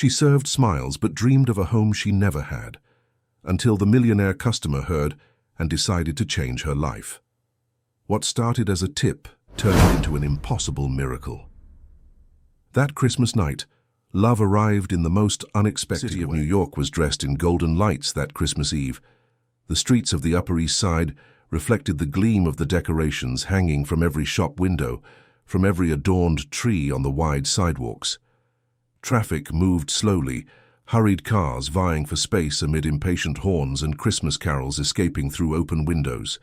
She served smiles but dreamed of a home she never had, until the millionaire customer heard and decided to change her life. What started as a tip turned into an impossible miracle. That Christmas night, love arrived in the most unexpected way. The city of New York was dressed in golden lights that Christmas Eve. The streets of the Upper East Side reflected the gleam of the decorations hanging from every shop window, from every adorned tree on the wide sidewalks. Traffic moved slowly, hurried cars vying for space amid impatient horns and Christmas carols escaping through open windows.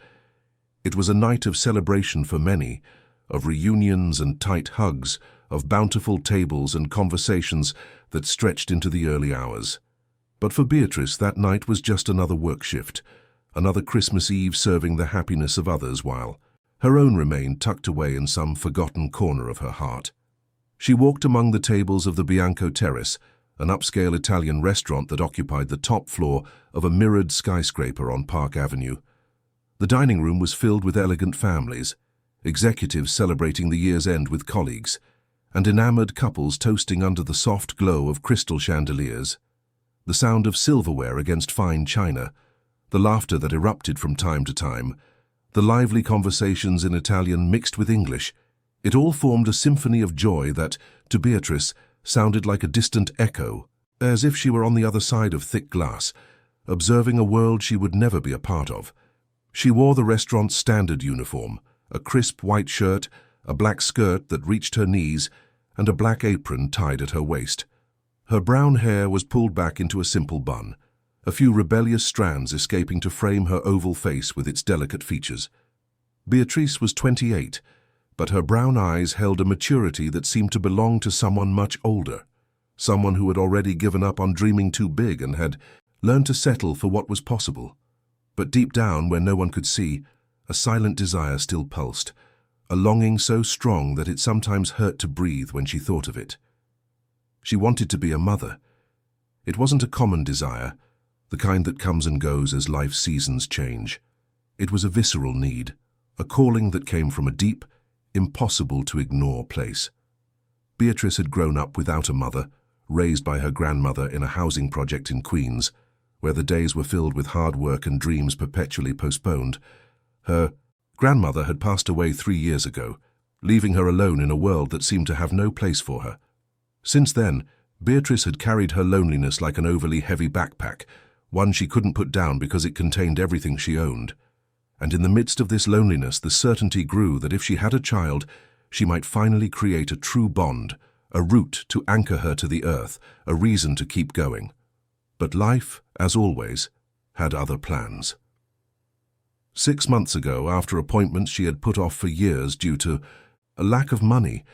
It was a night of celebration for many, of reunions and tight hugs, of bountiful tables and conversations that stretched into the early hours. But for Beatrice, that night was just another work shift, another Christmas Eve serving the happiness of others while her own remained tucked away in some forgotten corner of her heart. She walked among the tables of the Bianco Terrace, an upscale Italian restaurant that occupied the top floor of a mirrored skyscraper on Park Avenue. The dining room was filled with elegant families, executives celebrating the year's end with colleagues, and enamored couples toasting under the soft glow of crystal chandeliers. The sound of silverware against fine china, the laughter that erupted from time to time, the lively conversations in Italian mixed with English, it all formed a symphony of joy that, to Beatrice, sounded like a distant echo, as if she were on the other side of thick glass, observing a world she would never be a part of. She wore the restaurant's standard uniform, a crisp white shirt, a black skirt that reached her knees, and a black apron tied at her waist. Her brown hair was pulled back into a simple bun, a few rebellious strands escaping to frame her oval face with its delicate features. Beatrice was 28, but her brown eyes held a maturity that seemed to belong to someone much older, someone who had already given up on dreaming too big and had learned to settle for what was possible. But deep down, where no one could see, a silent desire still pulsed, a longing so strong that it sometimes hurt to breathe when she thought of it. She wanted to be a mother. It wasn't a common desire, the kind that comes and goes as life's seasons change. It was a visceral need, a calling that came from a deep, impossible-to-ignore place. Beatrice had grown up without a mother, raised by her grandmother in a housing project in Queens, where the days were filled with hard work and dreams perpetually postponed. Her grandmother had passed away 3 years ago, leaving her alone in a world that seemed to have no place for her. Since then, Beatrice had carried her loneliness like an overly heavy backpack, one she couldn't put down because it contained everything she owned. And in the midst of this loneliness, the certainty grew that if she had a child, she might finally create a true bond, a root to anchor her to the earth, a reason to keep going. But life, as always, had other plans. 6 months ago, after appointments she had put off for years due to a lack of money,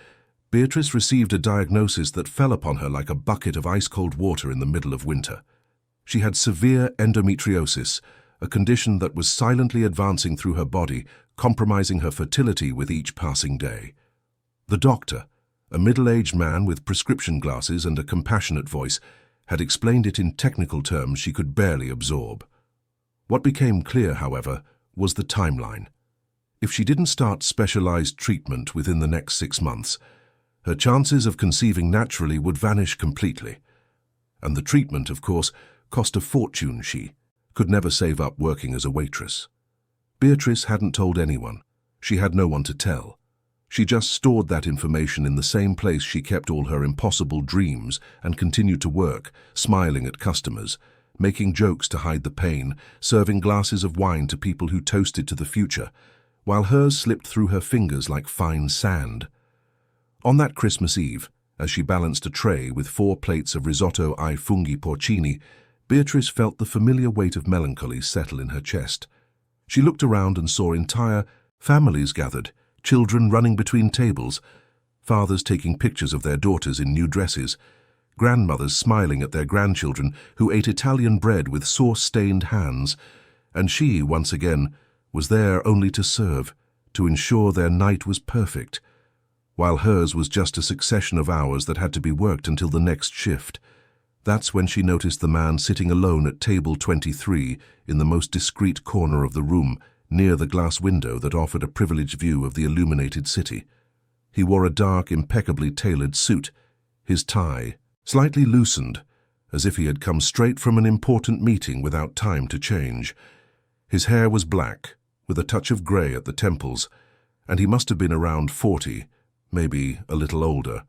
Beatrice received a diagnosis that fell upon her like a bucket of ice-cold water in the middle of winter. She had severe endometriosis, a condition that was silently advancing through her body, compromising her fertility with each passing day. The doctor, a middle-aged man with prescription glasses and a compassionate voice, had explained it in technical terms she could barely absorb. What became clear, however, was the timeline. If she didn't start specialized treatment within the next 6 months, her chances of conceiving naturally would vanish completely. And the treatment, of course, cost a fortune. She could never save up working as a waitress. Beatrice hadn't told anyone. She had no one to tell. She just stored that information in the same place she kept all her impossible dreams and continued to work, smiling at customers, making jokes to hide the pain, serving glasses of wine to people who toasted to the future, while hers slipped through her fingers like fine sand. On that Christmas Eve, as she balanced a tray with 4 plates of risotto ai funghi porcini, Beatrice felt the familiar weight of melancholy settle in her chest. She looked around and saw entire families gathered, children running between tables, fathers taking pictures of their daughters in new dresses, grandmothers smiling at their grandchildren who ate Italian bread with sauce-stained hands, and she, once again, was there only to serve, to ensure their night was perfect, while hers was just a succession of hours that had to be worked until the next shift. That's when she noticed the man sitting alone at table 23 in the most discreet corner of the room, near the glass window that offered a privileged view of the illuminated city. He wore a dark, impeccably tailored suit, his tie slightly loosened, as if he had come straight from an important meeting without time to change. His hair was black, with a touch of grey at the temples, and he must have been around 40, maybe a little older.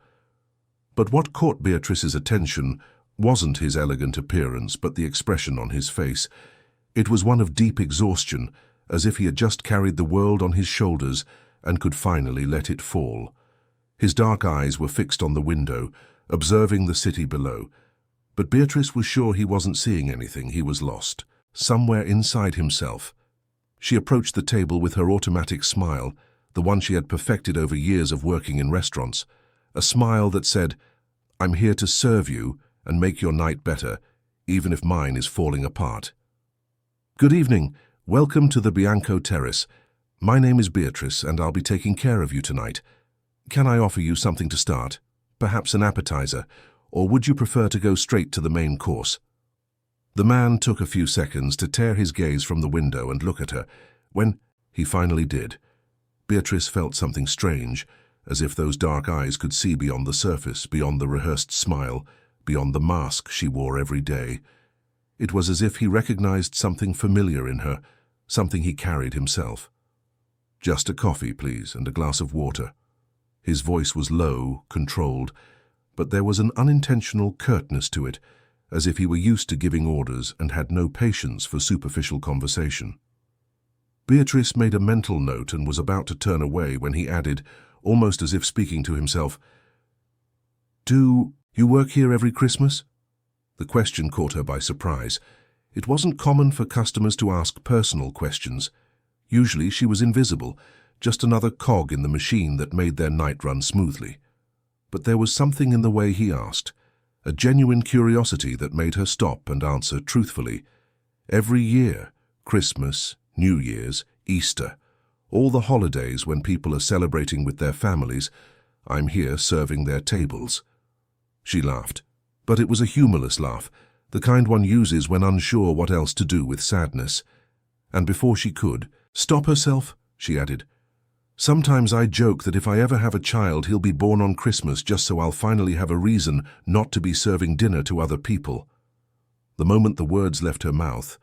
But what caught Beatrice's attention wasn't his elegant appearance, but the expression on his face. It was one of deep exhaustion, as if he had just carried the world on his shoulders and could finally let it fall. His dark eyes were fixed on the window, observing the city below. But Beatrice was sure he wasn't seeing anything. He was lost, somewhere inside himself. She approached the table with her automatic smile, the one she had perfected over years of working in restaurants. A smile that said, "I'm here to serve you and make your night better, even if mine is falling apart." "Good evening. Welcome to the Bianco Terrace. My name is Beatrice, and I'll be taking care of you tonight. Can I offer you something to start? Perhaps an appetizer, or would you prefer to go straight to the main course?" The man took a few seconds to tear his gaze from the window and look at her. When he finally did, Beatrice felt something strange, as if those dark eyes could see beyond the surface, beyond the rehearsed smile, beyond the mask she wore every day. It was as if he recognized something familiar in her, something he carried himself. "Just a coffee, please, and a glass of water." His voice was low, controlled, but there was an unintentional curtness to it, as if he were used to giving orders and had no patience for superficial conversation. Beatrice made a mental note and was about to turn away when he added, almost as if speaking to himself, "Do you work here every Christmas?" The question caught her by surprise. It wasn't common for customers to ask personal questions. Usually she was invisible, just another cog in the machine that made their night run smoothly. But there was something in the way he asked, a genuine curiosity that made her stop and answer truthfully. "Every year, Christmas, New Year's, Easter, all the holidays when people are celebrating with their families, I'm here serving their tables." She laughed, but it was a humorless laugh, the kind one uses when unsure what else to do with sadness. And before she could stop herself, she added, "Sometimes I joke that if I ever have a child, he'll be born on Christmas just so I'll finally have a reason not to be serving dinner to other people." The moment the words left her mouth,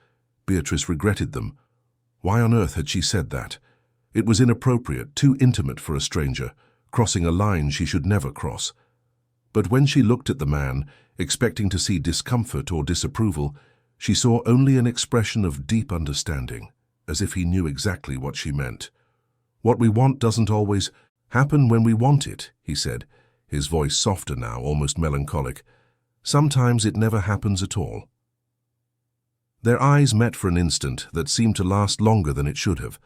Beatrice regretted them. Why on earth had she said that? It was inappropriate, too intimate for a stranger, crossing a line she should never cross. But when she looked at the man, expecting to see discomfort or disapproval, she saw only an expression of deep understanding, as if he knew exactly what she meant. "What we want doesn't always happen when we want it," he said, his voice softer now, almost melancholic. "Sometimes it never happens at all." Their eyes met for an instant that seemed to last longer than it should have.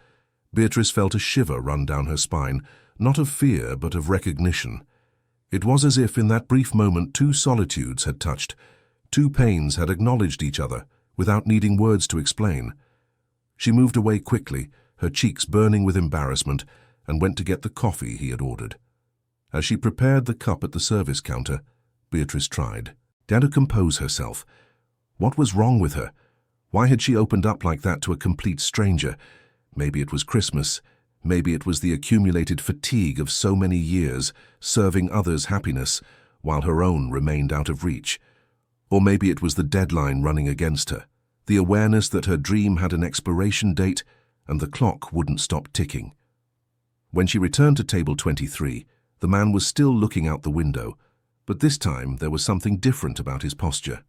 Beatrice felt a shiver run down her spine, not of fear but of recognition. It was as if in that brief moment two solitudes had touched, two pains had acknowledged each other, without needing words to explain. She moved away quickly, her cheeks burning with embarrassment, and went to get the coffee he had ordered. As she prepared the cup at the service counter, Beatrice tried to compose herself. What was wrong with her? Why had she opened up like that to a complete stranger? Maybe it was Christmas. Maybe it was the accumulated fatigue of so many years, serving others' happiness, while her own remained out of reach. Or maybe it was the deadline running against her, the awareness that her dream had an expiration date and the clock wouldn't stop ticking. When she returned to table 23, the man was still looking out the window, but this time there was something different about his posture.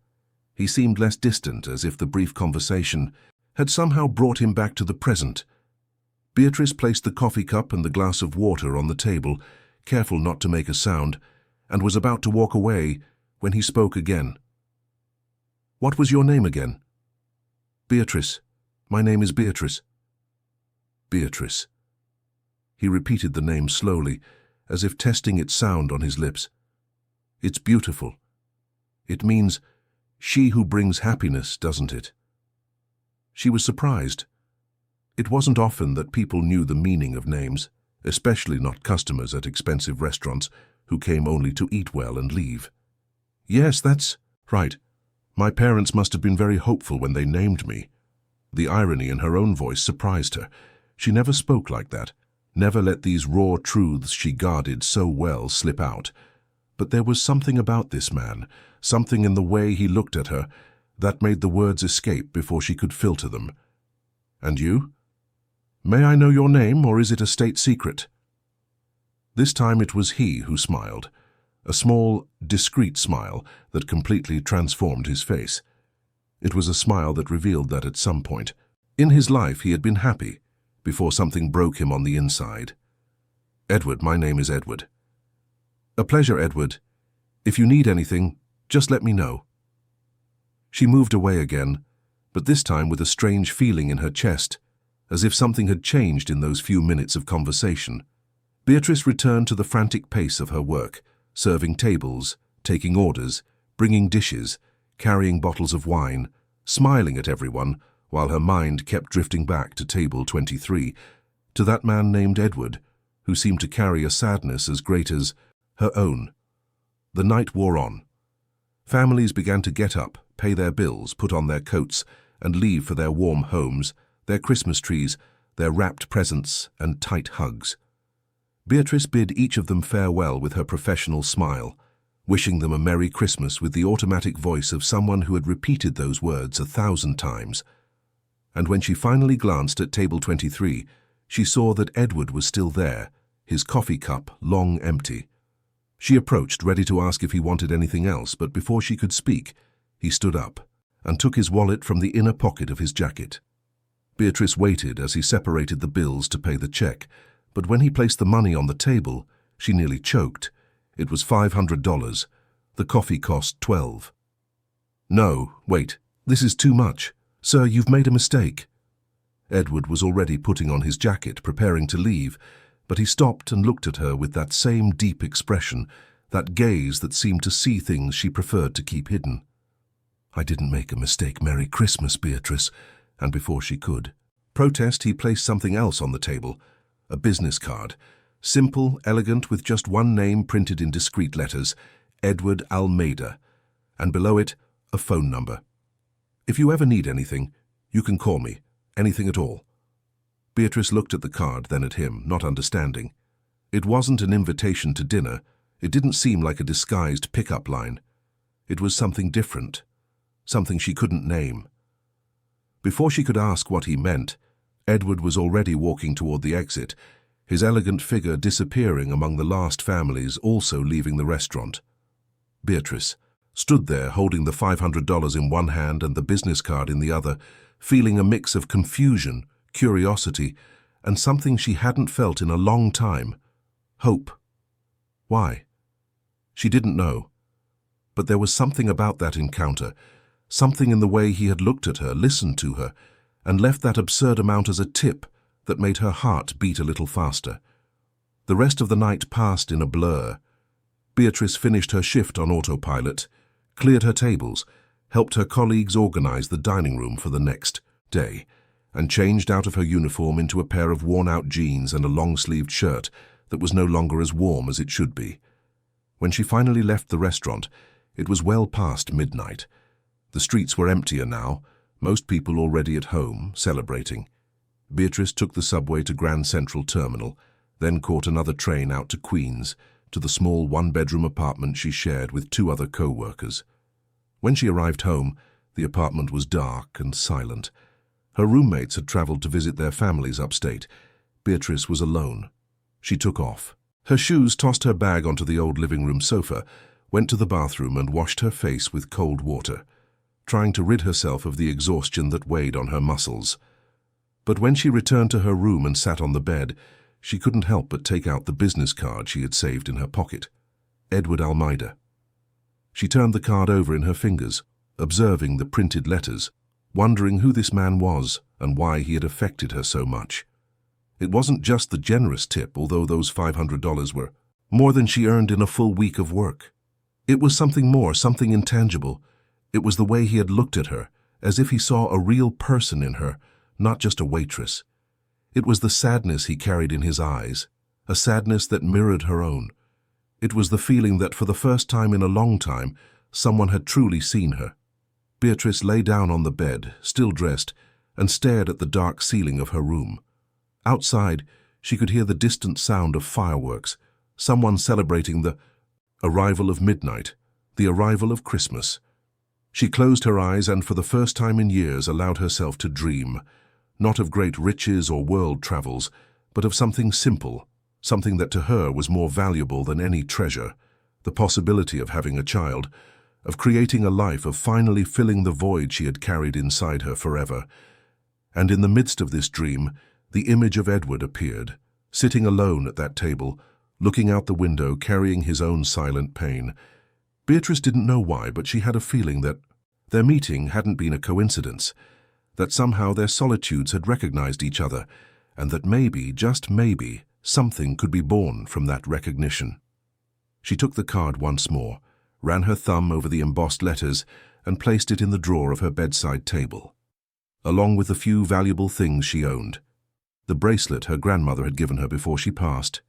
He seemed less distant, as if the brief conversation had somehow brought him back to the present. Beatrice placed the coffee cup and the glass of water on the table, careful not to make a sound, and was about to walk away when he spoke again. "What was your name again?" "Beatrice. My name is Beatrice." "Beatrice." He repeated the name slowly, as if testing its sound on his lips. "It's beautiful. It means she who brings happiness, doesn't it?" She was surprised. It wasn't often that people knew the meaning of names, especially not customers at expensive restaurants who came only to eat well and leave. "Yes, that's right. My parents must have been very hopeful when they named me." The irony in her own voice surprised her. She never spoke like that, never let these raw truths she guarded so well slip out. But there was something about this man, something in the way he looked at her, that made the words escape before she could filter them. "And you? May I know your name, or is it a state secret?" This time it was he who smiled, a small, discreet smile that completely transformed his face. It was a smile that revealed that at some point in his life he had been happy, before something broke him on the inside. "Edward, my name is Edward." "A pleasure, Edward. If you need anything, just let me know." She moved away again, but this time with a strange feeling in her chest, as if something had changed in those few minutes of conversation. Beatrice returned to the frantic pace of her work, serving tables, taking orders, bringing dishes, carrying bottles of wine, smiling at everyone, while her mind kept drifting back to table 23, to that man named Edward, who seemed to carry a sadness as great as her own. The night wore on. Families began to get up, pay their bills, put on their coats, and leave for their warm homes, their Christmas trees, their wrapped presents, and tight hugs. Beatrice bid each of them farewell with her professional smile, wishing them a Merry Christmas with the automatic voice of someone who had repeated those words 1,000 times. And when she finally glanced at table 23, she saw that Edward was still there, his coffee cup long empty. She approached, ready to ask if he wanted anything else, but before she could speak, he stood up and took his wallet from the inner pocket of his jacket. Beatrice waited as he separated the bills to pay the check, but when he placed the money on the table, she nearly choked. It was $500. The coffee cost $12. "No, wait, this is too much. Sir, you've made a mistake." Edward was already putting on his jacket, preparing to leave, but he stopped and looked at her with that same deep expression, that gaze that seemed to see things she preferred to keep hidden. "I didn't make a mistake. Merry Christmas, Beatrice." And before she could protest, he placed something else on the table, a business card, simple, elegant, with just one name printed in discreet letters, Edward Almeida, and below it, a phone number. "If you ever need anything, you can call me, anything at all." Beatrice looked at the card, then at him, not understanding. It wasn't an invitation to dinner. It didn't seem like a disguised pickup line. It was something different, something she couldn't name. Before she could ask what he meant, Edward was already walking toward the exit, his elegant figure disappearing among the last families also leaving the restaurant. Beatrice stood there holding the $500 in one hand and the business card in the other, feeling a mix of confusion, curiosity, and something she hadn't felt in a long time, hope. Why? She didn't know. But there was something about that encounter, something in the way he had looked at her, listened to her, and left that absurd amount as a tip that made her heart beat a little faster. The rest of the night passed in a blur. Beatrice finished her shift on autopilot, cleared her tables, helped her colleagues organize the dining room for the next day, and changed out of her uniform into a pair of worn-out jeans and a long-sleeved shirt that was no longer as warm as it should be. When she finally left the restaurant, it was well past midnight. The streets were emptier now, most people already at home, celebrating. Beatrice took the subway to Grand Central Terminal, then caught another train out to Queens, to the small one-bedroom apartment she shared with two other co-workers. When she arrived home, the apartment was dark and silent. Her roommates had traveled to visit their families upstate. Beatrice was alone. She took off her shoes, tossed her bag onto the old living room sofa, went to the bathroom and washed her face with cold water, trying to rid herself of the exhaustion that weighed on her muscles. But when she returned to her room and sat on the bed, she couldn't help but take out the business card she had saved in her pocket. Edward Almeida. She turned the card over in her fingers, observing the printed letters, wondering who this man was and why he had affected her so much. It wasn't just the generous tip, although those $500 were more than she earned in a full week of work. It was something more, something intangible. It was the way he had looked at her, as if he saw a real person in her, not just a waitress. It was the sadness he carried in his eyes, a sadness that mirrored her own. It was the feeling that for the first time in a long time, someone had truly seen her. Beatrice lay down on the bed, still dressed, and stared at the dark ceiling of her room. Outside, she could hear the distant sound of fireworks, someone celebrating the Arrival of midnight, the arrival of Christmas. She closed her eyes and for the first time in years allowed herself to dream, not of great riches or world travels, but of something simple, something that to her was more valuable than any treasure, the possibility of having a child, of creating a life, of finally filling the void she had carried inside her forever. And in the midst of this dream, the image of Edward appeared, sitting alone at that table, looking out the window, carrying his own silent pain. Beatrice didn't know why, but she had a feeling that their meeting hadn't been a coincidence, that somehow their solitudes had recognized each other, and that maybe, just maybe, something could be born from that recognition. She took the card once more, ran her thumb over the embossed letters, and placed it in the drawer of her bedside table, along with the few valuable things she owned. The bracelet her grandmother had given her before she passed,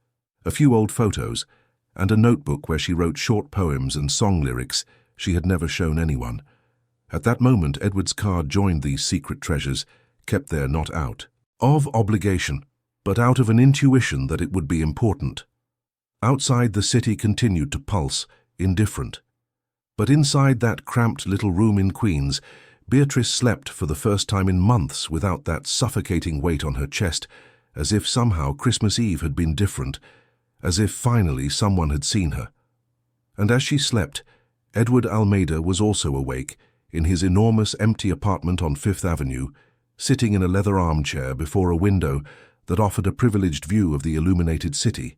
a few old photos, and a notebook where she wrote short poems and song lyrics she had never shown anyone. At that moment, Edward's card joined these secret treasures, kept there not out of obligation, but out of an intuition that it would be important. Outside, the city continued to pulse, indifferent. But inside that cramped little room in Queens, Beatrice slept for the first time in months without that suffocating weight on her chest, as if somehow Christmas Eve had been different, as if finally someone had seen her. And as she slept, Edward Almeida was also awake, in his enormous empty apartment on Fifth Avenue, sitting in a leather armchair before a window that offered a privileged view of the illuminated city.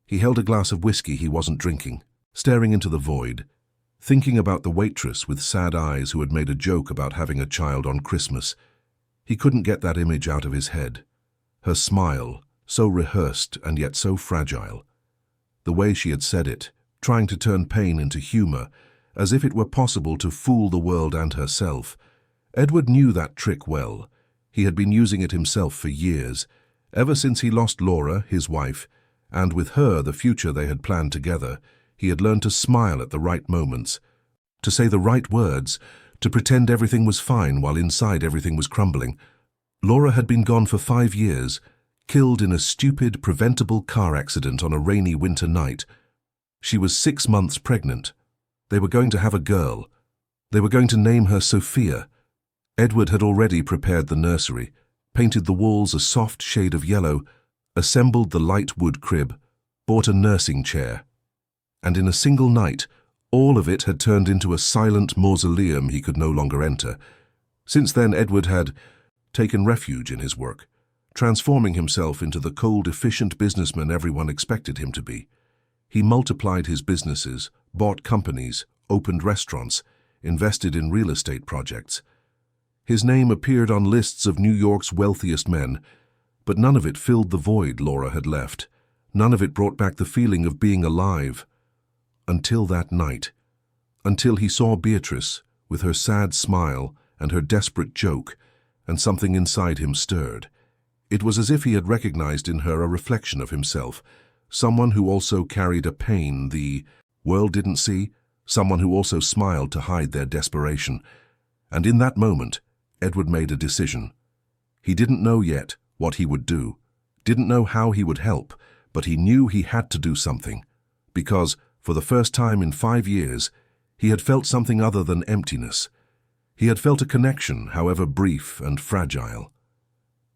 He held a glass of whiskey he wasn't drinking, staring into the void, thinking about the waitress with sad eyes who had made a joke about having a child on Christmas. He couldn't get that image out of his head. Her smile, so rehearsed and yet so fragile. The way she had said it, trying to turn pain into humor, as if it were possible to fool the world and herself. Edward knew that trick well. He had been using it himself for years, ever since he lost Laura, his wife, and with her the future they had planned together. He had learned to smile at the right moments, to say the right words, to pretend everything was fine while inside everything was crumbling. Laura had been gone for 5 years, killed in a stupid, preventable car accident on a rainy winter night. She was 6 months pregnant. They were going to have a girl. They were going to name her Sophia. Edward had already prepared the nursery, painted the walls a soft shade of yellow, assembled the light wood crib, bought a nursing chair. And in a single night, all of it had turned into a silent mausoleum he could no longer enter. Since then, Edward had taken refuge in his work, transforming himself into the cold, efficient businessman everyone expected him to be. He multiplied his businesses, bought companies, opened restaurants, invested in real estate projects. His name appeared on lists of New York's wealthiest men, but none of it filled the void Laura had left. None of it brought back the feeling of being alive. Until that night. Until he saw Beatrice, with her sad smile and her desperate joke, and something inside him stirred. It was as if he had recognized in her a reflection of himself, someone who also carried a pain the world didn't see, someone who also smiled to hide their desperation. And in that moment, Edward made a decision. He didn't know yet what he would do, didn't know how he would help, but he knew he had to do something, because, for the first time in 5 years, he had felt something other than emptiness. He had felt a connection, however brief and fragile.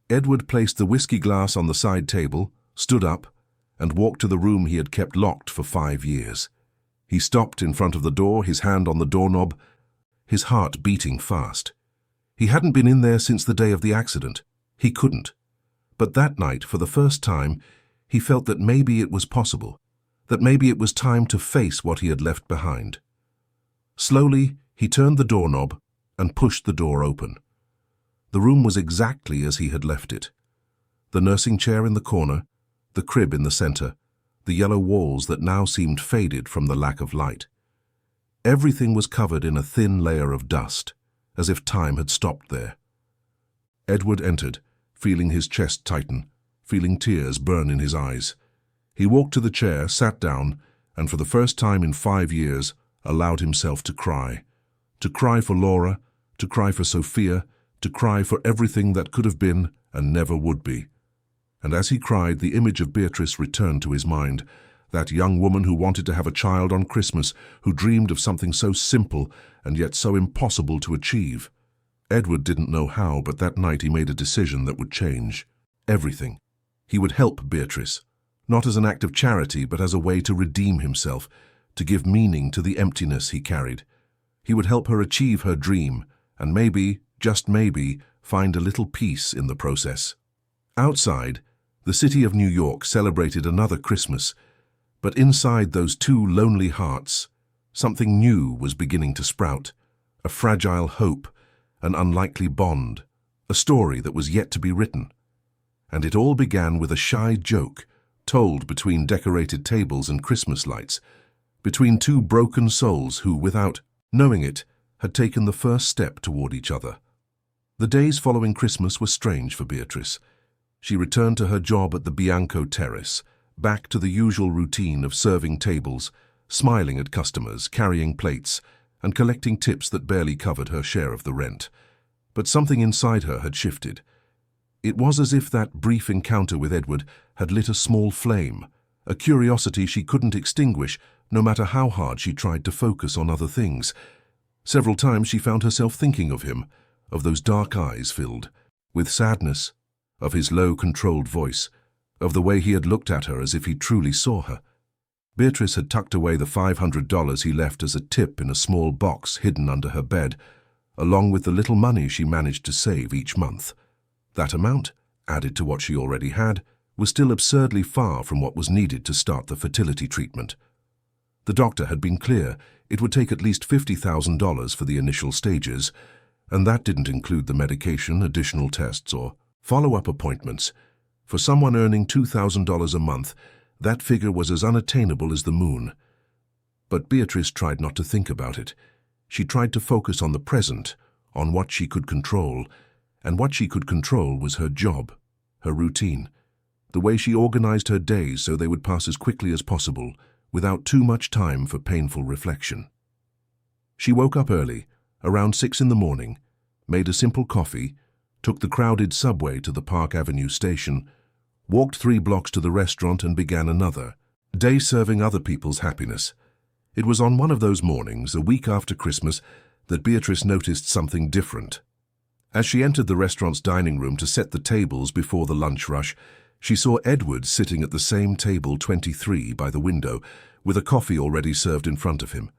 Edward placed the whiskey glass on the side table, stood up, and walked to the room he had kept locked for 5 years. He stopped in front of the door, his hand on the doorknob, his heart beating fast. He hadn't been in there since the day of the accident. He couldn't. But that night, for the first time, he felt that maybe it was possible, that maybe it was time to face what he had left behind. Slowly, he turned the doorknob and pushed the door open. The room was exactly as he had left it. The nursing chair in the corner, the crib in the center, the yellow walls that now seemed faded from the lack of light. Everything was covered in a thin layer of dust, as if time had stopped there. Edward entered, feeling his chest tighten, feeling tears burn in his eyes. He walked to the chair, sat down, and for the first time in 5 years, allowed himself to cry. To cry for Laura, to cry for Sophia, to cry for everything that could have been and never would be. And as he cried, the image of Beatrice returned to his mind, That young woman who wanted to have a child on Christmas, who dreamed of something so simple and yet so impossible to achieve. Edward didn't know how, but that night he made a decision that would change everything. He would help Beatrice, not as an act of charity, but as a way to redeem himself, to give meaning to the emptiness he carried. He would help her achieve her dream, and maybe, just maybe, find a little peace in the process. Outside, the city of New York celebrated another Christmas, but inside those two lonely hearts, something new was beginning to sprout, a fragile hope, an unlikely bond, a story that was yet to be written. And it all began with a shy joke, told between decorated tables and Christmas lights, between two broken souls who, without knowing it, had taken the first step toward each other. The days following Christmas were strange for Beatrice. She returned to her job at the Bianco Terrace, back to the usual routine of serving tables, smiling at customers, carrying plates, and collecting tips that barely covered her share of the rent. But something inside her had shifted. It was as if that brief encounter with Edward had lit a small flame, a curiosity she couldn't extinguish, no matter how hard she tried to focus on other things. Several times she found herself thinking of him, of those dark eyes filled with sadness, of his low, controlled voice, of the way he had looked at her as if he truly saw her. Beatrice had tucked away the $500 he left as a tip in a small box hidden under her bed, along with the little money she managed to save each month. That amount, added to what she already had, was still absurdly far from what was needed to start the fertility treatment. The doctor had been clear it would take at least $50,000 for the initial stages, and that didn't include the medication, additional tests, or follow-up appointments. For someone earning $2,000 a month, that figure was as unattainable as the moon. But Beatrice tried not to think about it. She tried to focus on the present, on what she could control, and what she could control was her job, her routine, the way she organized her days so they would pass as quickly as possible, without too much time for painful reflection. She woke up early, around 6 in the morning, made a simple coffee, took the crowded subway to the Park Avenue station, walked 3 blocks to the restaurant and began another day serving other people's happiness. It was on one of those mornings, a week after Christmas, that Beatrice noticed something different. As she entered the restaurant's dining room to set the tables before the lunch rush, she saw Edward sitting at the same table 23 by the window, with a coffee already served in front of him.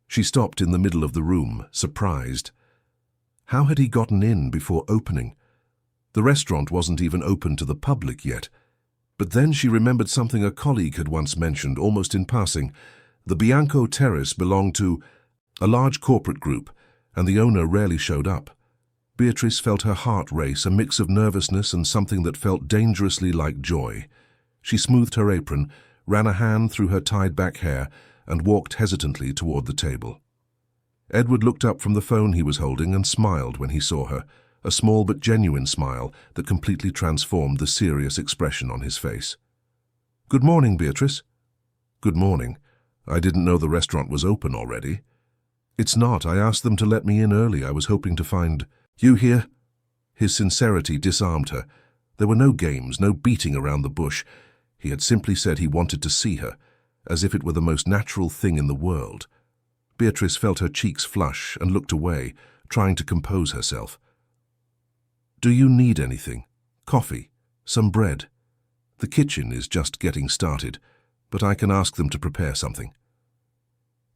She stopped in the middle of the room, surprised. How had he gotten in before opening? The restaurant wasn't even open to the public yet. But then she remembered something a colleague had once mentioned, almost in passing. The Bianco Terrace belonged to a large corporate group, and the owner rarely showed up. Beatrice felt her heart race, a mix of nervousness and something that felt dangerously like joy. She smoothed her apron, ran a hand through her tied-back hair, and walked hesitantly toward the table. Edward looked up from the phone he was holding and smiled when he saw her, a small but genuine smile that completely transformed the serious expression on his face. "Good morning, Beatrice." "Good morning. I didn't know the restaurant was open already." "It's not. I asked them to let me in early. I was hoping to find you here." His sincerity disarmed her. There were no games, no beating around the bush. He had simply said he wanted to see her, as if it were the most natural thing in the world. Beatrice felt her cheeks flush and looked away, trying to compose herself. "Do you need anything? Coffee? Some bread? The kitchen is just getting started, but I can ask them to prepare something."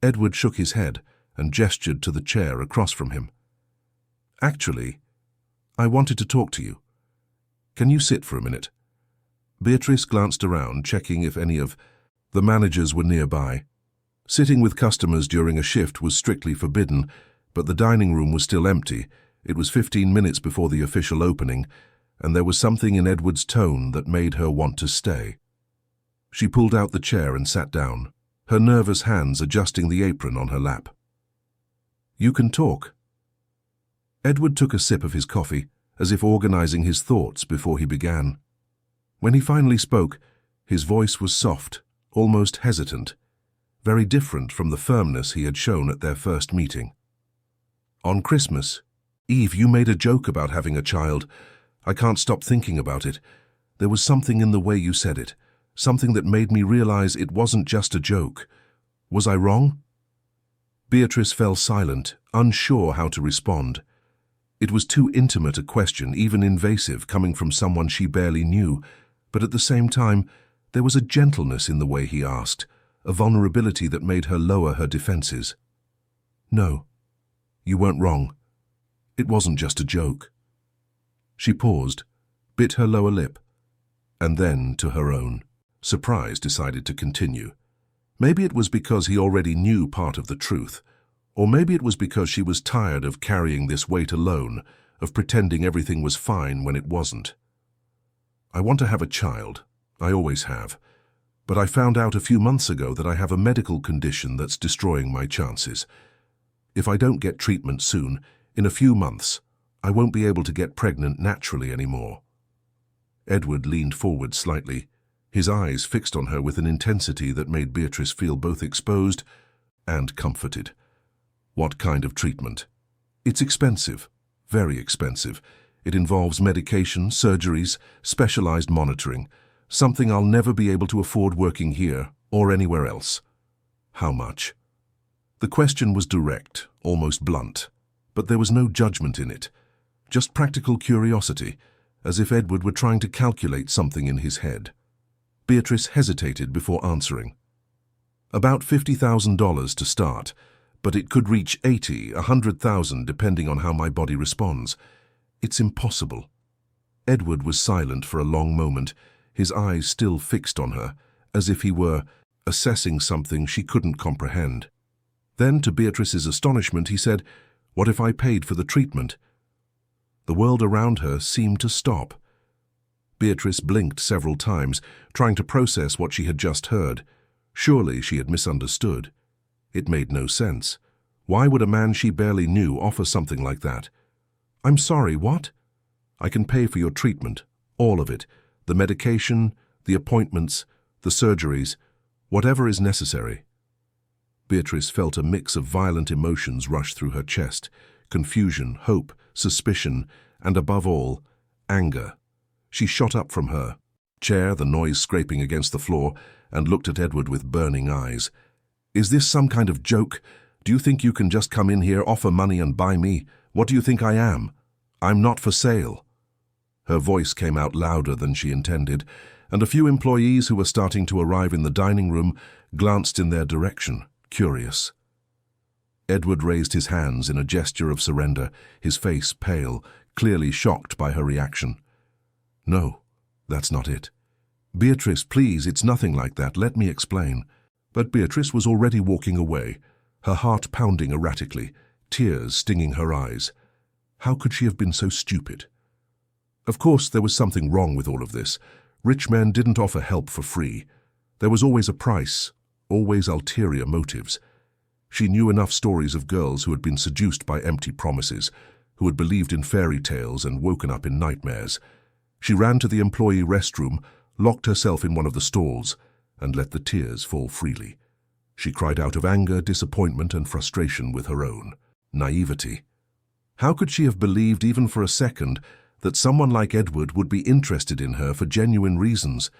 Edward shook his head and gestured to the chair across from him. "Actually, I wanted to talk to you. Can you sit for a minute?" Beatrice glanced around, checking if any of the managers were nearby. Sitting with customers during a shift was strictly forbidden, but the dining room was still empty. It was 15 minutes before the official opening, and there was something in Edward's tone that made her want to stay. She pulled out the chair and sat down, her nervous hands adjusting the apron on her lap. "You can talk." Edward took a sip of his coffee, as if organizing his thoughts before he began. When he finally spoke, his voice was soft, almost hesitant, very different from the firmness he had shown at their first meeting. "On Christmas Eve, you made a joke about having a child. I can't stop thinking about it. There was something in the way you said it, something that made me realize it wasn't just a joke. Was I wrong? Beatrice fell silent, unsure how to respond. It was too intimate a question, even invasive, coming from someone she barely knew, but at the same time, there was a gentleness in the way he asked, a vulnerability that made her lower her defenses. No, you weren't wrong. It wasn't just a joke. She paused, bit her lower lip, and then, to her own surprise, decided to continue. Maybe it was because he already knew part of the truth, or maybe it was because she was tired of carrying this weight alone, of pretending everything was fine when it wasn't. I want to have a child. I always have. But I found out a few months ago that I have a medical condition that's destroying my chances. If I don't get treatment soon, in a few months, I won't be able to get pregnant naturally anymore. Edward leaned forward slightly, his eyes fixed on her with an intensity that made Beatrice feel both exposed and comforted. What kind of treatment? It's expensive, very expensive. It involves medication, surgeries, specialized monitoring, something I'll never be able to afford working here or anywhere else. How much? The question was direct, almost blunt, but there was no judgment in it, just practical curiosity, as if Edward were trying to calculate something in his head. Beatrice hesitated before answering. About $50,000 to start, but it could reach 80, 100,000 depending on how my body responds. It's impossible. Edward was silent for a long moment, his eyes still fixed on her, as if he were assessing something she couldn't comprehend. Then, to Beatrice's astonishment, he said, "What if I paid for the treatment?" The world around her seemed to stop. Beatrice blinked several times, trying to process what she had just heard. Surely she had misunderstood. It made no sense. Why would a man she barely knew offer something like that? "I'm sorry, what?" "I can pay for your treatment, all of it, the medication, the appointments, the surgeries, whatever is necessary." Beatrice felt a mix of violent emotions rush through her chest, confusion, hope, suspicion, and above all, anger. She shot up from her chair, the noise scraping against the floor, and looked at Edward with burning eyes. "Is this some kind of joke? Do you think you can just come in here, offer money and buy me? What do you think I am? I'm not for sale." Her voice came out louder than she intended, and a few employees who were starting to arrive in the dining room glanced in their direction, curious. Edward raised his hands in a gesture of surrender, his face pale, clearly shocked by her reaction. "No, that's not it. Beatrice, please, it's nothing like that. Let me explain." But Beatrice was already walking away, her heart pounding erratically, tears stinging her eyes. How could she have been so stupid? Of course, there was something wrong with all of this. Rich men didn't offer help for free. There was always a price, always ulterior motives. She knew enough stories of girls who had been seduced by empty promises, who had believed in fairy tales and woken up in nightmares. She ran to the employee restroom, locked herself in one of the stalls, and let the tears fall freely. She cried out of anger, disappointment, and frustration with her own naivety. How could she have believed even for a second that someone like Edward would be interested in her for genuine reasons?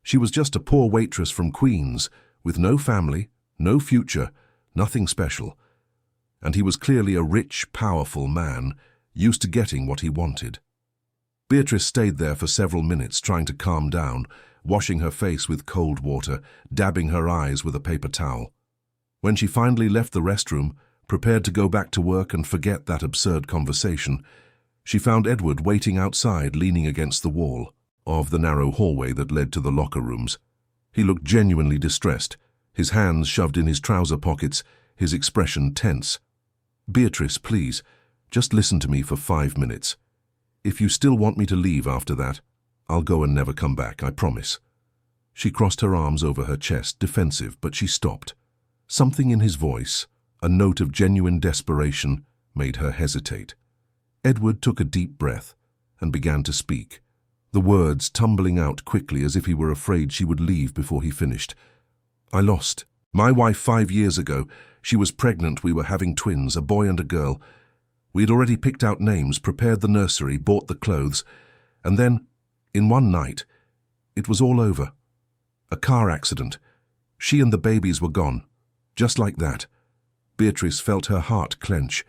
She was just a poor waitress from Queens, with no family, no future, nothing special. And he was clearly a rich, powerful man, used to getting what he wanted. Beatrice stayed there for several minutes, trying to calm down, washing her face with cold water, dabbing her eyes with a paper towel. When she finally left the restroom, prepared to go back to work and forget that absurd conversation, she found Edward waiting outside, leaning against the wall of the narrow hallway that led to the locker rooms. He looked genuinely distressed, his hands shoved in his trouser pockets, his expression tense. "Beatrice, please, just listen to me for 5 minutes. If you still want me to leave after that, I'll go and never come back, I promise." She crossed her arms over her chest, defensive, but she stopped. Something in his voice, a note of genuine desperation, made her hesitate. Edward took a deep breath and began to speak, the words tumbling out quickly as if he were afraid she would leave before he finished. "I lost my wife 5 years ago. She was pregnant, we were having twins, a boy and a girl. We had already picked out names, prepared the nursery, bought the clothes, and then, in one night, it was all over. A car accident. She and the babies were gone. Just like that. Beatrice felt her heart clench.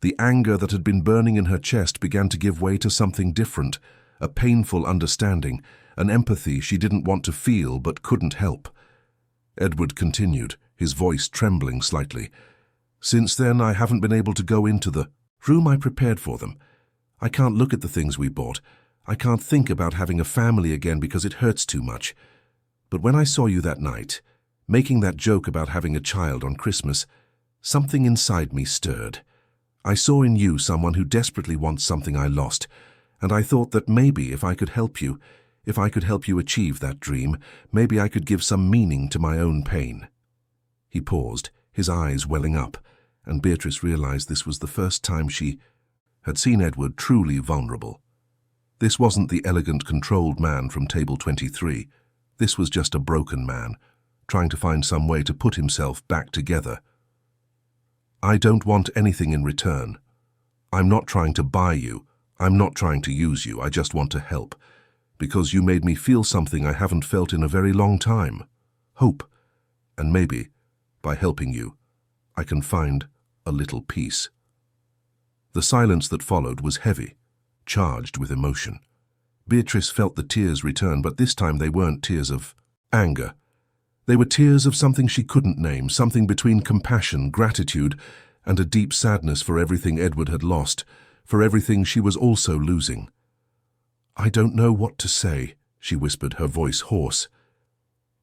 The anger that had been burning in her chest began to give way to something different, a painful understanding, an empathy she didn't want to feel but couldn't help. Edward continued, his voice trembling slightly. Since then, I haven't been able to go into the room I prepared for them. I can't look at the things we bought. I can't think about having a family again because it hurts too much. But when I saw you that night, making that joke about having a child on Christmas, something inside me stirred. I saw in you someone who desperately wants something I lost, and I thought that maybe if I could help you achieve that dream, maybe I could give some meaning to my own pain. He paused, his eyes welling up, and Beatrice realized this was the first time she had seen Edward truly vulnerable. This wasn't the elegant, controlled man from table 23. This was just a broken man, trying to find some way to put himself back together. I don't want anything in return. I'm not trying to buy you. I'm not trying to use you. I just want to help. Because you made me feel something I haven't felt in a very long time. Hope. And maybe, by helping you, I can find a little peace. The silence that followed was heavy, charged with emotion. Beatrice felt the tears return, but this time they weren't tears of anger. They were tears of something she couldn't name, something between compassion, gratitude, and a deep sadness for everything Edward had lost, for everything she was also losing. I don't know what to say, she whispered, her voice hoarse.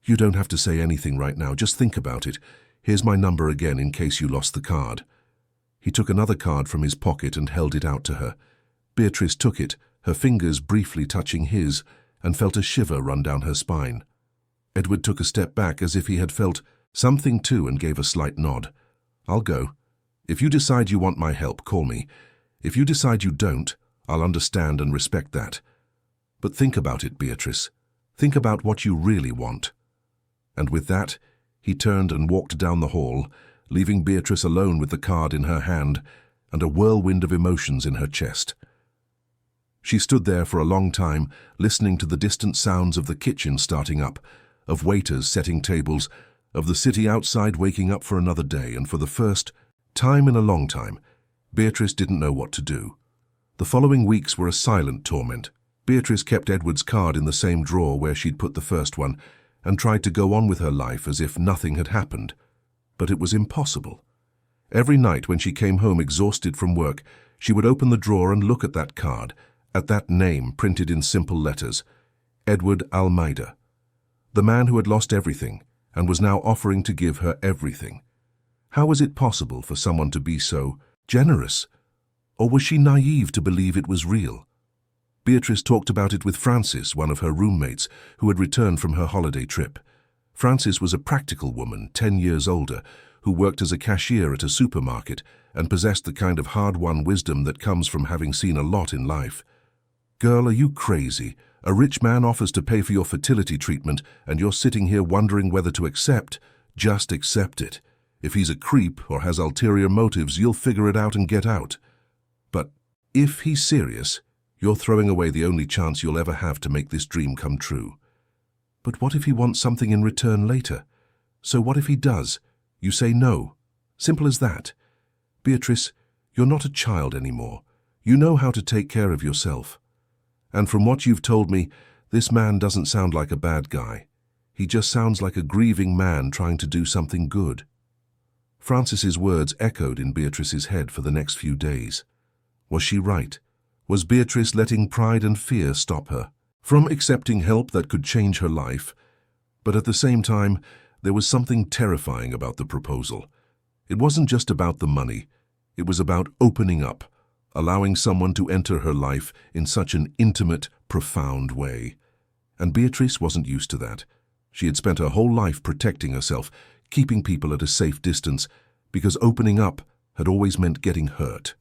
You don't have to say anything right now, just think about it. Here's my number again in case you lost the card. He took another card from his pocket and held it out to her. Beatrice took it, her fingers briefly touching his, and felt a shiver run down her spine. Edward took a step back as if he had felt something too and gave a slight nod. I'll go. If you decide you want my help, call me. If you decide you don't, I'll understand and respect that. But think about it, Beatrice. Think about what you really want. And with that, he turned and walked down the hall, leaving Beatrice alone with the card in her hand and a whirlwind of emotions in her chest. She stood there for a long time, listening to the distant sounds of the kitchen starting up, of waiters setting tables, of the city outside waking up for another day, and for the first time in a long time, Beatrice didn't know what to do. The following weeks were a silent torment. Beatrice kept Edward's card in the same drawer where she'd put the first one, and tried to go on with her life as if nothing had happened. But it was impossible. Every night when she came home exhausted from work, she would open the drawer and look at that card, at that name printed in simple letters, Edward Almeida. The man who had lost everything and was now offering to give her everything. How was it possible for someone to be so generous? Or was she naive to believe it was real? Beatrice talked about it with Frances, one of her roommates, who had returned from her holiday trip. Frances was a practical woman, 10 years older, who worked as a cashier at a supermarket and possessed the kind of hard-won wisdom that comes from having seen a lot in life. Girl, are you crazy? A rich man offers to pay for your fertility treatment, and you're sitting here wondering whether to accept. Just accept it. If he's a creep or has ulterior motives, you'll figure it out and get out. But if he's serious, you're throwing away the only chance you'll ever have to make this dream come true. But what if he wants something in return later? So what if he does? You say no. Simple as that. Beatrice, you're not a child anymore. You know how to take care of yourself. And from what you've told me, this man doesn't sound like a bad guy. He just sounds like a grieving man trying to do something good. Frances's words echoed in Beatrice's head for the next few days. Was she right? Was Beatrice letting pride and fear stop her from accepting help that could change her life? But at the same time, there was something terrifying about the proposal. It wasn't just about the money. It was about opening up, allowing someone to enter her life in such an intimate, profound way. And Beatrice wasn't used to that. She had spent her whole life protecting herself, keeping people at a safe distance, because opening up had always meant getting hurt.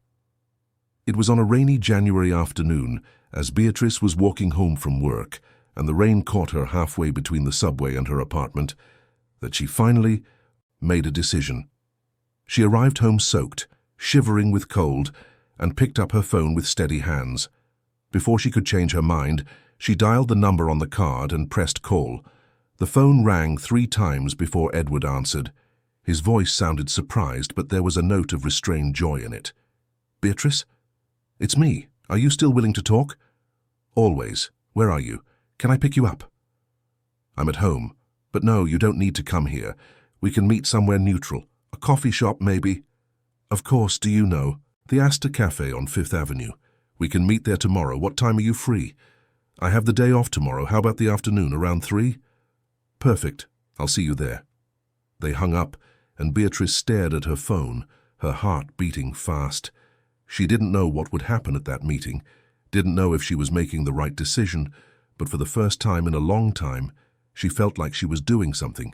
It was on a rainy January afternoon, as Beatrice was walking home from work, and the rain caught her halfway between the subway and her apartment, that she finally made a decision. She arrived home soaked, shivering with cold, and picked up her phone with steady hands. Before she could change her mind, she dialed the number on the card and pressed call. The phone rang 3 times before Edward answered. His voice sounded surprised, but there was a note of restrained joy in it. "Beatrice? It's me. Are you still willing to talk?" "Always. Where are you? Can I pick you up?" "I'm at home. But no, you don't need to come here. We can meet somewhere neutral. A coffee shop, maybe." "Of course, do you know? The Astor Cafe on 5th Avenue. We can meet there tomorrow. What time are you free?" "I have the day off tomorrow. How about the afternoon, around 3? "Perfect. I'll see you there." They hung up, and Beatrice stared at her phone, her heart beating fast. She didn't know what would happen at that meeting, didn't know if she was making the right decision, but for the first time in a long time, she felt like she was doing something,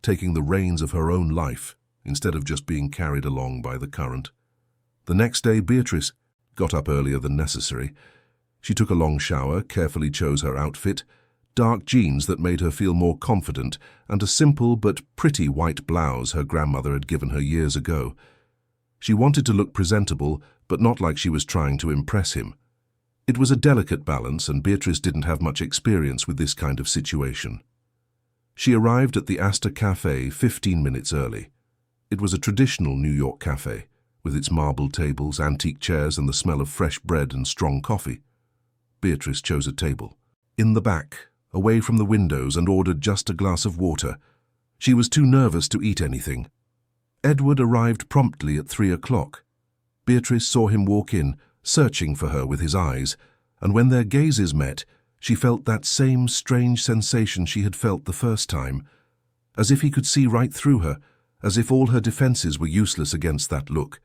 taking the reins of her own life, instead of just being carried along by the current. The next day, Beatrice got up earlier than necessary. She took a long shower, carefully chose her outfit, dark jeans that made her feel more confident, and a simple but pretty white blouse her grandmother had given her years ago. She wanted to look presentable, but not like she was trying to impress him. It was a delicate balance, and Beatrice didn't have much experience with this kind of situation. She arrived at the Astor Cafe 15 minutes early. It was a traditional New York cafe, with its marble tables, antique chairs, and the smell of fresh bread and strong coffee. Beatrice chose a table in the back, away from the windows, and ordered just a glass of water. She was too nervous to eat anything. Edward arrived promptly at 3 o'clock. Beatrice saw him walk in, searching for her with his eyes, and when their gazes met, she felt that same strange sensation she had felt the first time, as if he could see right through her, as if all her defenses were useless against that look.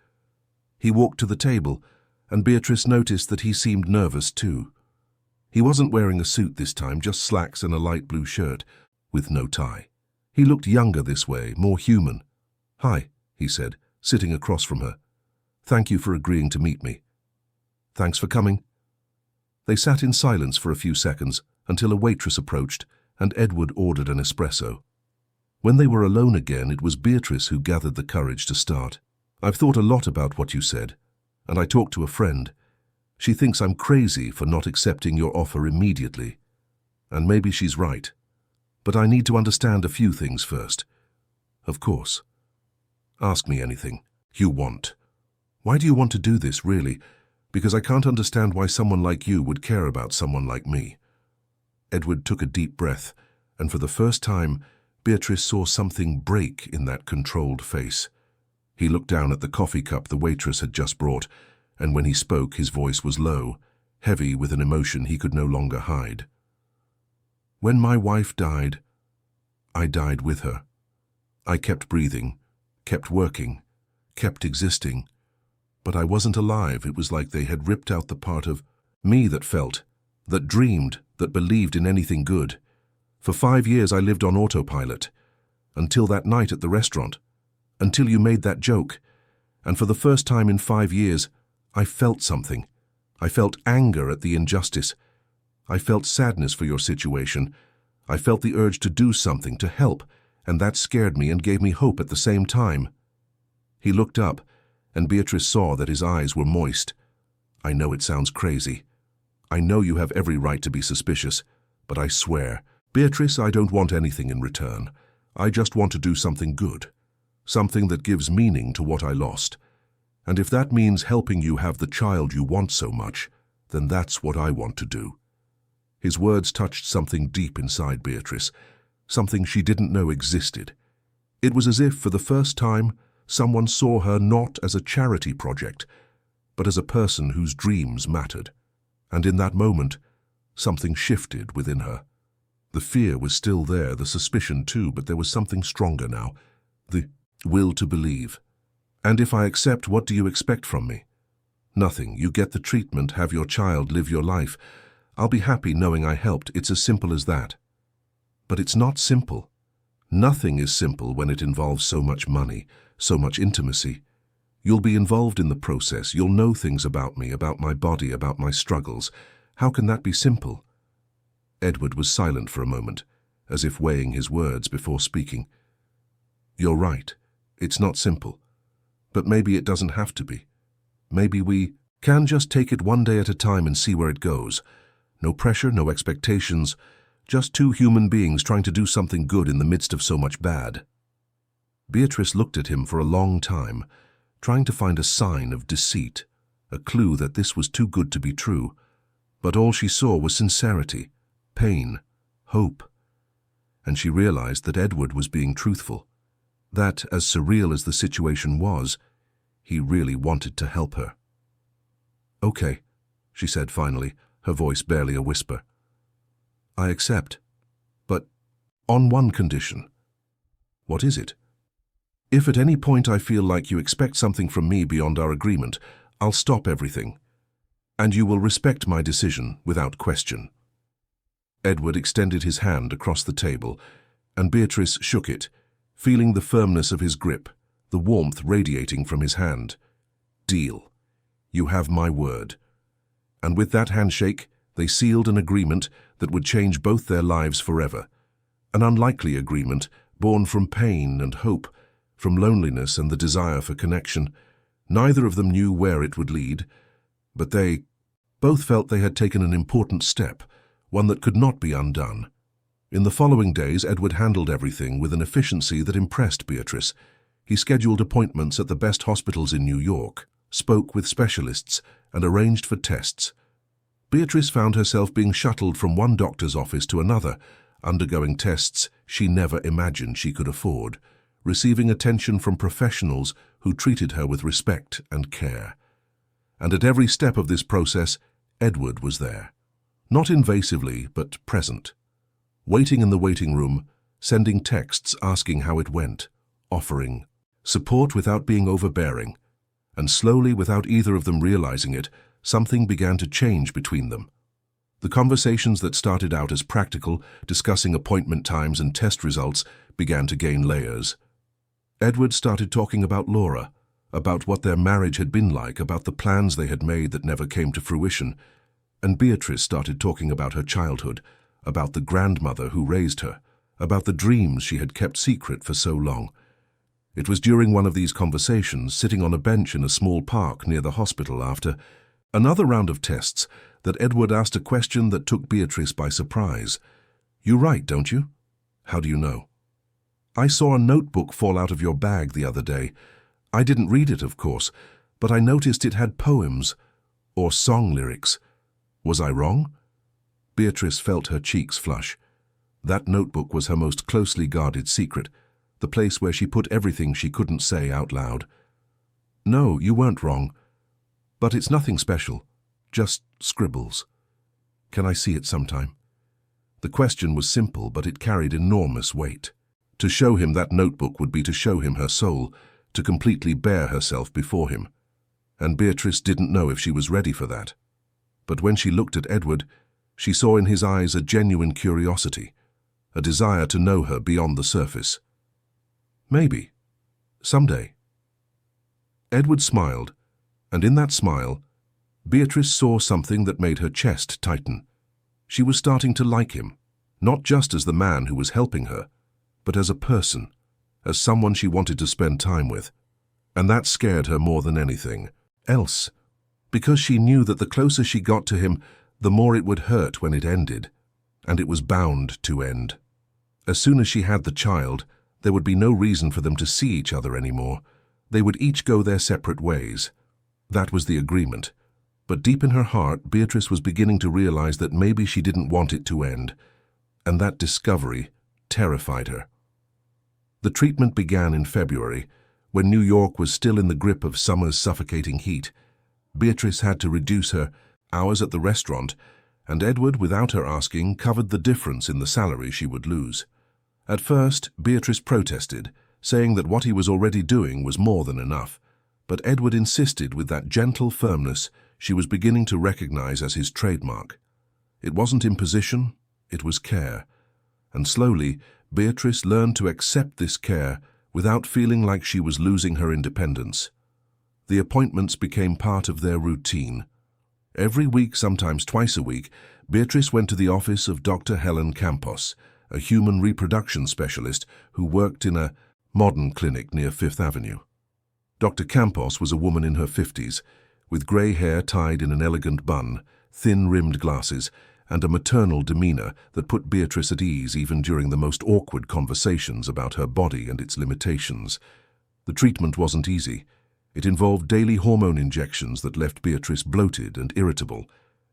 He walked to the table, and Beatrice noticed that he seemed nervous too. He wasn't wearing a suit this time, just slacks and a light blue shirt, with no tie. He looked younger this way, more human. "Hi," he said, sitting across from her. "Thank you for agreeing to meet me." "Thanks for coming." They sat in silence for a few seconds, until a waitress approached, and Edward ordered an espresso. When they were alone again, it was Beatrice who gathered the courage to start. "I've thought a lot about what you said, and I talked to a friend. She thinks I'm crazy for not accepting your offer immediately. And maybe she's right. But I need to understand a few things first." "Of course. Ask me anything you want. Why do you want to do this, really? Because I can't understand why someone like you would care about someone like me." Edward took a deep breath, and for the first time, Beatrice saw something break in that controlled face. He looked down at the coffee cup the waitress had just brought, and when he spoke, his voice was low, heavy with an emotion he could no longer hide. "When my wife died, I died with her. I kept breathing, kept working, kept existing. But I wasn't alive. It was like they had ripped out the part of me that felt, that dreamed, that believed in anything good. For 5 years I lived on autopilot, until that night at the restaurant, until you made that joke. And for the first time in 5 years, I felt something. I felt anger at the injustice. I felt sadness for your situation. I felt the urge to do something, to help, and that scared me and gave me hope at the same time." He looked up, and Beatrice saw that his eyes were moist. "I know it sounds crazy. I know you have every right to be suspicious, but I swear, Beatrice, I don't want anything in return. I just want to do something good, something that gives meaning to what I lost. And if that means helping you have the child you want so much, then that's what I want to do." His words touched something deep inside Beatrice, something she didn't know existed. It was as if, for the first time, someone saw her not as a charity project, but as a person whose dreams mattered. And in that moment, something shifted within her. The fear was still there, the suspicion too, but there was something stronger now, the will to believe. "And if I accept, what do you expect from me?" "Nothing. You get the treatment, have your child, live your life. I'll be happy knowing I helped. It's as simple as that." "But it's not simple. Nothing is simple when it involves so much money, so much intimacy. You'll be involved in the process. You'll know things about me, about my body, about my struggles. How can that be simple?" Edward was silent for a moment, as if weighing his words before speaking. "You're right. It's not simple. But maybe it doesn't have to be. Maybe we can just take it one day at a time and see where it goes. No pressure, no expectations, Just two human beings trying to do something good in the midst of so much bad. Beatrice looked at him for a long time, trying to find a sign of deceit, a clue that this was too good to be true. But all she saw was sincerity, pain, hope. And she realized that Edward was being truthful, that, as surreal as the situation was, he really wanted to help her. "Okay," she said finally, her voice barely a whisper. "I accept, but on one condition." "What is it?" "If at any point I feel like you expect something from me beyond our agreement, I'll stop everything. And you will respect my decision without question." Edward extended his hand across the table, and Beatrice shook it, feeling the firmness of his grip, the warmth radiating from his hand. "Deal. You have my word." And with that handshake, they sealed an agreement that would change both their lives forever. An unlikely agreement, born from pain and hope, from loneliness and the desire for connection. Neither of them knew where it would lead, but they both felt they had taken an important step, one that could not be undone. In the following days, Edward handled everything with an efficiency that impressed Beatrice. He scheduled appointments at the best hospitals in New York, spoke with specialists, and arranged for tests. Beatrice found herself being shuttled from one doctor's office to another, undergoing tests she never imagined she could afford, receiving attention from professionals who treated her with respect and care. And at every step of this process, Edward was there. Not invasively, but present. Waiting in the waiting room, sending texts asking how it went, offering support without being overbearing. And slowly, without either of them realizing it, something began to change between them. The conversations that started out as practical, discussing appointment times and test results, began to gain layers. Edward started talking about Laura, about what their marriage had been like, about the plans they had made that never came to fruition. And Beatrice started talking about her childhood, about the grandmother who raised her, about the dreams she had kept secret for so long. It was during one of these conversations, sitting on a bench in a small park near the hospital after another round of tests, that Edward asked a question that took Beatrice by surprise. "You write, don't you?" "How do you know?" "I saw a notebook fall out of your bag the other day. I didn't read it, of course, but I noticed it had poems or song lyrics. Was I wrong?" Beatrice felt her cheeks flush. That notebook was her most closely guarded secret, the place where she put everything she couldn't say out loud. "No, you weren't wrong. But it's nothing special, just scribbles. Can I see it sometime?" The question was simple, but it carried enormous weight. To show him that notebook would be to show him her soul, to completely bare herself before him. And Beatrice didn't know if she was ready for that. But when she looked at Edward, she saw in his eyes a genuine curiosity, a desire to know her beyond the surface. "Maybe. Someday." Edward smiled, and in that smile, Beatrice saw something that made her chest tighten. She was starting to like him, not just as the man who was helping her, but as a person, as someone she wanted to spend time with. And that scared her more than anything else, because she knew that the closer she got to him, the more it would hurt when it ended, and it was bound to end. As soon as she had the child, there would be no reason for them to see each other anymore. They would each go their separate ways. That was the agreement. But deep in her heart, Beatrice was beginning to realize that maybe she didn't want it to end, and that discovery terrified her. The treatment began in February, when New York was still in the grip of summer's suffocating heat. Beatrice had to reduce her hours at the restaurant, and Edward, without her asking, covered the difference in the salary she would lose. At first, Beatrice protested, saying that what he was already doing was more than enough. But Edward insisted with that gentle firmness she was beginning to recognize as his trademark. It wasn't imposition, it was care. And slowly, Beatrice learned to accept this care without feeling like she was losing her independence. The appointments became part of their routine. Every week, sometimes twice a week, Beatrice went to the office of Dr. Helen Campos, a human reproduction specialist who worked in a modern clinic near Fifth Avenue. Dr. Campos was a woman in her 50s, with grey hair tied in an elegant bun, thin-rimmed glasses, and a maternal demeanor that put Beatrice at ease even during the most awkward conversations about her body and its limitations. The treatment wasn't easy. It involved daily hormone injections that left Beatrice bloated and irritable,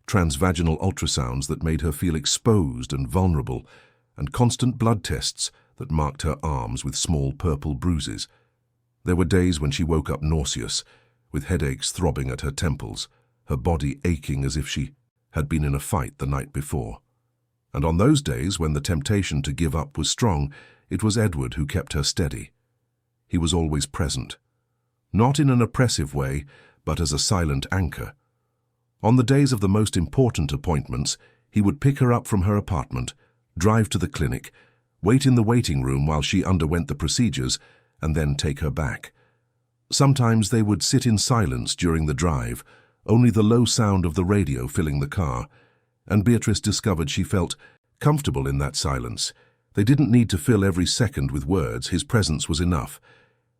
transvaginal ultrasounds that made her feel exposed and vulnerable, and constant blood tests that marked her arms with small purple bruises. There were days when she woke up nauseous, with headaches throbbing at her temples, her body aching as if she had been in a fight the night before. And on those days when the temptation to give up was strong, it was Edward who kept her steady. He was always present, not in an oppressive way, but as a silent anchor. On the days of the most important appointments, he would pick her up from her apartment, drive to the clinic, wait in the waiting room while she underwent the procedures, and then take her back. Sometimes they would sit in silence during the drive, only the low sound of the radio filling the car, and Beatrice discovered she felt comfortable in that silence. They didn't need to fill every second with words, his presence was enough.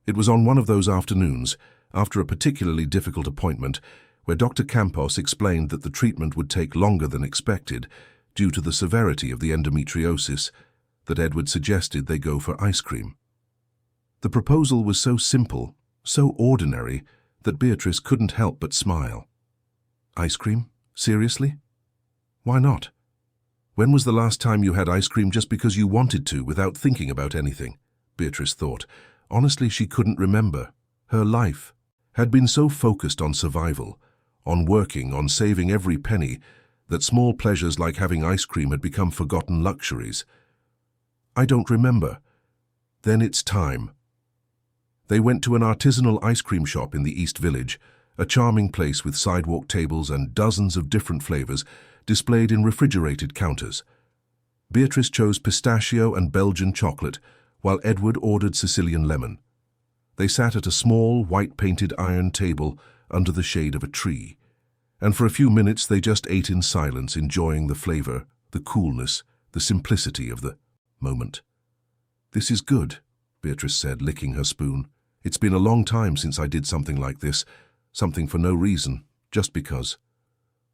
It was on one of those afternoons, after a particularly difficult appointment, where Dr. Campos explained that the treatment would take longer than expected due to the severity of the endometriosis, that Edward suggested they go for ice cream. The proposal was so simple, so ordinary, that Beatrice couldn't help but smile. Ice cream? Seriously? Why not? When was the last time you had ice cream just because you wanted to without thinking about anything? Beatrice thought. Honestly, she couldn't remember. Her life had been so focused on survival, on working, on saving every penny, that small pleasures like having ice cream had become forgotten luxuries. I don't remember. Then it's time. They went to an artisanal ice cream shop in the East Village, a charming place with sidewalk tables and dozens of different flavors displayed in refrigerated counters. Beatrice chose pistachio and Belgian chocolate, while Edward ordered Sicilian lemon. They sat at a small, white-painted iron table under the shade of a tree, and for a few minutes they just ate in silence, enjoying the flavor, the coolness, the simplicity of the moment. "This is good," Beatrice said, licking her spoon. "It's been a long time since I did something like this, something for no reason, just because."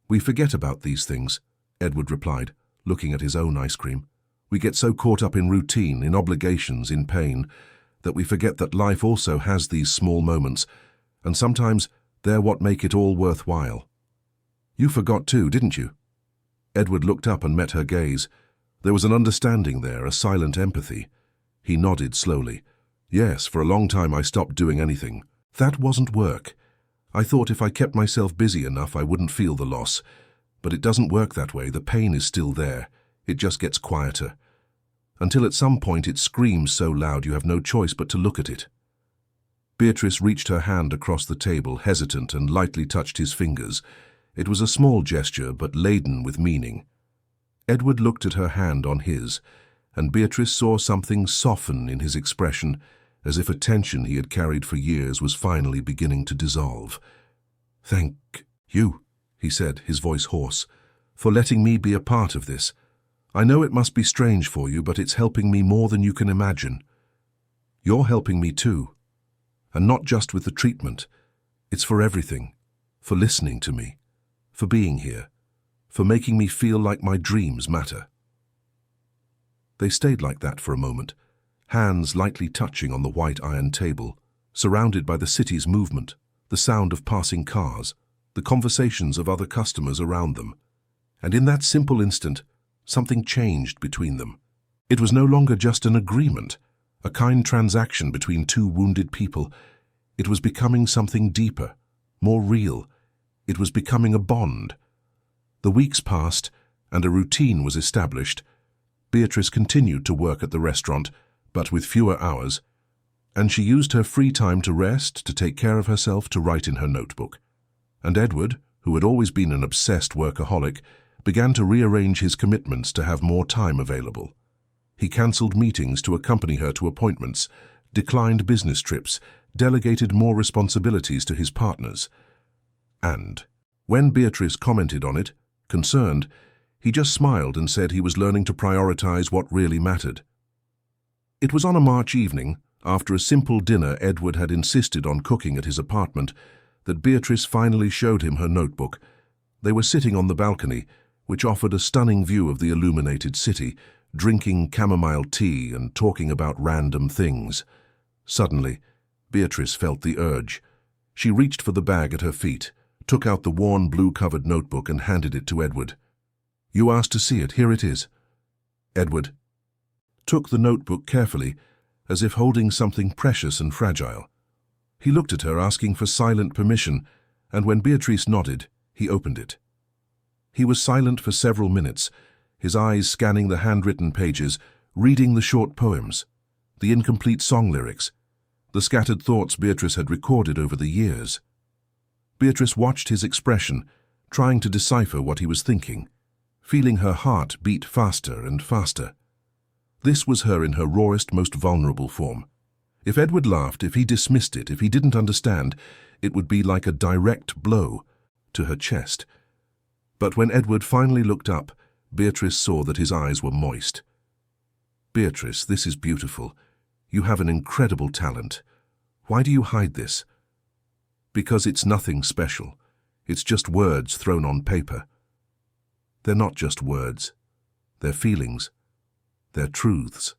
"We forget about these things," Edward replied, looking at his own ice cream. "We get so caught up in routine, in obligations, in pain, that we forget that life also has these small moments, and sometimes they're what make it all worthwhile." "You forgot too, didn't you?" Edward looked up and met her gaze. There was an understanding there, a silent empathy. He nodded slowly. "Yes, for a long time I stopped doing anything. That wasn't work. I thought if I kept myself busy enough I wouldn't feel the loss. But it doesn't work that way. The pain is still there. It just gets quieter. Until at some point it screams so loud you have no choice but to look at it." Beatrice reached her hand across the table, hesitant, and lightly touched his fingers. It was a small gesture, but laden with meaning. Edward looked at her hand on his, and Beatrice saw something soften in his expression, as if a tension he had carried for years was finally beginning to dissolve. "Thank you," he said, his voice hoarse, "for letting me be a part of this. I know it must be strange for you, but it's helping me more than you can imagine. You're helping me too. And not just with the treatment. It's for everything. For listening to me. For being here. For making me feel like my dreams matter." They stayed like that for a moment, hands lightly touching on the white iron table, surrounded by the city's movement, the sound of passing cars, the conversations of other customers around them. And in that simple instant, something changed between them. It was no longer just an agreement, a kind transaction between two wounded people. It was becoming something deeper, more real. It was becoming a bond. The weeks passed, and a routine was established. Beatrice continued to work at the restaurant, but with fewer hours, and she used her free time to rest, to take care of herself, to write in her notebook. And Edward, who had always been an obsessed workaholic, began to rearrange his commitments to have more time available. He cancelled meetings to accompany her to appointments, declined business trips, delegated more responsibilities to his partners. And when Beatrice commented on it, concerned, he just smiled and said he was learning to prioritize what really mattered. It was on a March evening, after a simple dinner Edward had insisted on cooking at his apartment, that Beatrice finally showed him her notebook. They were sitting on the balcony, which offered a stunning view of the illuminated city, drinking chamomile tea and talking about random things. Suddenly, Beatrice felt the urge. She reached for the bag at her feet, took out the worn blue-covered notebook and handed it to Edward. "You asked to see it. Here it is." Edward took the notebook carefully, as if holding something precious and fragile. He looked at her, asking for silent permission, and when Beatrice nodded, he opened it. He was silent for several minutes, his eyes scanning the handwritten pages, reading the short poems, the incomplete song lyrics, the scattered thoughts Beatrice had recorded over the years. Beatrice watched his expression, trying to decipher what he was thinking, feeling her heart beat faster and faster. This was her in her rawest, most vulnerable form. If Edward laughed, if he dismissed it, if he didn't understand, it would be like a direct blow to her chest. But when Edward finally looked up, Beatrice saw that his eyes were moist. "Beatrice, this is beautiful. You have an incredible talent. Why do you hide this?" "Because it's nothing special. It's just words thrown on paper." "They're not just words. They're feelings. They're truths.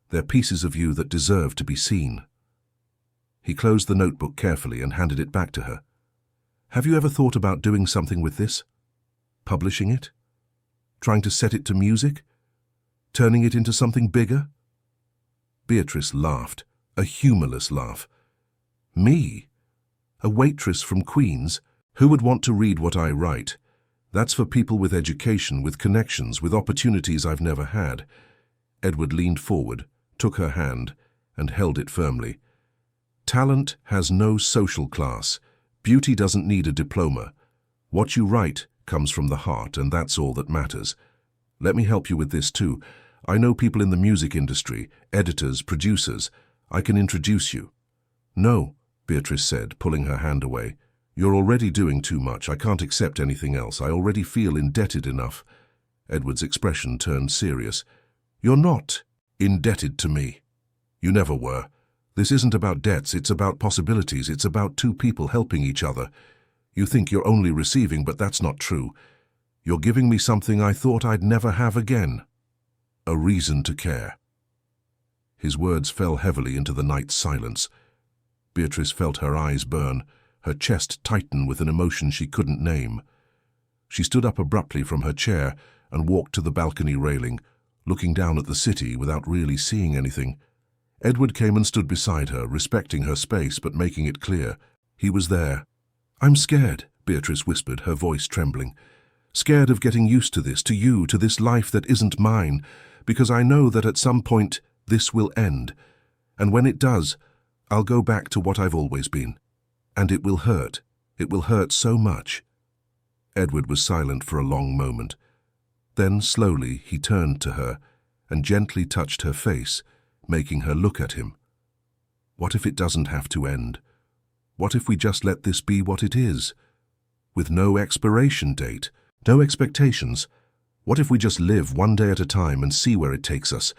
They're pieces of you that deserve to be seen." He closed the notebook carefully and handed it back to her. "Have you ever thought about doing something with this? Publishing it? Trying to set it to music? Turning it into something bigger?" Beatrice laughed, a humorless laugh. "Me? A waitress from Queens? Who would want to read what I write? That's for people with education, with connections, with opportunities I've never had." Edward leaned forward, took her hand, and held it firmly. "Talent has no social class. Beauty doesn't need a diploma. What you write comes from the heart, and that's all that matters. Let me help you with this too. I know people in the music industry, editors, producers. I can introduce you." "No," Beatrice said, pulling her hand away. "You're already doing too much. I can't accept anything else. I already feel indebted enough." Edward's expression turned serious. "You're not indebted to me. You never were. This isn't about debts, it's about possibilities. It's about two people helping each other. You think you're only receiving, but that's not true. You're giving me something I thought I'd never have again. A reason to care." His words fell heavily into the night's silence. Beatrice felt her eyes burn, her chest tighten with an emotion she couldn't name. She stood up abruptly from her chair and walked to the balcony railing, looking down at the city without really seeing anything. Edward came and stood beside her, respecting her space but making it clear. He was there. "I'm scared," Beatrice whispered, her voice trembling. "Scared of getting used to this, to you, to this life that isn't mine, because I know that at some point this will end. And when it does, I'll go back to what I've always been. And it will hurt. It will hurt so much." Edward was silent for a long moment. Then, slowly, he turned to her and gently touched her face, making her look at him. "What if it doesn't have to end? What if we just let this be what it is? With no expiration date, no expectations. What if we just live one day at a time and see where it takes us?"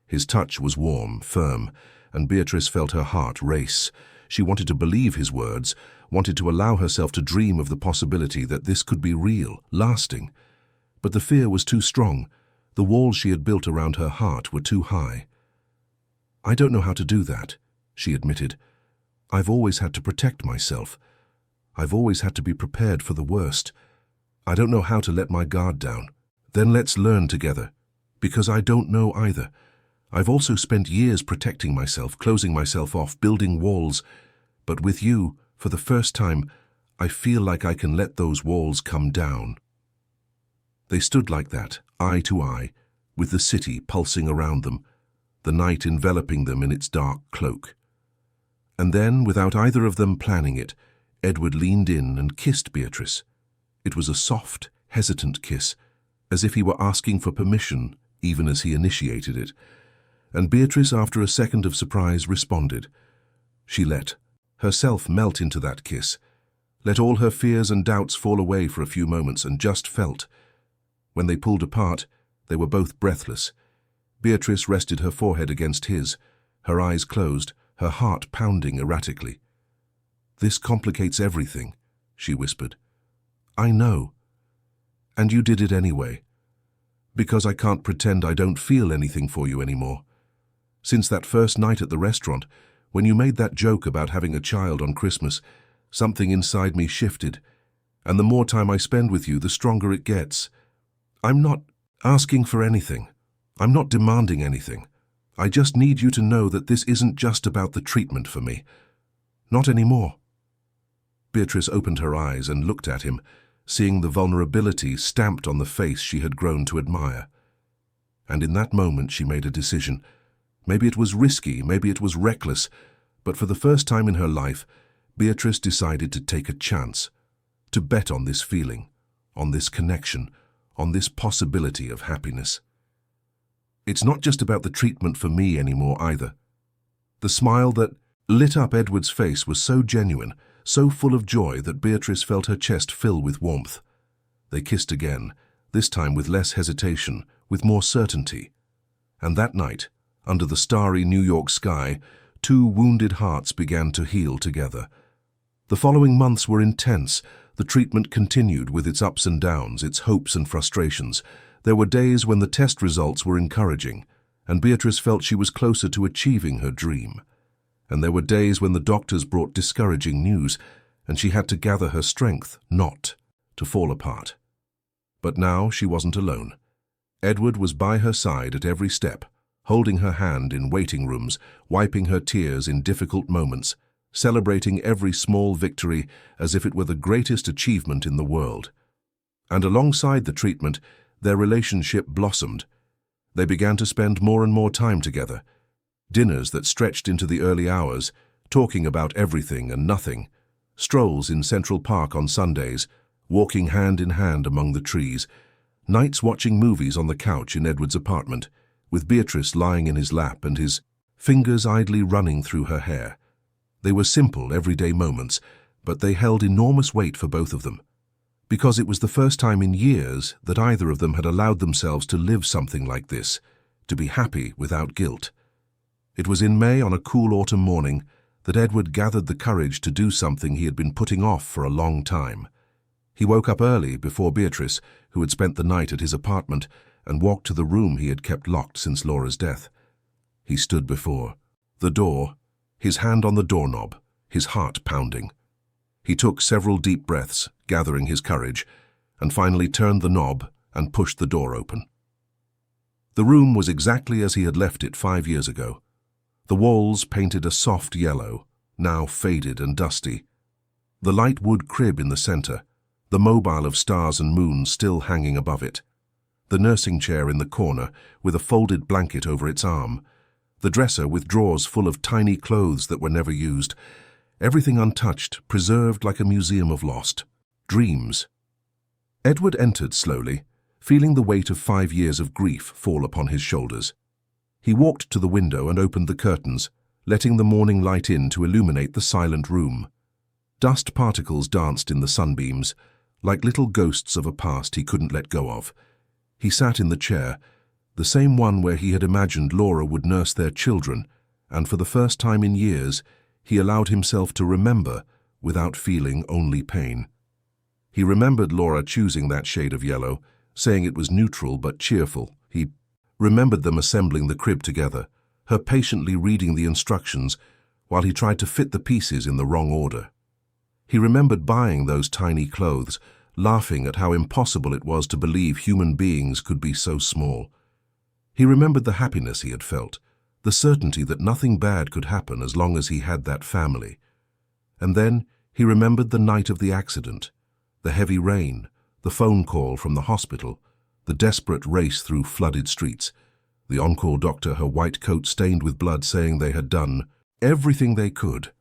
His touch was warm, firm, and Beatrice felt her heart race. She wanted to believe his words, wanted to allow herself to dream of the possibility that this could be real, lasting. But the fear was too strong. The walls she had built around her heart were too high. "I don't know how to do that," she admitted. "I've always had to protect myself. I've always had to be prepared for the worst. I don't know how to let my guard down." "Then let's learn together, because I don't know either. I've also spent years protecting myself, closing myself off, building walls. But with you, for the first time, I feel like I can let those walls come down." They stood like that, eye to eye, with the city pulsing around them, the night enveloping them in its dark cloak. And then, without either of them planning it, Edward leaned in and kissed Beatrice. It was a soft, hesitant kiss, as if he were asking for permission, even as he initiated it. And Beatrice, after a second of surprise, responded. She let herself melt into that kiss, let all her fears and doubts fall away for a few moments, and just felt. When they pulled apart, they were both breathless. Beatrice rested her forehead against his, her eyes closed, her heart pounding erratically. "This complicates everything," she whispered. "I know." And you did it anyway. Because I can't pretend I don't feel anything for you anymore. Since that first night at the restaurant, when you made that joke about having a child on Christmas, something inside me shifted, and the more time I spend with you, the stronger it gets. I'm not asking for anything. I'm not demanding anything. I just need you to know that this isn't just about the treatment for me. Not anymore. Beatrice opened her eyes and looked at him, seeing the vulnerability stamped on the face she had grown to admire. And in that moment she made a decision. Maybe it was risky, maybe it was reckless, but for the first time in her life, Beatrice decided to take a chance, to bet on this feeling, on this connection, on this possibility of happiness. It's not just about the treatment for me anymore either. The smile that lit up Edward's face was so genuine, so full of joy that Beatrice felt her chest fill with warmth. They kissed again, this time with less hesitation, with more certainty. And that night, under the starry New York sky, two wounded hearts began to heal together. The following months were intense. The treatment continued with its ups and downs, its hopes and frustrations. There were days when the test results were encouraging, and Beatrice felt she was closer to achieving her dream. And there were days when the doctors brought discouraging news, and she had to gather her strength not to fall apart. But now she wasn't alone. Edward was by her side at every step, holding her hand in waiting rooms, wiping her tears in difficult moments, celebrating every small victory as if it were the greatest achievement in the world. And alongside the treatment, their relationship blossomed. They began to spend more and more time together. Dinners that stretched into the early hours, talking about everything and nothing, strolls in Central Park on Sundays, walking hand in hand among the trees, nights watching movies on the couch in Edward's apartment, with Beatrice lying in his lap and his fingers idly running through her hair. They were simple, everyday moments, but they held enormous weight for both of them, because it was the first time in years that either of them had allowed themselves to live something like this, to be happy without guilt. It was in May on a cool autumn morning that Edward gathered the courage to do something he had been putting off for a long time. He woke up early before Beatrice, who had spent the night at his apartment, and walked to the room he had kept locked since Laura's death. He stood before the door, his hand on the doorknob, his heart pounding. He took several deep breaths, gathering his courage, and finally turned the knob and pushed the door open. The room was exactly as he had left it 5 years ago. The walls painted a soft yellow, now faded and dusty. The light wood crib in the center, the mobile of stars and moons still hanging above it. The nursing chair in the corner with a folded blanket over its arm. The dresser with drawers full of tiny clothes that were never used. Everything untouched, preserved like a museum of lost dreams. Edward entered slowly, feeling the weight of 5 years of grief fall upon his shoulders. He walked to the window and opened the curtains, letting the morning light in to illuminate the silent room. Dust particles danced in the sunbeams, like little ghosts of a past he couldn't let go of. He sat in the chair, the same one where he had imagined Laura would nurse their children, and for the first time in years, he allowed himself to remember without feeling only pain. He remembered Laura choosing that shade of yellow, saying it was neutral but cheerful. He remembered them assembling the crib together, her patiently reading the instructions while he tried to fit the pieces in the wrong order. He remembered buying those tiny clothes, laughing at how impossible it was to believe human beings could be so small. He remembered the happiness he had felt, the certainty that nothing bad could happen as long as he had that family. And then he remembered the night of the accident, the heavy rain, the phone call from the hospital, the desperate race through flooded streets, the on-call doctor, her white coat stained with blood, saying they had done everything they could,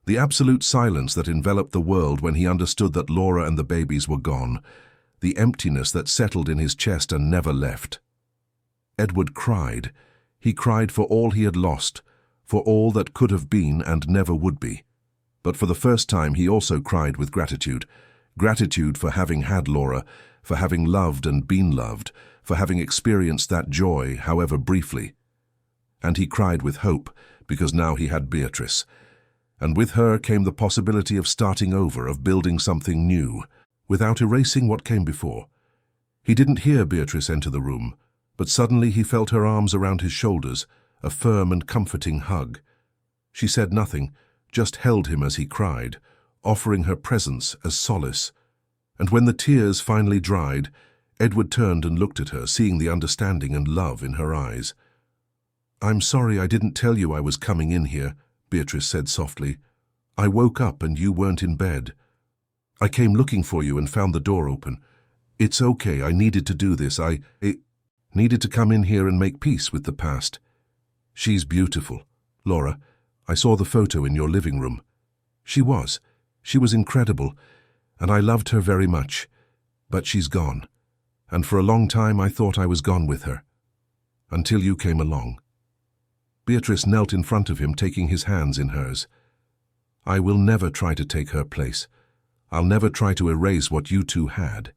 the absolute silence that enveloped the world when he understood that Laura and the babies were gone, the emptiness that settled in his chest and never left. Edward cried. He cried for all he had lost, for all that could have been and never would be. But for the first time he also cried with gratitude. Gratitude for having had Laura, for having loved and been loved, for having experienced that joy, however briefly. And he cried with hope, because now he had Beatrice. And with her came the possibility of starting over, of building something new, without erasing what came before. He didn't hear Beatrice enter the room, but suddenly he felt her arms around his shoulders, a firm and comforting hug. She said nothing, just held him as he cried, offering her presence as solace. And when the tears finally dried, Edward turned and looked at her, seeing the understanding and love in her eyes. "I'm sorry I didn't tell you I was coming in here," Beatrice said softly. "I woke up and you weren't in bed. I came looking for you and found the door open. It's okay, I needed to do this. I needed to come in here and make peace with the past. She's beautiful, Laura. I saw the photo in your living room. She was incredible, and I loved her very much. But she's gone, and for a long time I thought I was gone with her. Until you came along." Beatrice knelt in front of him, taking his hands in hers. "I will never try to take her place. I'll never try to erase what you two had.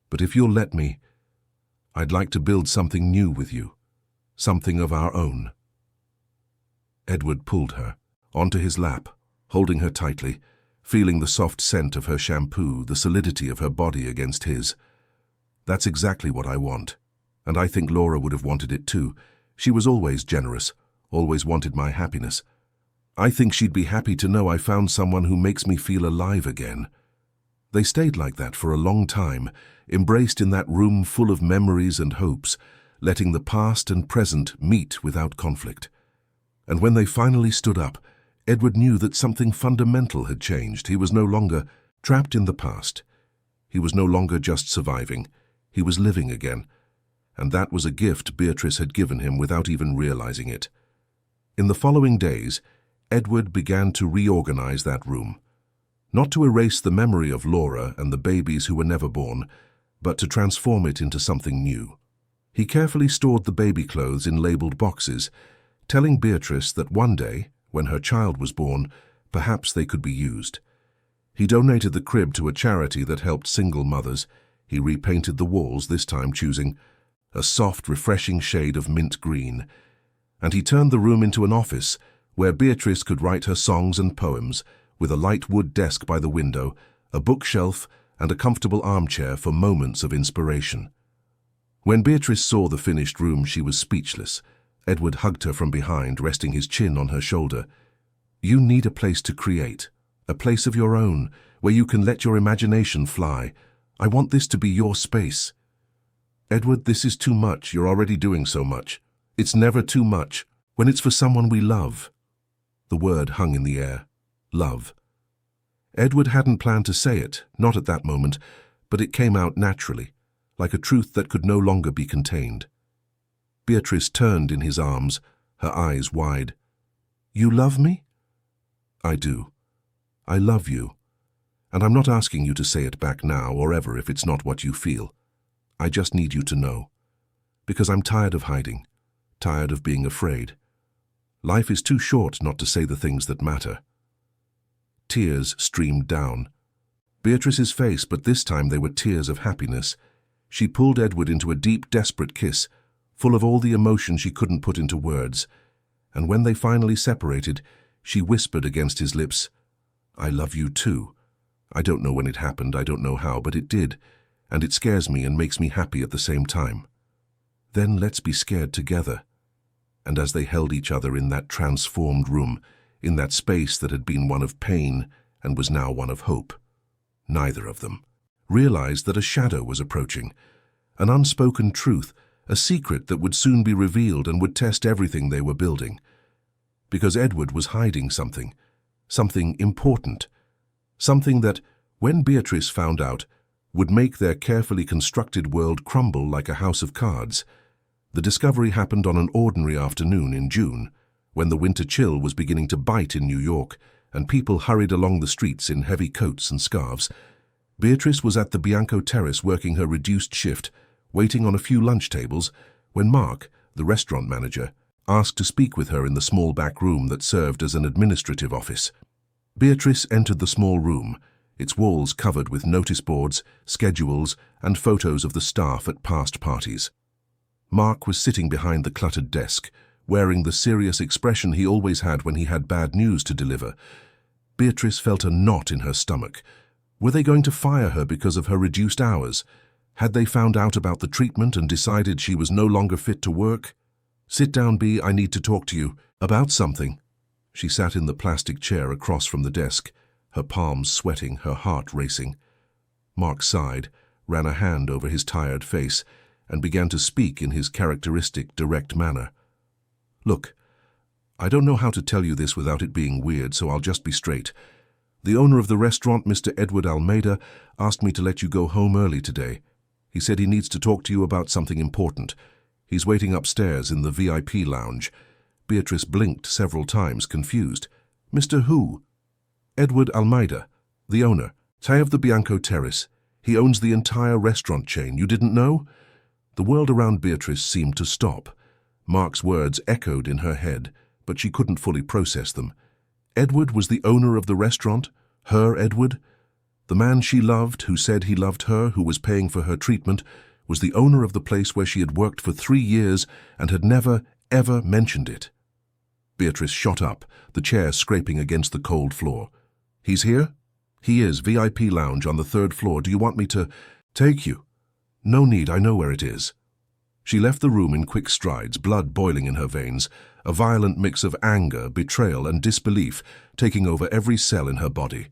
But if you'll let me, I'd like to build something new with you, something of our own." Edward pulled her onto his lap, holding her tightly, feeling the soft scent of her shampoo, the solidity of her body against his. "That's exactly what I want, and I think Laura would have wanted it too. She was always generous, always wanted my happiness. I think she'd be happy to know I found someone who makes me feel alive again." They stayed like that for a long time, embraced in that room full of memories and hopes, letting the past and present meet without conflict. And when they finally stood up, Edward knew that something fundamental had changed. He was no longer trapped in the past. He was no longer just surviving. He was living again. And that was a gift Beatrice had given him without even realizing it. In the following days, Edward began to reorganize that room. Not to erase the memory of Laura and the babies who were never born, but to transform it into something new. He carefully stored the baby clothes in labeled boxes, telling Beatrice that one day, when her child was born, perhaps they could be used. He donated the crib to a charity that helped single mothers. He repainted the walls, this time choosing a soft, refreshing shade of mint green. And he turned the room into an office where Beatrice could write her songs and poems, with a light wood desk by the window, a bookshelf, and a comfortable armchair for moments of inspiration. When Beatrice saw the finished room, she was speechless. Edward hugged her from behind, resting his chin on her shoulder. "You need a place to create, a place of your own, where you can let your imagination fly. I want this to be your space." "Edward, this is too much. You're already doing so much. It's never too much when it's for someone we love." The word hung in the air. Love. Edward hadn't planned to say it, not at that moment, but it came out naturally, like a truth that could no longer be contained. Beatrice turned in his arms, her eyes wide. "You love me?" "I do. I love you. And I'm not asking you to say it back now or ever if it's not what you feel. I just need you to know. Because I'm tired of hiding, tired of being afraid. Life is too short not to say the things that matter." Tears streamed down Beatrice's face, but this time they were tears of happiness. She pulled Edward into a deep, desperate kiss, full of all the emotion she couldn't put into words. And when they finally separated, she whispered against his lips, "I love you too. I don't know when it happened, I don't know how, but it did, and it scares me and makes me happy at the same time. Then let's be scared together." And as they held each other in that transformed room, in that space that had been one of pain and was now one of hope, neither of them realized that a shadow was approaching, an unspoken truth, a secret that would soon be revealed and would test everything they were building. Because Edward was hiding something important, something that, when Beatrice found out, would make their carefully constructed world crumble like a house of cards. The discovery happened on an ordinary afternoon in June, when the winter chill was beginning to bite in New York and people hurried along the streets in heavy coats and scarves. Beatrice was at the Bianco Terrace working her reduced shift, waiting on a few lunch tables, when Mark, the restaurant manager, asked to speak with her in the small back room that served as an administrative office. Beatrice entered the small room, its walls covered with notice boards, schedules, and photos of the staff at past parties. Mark was sitting behind the cluttered desk, wearing the serious expression he always had when he had bad news to deliver. Beatrice felt a knot in her stomach. Were they going to fire her because of her reduced hours? Had they found out about the treatment and decided she was no longer fit to work? Sit down, Bea, I need to talk to you about something. She sat in the plastic chair across from the desk, her palms sweating, her heart racing. Mark sighed, ran a hand over his tired face, and began to speak in his characteristic, direct manner. Look, I don't know how to tell you this without it being weird, so I'll just be straight. The owner of the restaurant, Mr. Edward Almeida, asked me to let you go home early today. He said he needs to talk to you about something important. He's waiting upstairs in the VIP lounge. Beatrice blinked several times, confused. Mr. Who? Edward Almeida, the owner. Tay of the Bianco Terrace. He owns the entire restaurant chain. You didn't know? The world around Beatrice seemed to stop. Mark's words echoed in her head, but she couldn't fully process them. Edward was the owner of the restaurant? Her Edward? The man she loved, who said he loved her, who was paying for her treatment, was the owner of the place where she had worked for 3 years and had never, ever mentioned it. Beatrice shot up, the chair scraping against the cold floor. He's here? He is, VIP lounge on the 3rd floor. Do you want me to take you? No need, I know where it is. She left the room in quick strides, blood boiling in her veins, a violent mix of anger, betrayal, and disbelief taking over every cell in her body.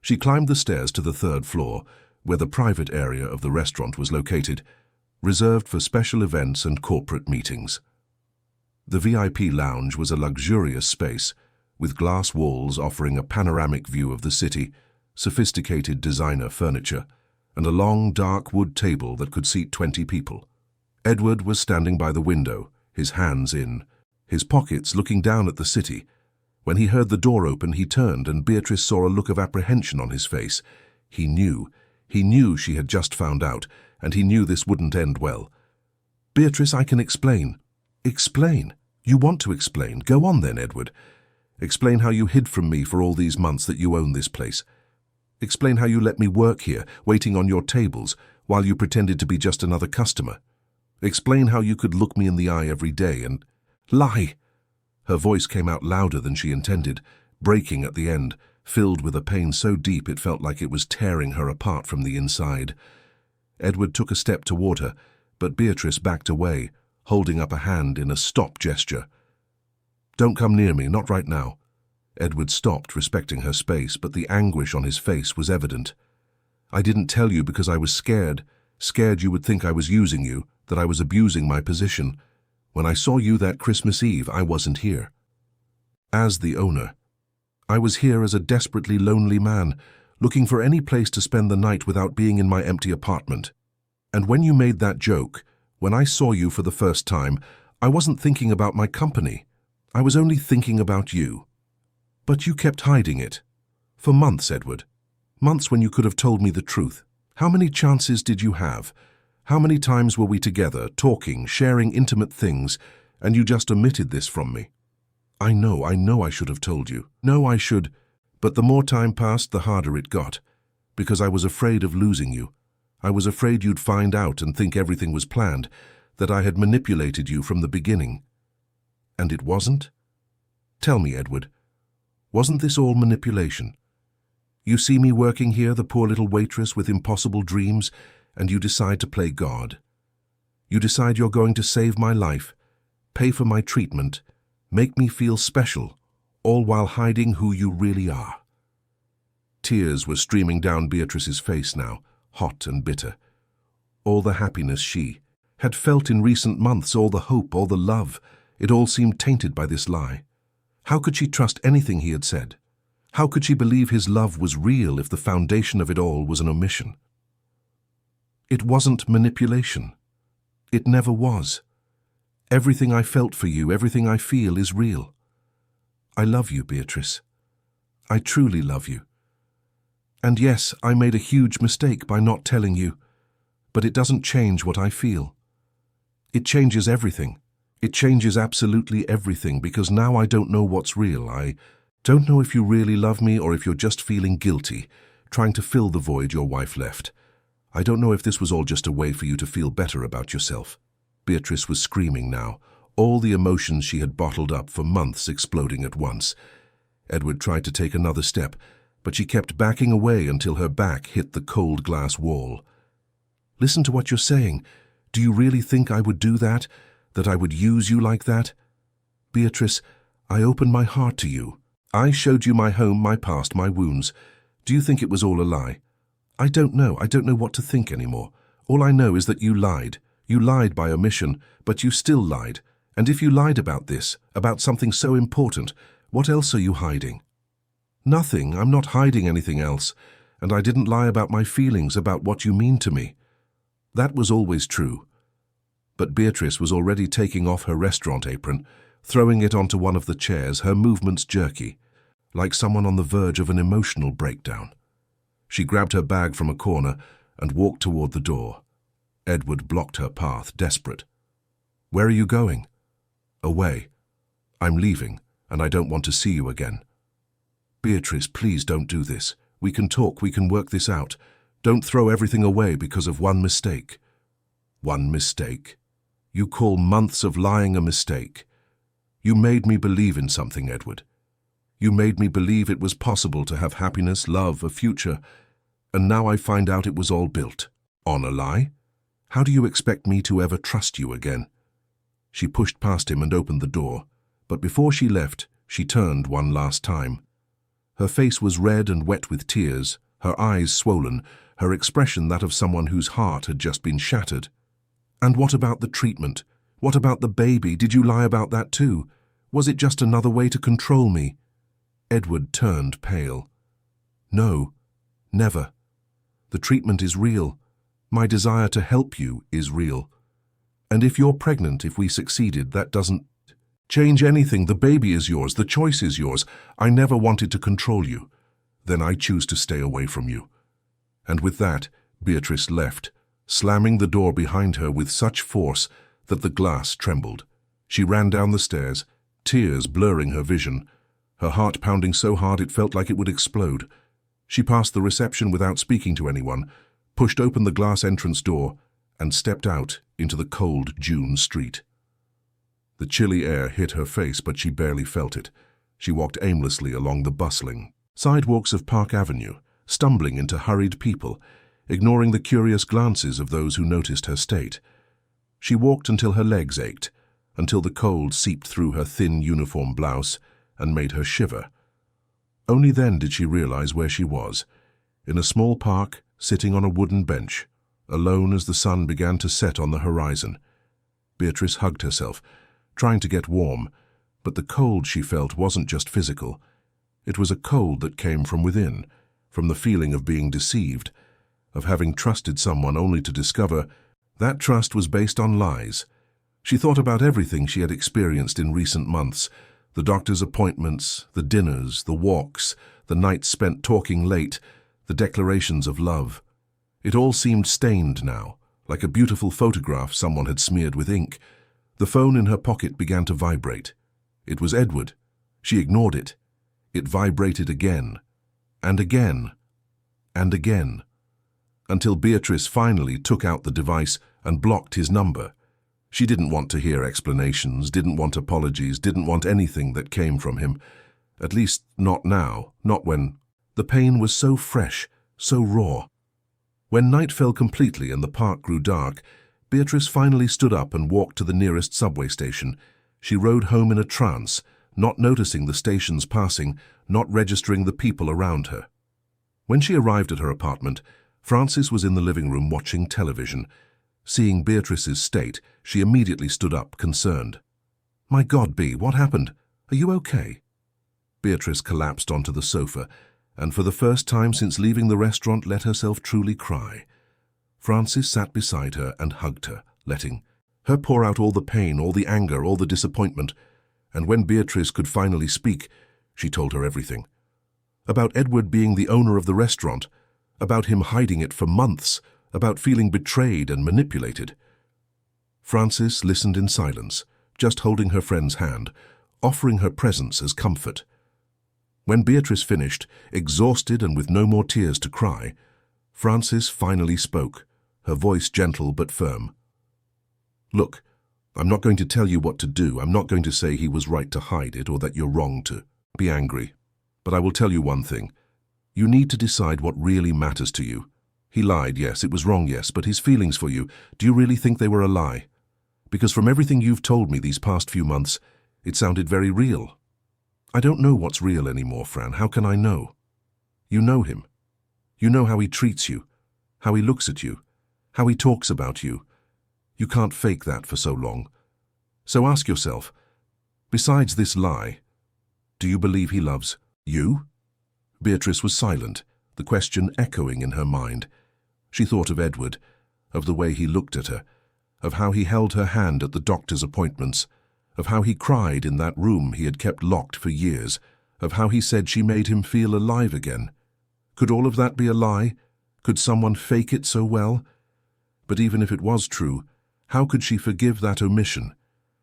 She climbed the stairs to the 3rd floor, where the private area of the restaurant was located, reserved for special events and corporate meetings. The VIP lounge was a luxurious space, with glass walls offering a panoramic view of the city, sophisticated designer furniture, and a long, dark wood table that could seat 20 people. Edward was standing by the window, his hands in, his pockets looking down at the city. When he heard the door open, he turned, and Beatrice saw a look of apprehension on his face. He knew she had just found out, and he knew this wouldn't end well. Beatrice, I can explain. Explain? You want to explain? Go on then, Edward. Explain how you hid from me for all these months that you own this place. Explain how you let me work here, waiting on your tables, while you pretended to be just another customer. Explain how you could look me in the eye every day and lie. Her voice came out louder than she intended, breaking at the end, filled with a pain so deep it felt like it was tearing her apart from the inside. Edward took a step toward her, but Beatrice backed away, holding up a hand in a stop gesture. Don't come near me, not right now. Edward stopped, respecting her space, but the anguish on his face was evident. I didn't tell you because I was scared you would think I was using you, that I was abusing my position. When I saw you that Christmas Eve, I wasn't here. As the owner, I was here as a desperately lonely man, looking for any place to spend the night without being in my empty apartment. And when you made that joke, when I saw you for the first time, I wasn't thinking about my company. I was only thinking about you. But you kept hiding it. For months, Edward. Months when you could have told me the truth. How many chances did you have? How many times were we together, talking, sharing intimate things, and you just omitted this from me? I know I should have told you. No, I should. But the more time passed, the harder it got. Because I was afraid of losing you. I was afraid you'd find out and think everything was planned, that I had manipulated you from the beginning. And it wasn't? Tell me, Edward, wasn't this all manipulation? You see me working here, the poor little waitress with impossible dreams, and you decide to play God. You decide you're going to save my life, pay for my treatment, make me feel special, all while hiding who you really are. Tears were streaming down Beatrice's face now, hot and bitter. All the happiness she had felt in recent months, all the hope, all the love, it all seemed tainted by this lie. How could she trust anything he had said? How could she believe his love was real if the foundation of it all was an omission? It wasn't manipulation. It never was. Everything I felt for you, everything I feel is real. I love you, Beatrice. I truly love you. And yes, I made a huge mistake by not telling you, but it doesn't change what I feel. It changes everything. It changes absolutely everything, because now I don't know what's real. I don't know if you really love me or if you're just feeling guilty, trying to fill the void your wife left. I don't know if this was all just a way for you to feel better about yourself. Beatrice was screaming now, all the emotions she had bottled up for months exploding at once. Edward tried to take another step, but she kept backing away until her back hit the cold glass wall. Listen to what you're saying. Do you really think I would do that? That I would use you like that? Beatrice, I opened my heart to you. I showed you my home, my past, my wounds. Do you think it was all a lie? I don't know. I don't know what to think anymore. All I know is that you lied. You lied by omission, but you still lied. And if you lied about this, about something so important, what else are you hiding? Nothing. I'm not hiding anything else. And I didn't lie about my feelings, about what you mean to me. That was always true. But Beatrice was already taking off her restaurant apron, throwing it onto one of the chairs, her movements jerky, like someone on the verge of an emotional breakdown. She grabbed her bag from a corner and walked toward the door. Edward blocked her path, desperate. Where are you going? Away. I'm leaving, and I don't want to see you again. Beatrice, please don't do this. We can talk, we can work this out. Don't throw everything away because of one mistake. One mistake? You call months of lying a mistake? You made me believe in something, Edward. You made me believe it was possible to have happiness, love, a future, and now I find out it was all built on a lie? How do you expect me to ever trust you again? She pushed past him and opened the door, but before she left, she turned one last time. Her face was red and wet with tears, her eyes swollen, her expression that of someone whose heart had just been shattered. And what about the treatment? What about the baby? Did you lie about that too? Was it just another way to control me? Edward turned pale. No, never. The treatment is real. My desire to help you is real. And if you're pregnant, if we succeeded, that doesn't change anything. The baby is yours. The choice is yours. I never wanted to control you. Then I choose to stay away from you. And with that, Beatrice left, slamming the door behind her with such force that the glass trembled. She ran down the stairs, tears blurring her vision, her heart pounding so hard it felt like it would explode. She passed the reception without speaking to anyone, pushed open the glass entrance door, and stepped out into the cold June street. The chilly air hit her face, but she barely felt it. She walked aimlessly along the bustling sidewalks of Park Avenue, stumbling into hurried people, ignoring the curious glances of those who noticed her state. She walked until her legs ached, until the cold seeped through her thin uniform blouse and made her shiver. Only then did she realize where she was, in a small park, sitting on a wooden bench, alone as the sun began to set on the horizon. Beatrice hugged herself, trying to get warm, but the cold she felt wasn't just physical. It was a cold that came from within, from the feeling of being deceived, of having trusted someone only to discover that trust was based on lies. She thought about everything she had experienced in recent months, the doctor's appointments, the dinners, the walks, the nights spent talking late, the declarations of love. It all seemed stained now, like a beautiful photograph someone had smeared with ink. The phone in her pocket began to vibrate. It was Edward. She ignored it. It vibrated again, and again, and again, until Beatrice finally took out the device and blocked his number. She didn't want to hear explanations, didn't want apologies, didn't want anything that came from him. At least not now, not when the pain was so fresh, so raw. When night fell completely and the park grew dark, Beatrice finally stood up and walked to the nearest subway station. She rode home in a trance, not noticing the stations passing, not registering the people around her. When she arrived at her apartment, Frances was in the living room watching television. Seeing Beatrice's state, she immediately stood up, concerned. "My God, Bea, what happened? Are you okay?" Beatrice collapsed onto the sofa, and for the first time since leaving the restaurant let herself truly cry. Frances sat beside her and hugged her, letting her pour out all the pain, all the anger, all the disappointment. And when Beatrice could finally speak, she told her everything. About Edward being the owner of the restaurant, about him hiding it for months, about feeling betrayed and manipulated. Frances listened in silence, just holding her friend's hand, offering her presence as comfort. When Beatrice finished, exhausted and with no more tears to cry, Frances finally spoke, her voice gentle but firm. "Look, I'm not going to tell you what to do. I'm not going to say he was right to hide it or that you're wrong to be angry. But I will tell you one thing. You need to decide what really matters to you, He lied, yes, it was wrong, yes, but his feelings for you, do you really think they were a lie? Because from everything you've told me these past few months, it sounded very real. I don't know what's real anymore, Fran. How can I know? You know him. You know how he treats you, how he looks at you, how he talks about you. You can't fake that for so long. So ask yourself, besides this lie, do you believe he loves you? Beatrice was silent, the question echoing in her mind. She thought of Edward, of the way he looked at her, of how he held her hand at the doctor's appointments, of how he cried in that room he had kept locked for years, of how he said she made him feel alive again. Could all of that be a lie? Could someone fake it so well? But even if it was true, how could she forgive that omission?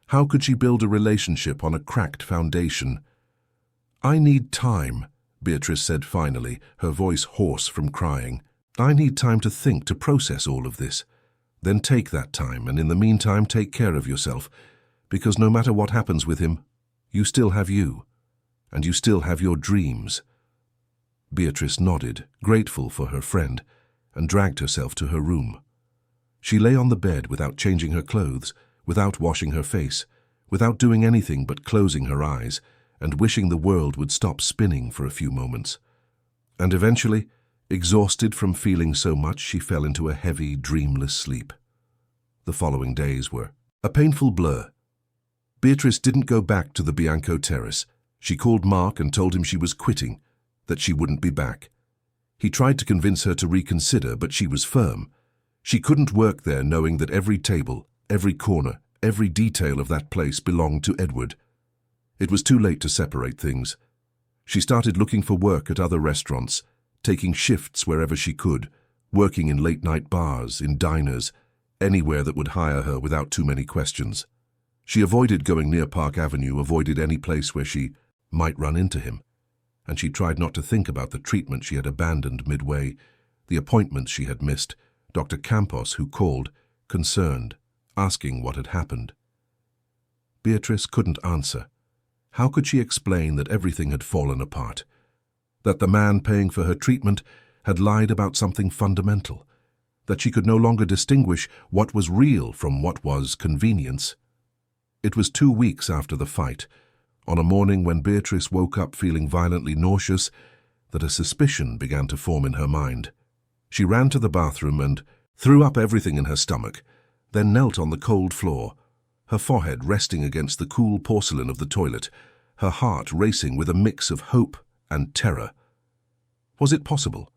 How could she build a relationship on a cracked foundation? I need time, Beatrice said finally, her voice hoarse from crying. I need time to think, to process all of this. Then take that time, and in the meantime take care of yourself, because no matter what happens with him, you still have you, and you still have your dreams. Beatrice nodded, grateful for her friend, and dragged herself to her room. She lay on the bed without changing her clothes, without washing her face, without doing anything but closing her eyes and wishing the world would stop spinning for a few moments. And eventually, exhausted from feeling so much, she fell into a heavy, dreamless sleep. The following days were a painful blur. Beatrice didn't go back to the Bianco terrace. She called Mark and told him she was quitting, that she wouldn't be back. He tried to convince her to reconsider, but she was firm. She couldn't work there knowing that every table, every corner, every detail of that place belonged to Edward. It was too late to separate things. She started looking for work at other restaurants, taking shifts wherever she could, working in late-night bars, in diners, anywhere that would hire her without too many questions. She avoided going near Park Avenue, avoided any place where she might run into him. And she tried not to think about the treatment she had abandoned midway, the appointments she had missed, Dr. Campos who called, concerned, asking what had happened. Beatrice couldn't answer. How could she explain that everything had fallen apart? That the man paying for her treatment had lied about something fundamental? That she could no longer distinguish what was real from what was convenience? It was 2 weeks after the fight, on a morning when Beatrice woke up feeling violently nauseous, that a suspicion began to form in her mind. She ran to the bathroom and threw up everything in her stomach, then knelt on the cold floor, her forehead resting against the cool porcelain of the toilet, her heart racing with a mix of hope and terror. Was it possible?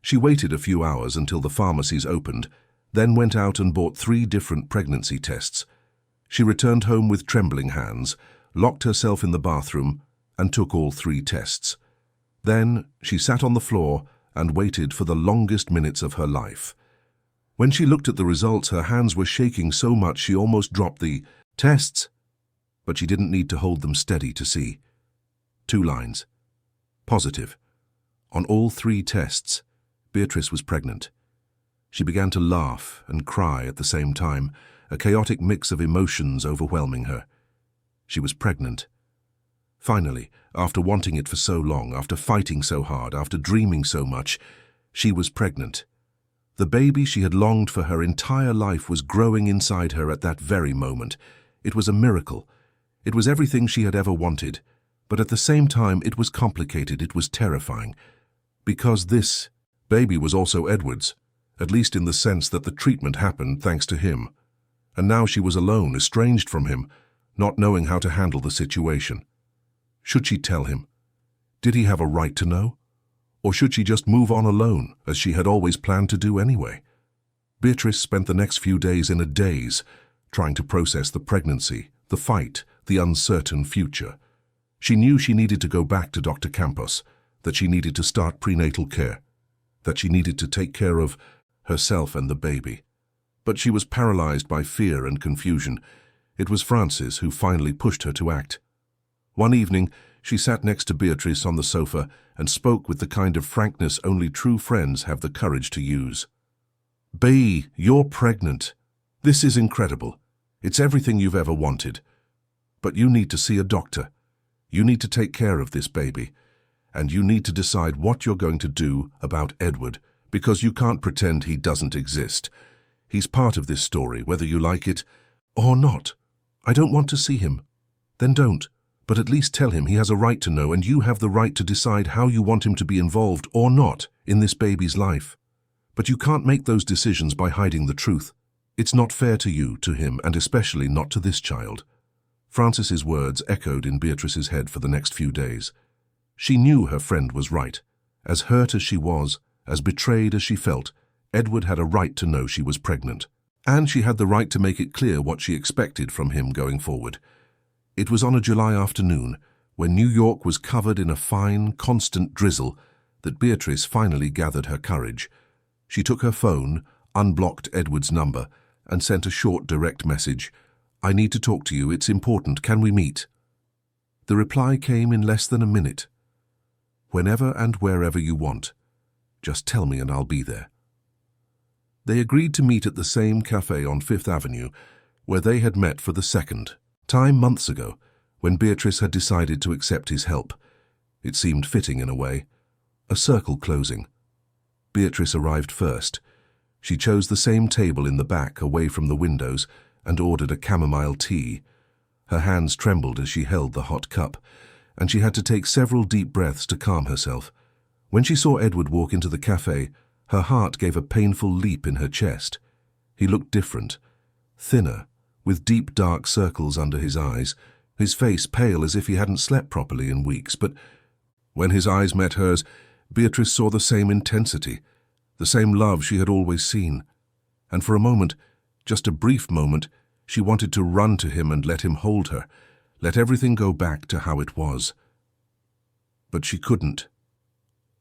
She waited a few hours until the pharmacies opened, then went out and bought 3 different pregnancy tests. She returned home with trembling hands, locked herself in the bathroom, and took all 3 tests. Then she sat on the floor and waited for the longest minutes of her life. When she looked at the results, her hands were shaking so much she almost dropped the tests. But she didn't need to hold them steady to see. 2 lines. Positive. On all 3 tests, Beatrice was pregnant. She began to laugh and cry at the same time, a chaotic mix of emotions overwhelming her. She was pregnant. Finally, after wanting it for so long, after fighting so hard, after dreaming so much, she was pregnant. The baby she had longed for her entire life was growing inside her at that very moment. It was a miracle. It was everything she had ever wanted. But at the same time, it was complicated, it was terrifying. Because this baby was also Edward's, at least in the sense that the treatment happened thanks to him. And now she was alone, estranged from him, not knowing how to handle the situation. Should she tell him? Did he have a right to know? Or should she just move on alone, as she had always planned to do anyway? Beatrice spent the next few days in a daze, trying to process the pregnancy, the fight, the uncertain future. She knew she needed to go back to Dr. Campos, that she needed to start prenatal care, that she needed to take care of herself and the baby. But she was paralyzed by fear and confusion. It was Francis who finally pushed her to act. One evening, she sat next to Beatrice on the sofa and spoke with the kind of frankness only true friends have the courage to use. "Bea, you're pregnant. This is incredible. It's everything you've ever wanted. But you need to see a doctor. You need to take care of this baby. And you need to decide what you're going to do about Edward, Because you can't pretend he doesn't exist. He's part of this story, whether you like it or not. I don't want to see him. Then don't. But at least tell him he has a right to know, and you have the right to decide how you want him to be involved or not in this baby's life. But you can't make those decisions by hiding the truth. It's not fair to you, to him, and especially not to this child. Francis's words echoed in Beatrice's head for the next few days. She knew her friend was right. As hurt as she was, as betrayed as she felt, Edward had a right to know she was pregnant. And she had the right to make it clear what she expected from him going forward. It was on a July afternoon, when New York was covered in a fine, constant drizzle, that Beatrice finally gathered her courage. She took her phone, unblocked Edward's number, and sent a short, direct message. "I need to talk to you. It's important. Can we meet?" The reply came in less than a minute. "Whenever and wherever you want. Just tell me and I'll be there." They agreed to meet at the same cafe on Fifth Avenue, where they had met for the second time months ago, when Beatrice had decided to accept his help. It seemed fitting in a way. A circle closing. Beatrice arrived first. She chose the same table in the back, away from the windows, and ordered a chamomile tea. Her hands trembled as she held the hot cup, and she had to take several deep breaths to calm herself. When she saw Edward walk into the cafe, her heart gave a painful leap in her chest. He looked different, thinner, with deep dark circles under his eyes, his face pale as if he hadn't slept properly in weeks. But when his eyes met hers, Beatrice saw the same intensity, the same love she had always seen. And for a moment, just a brief moment, she wanted to run to him and let him hold her, let everything go back to how it was. But she couldn't.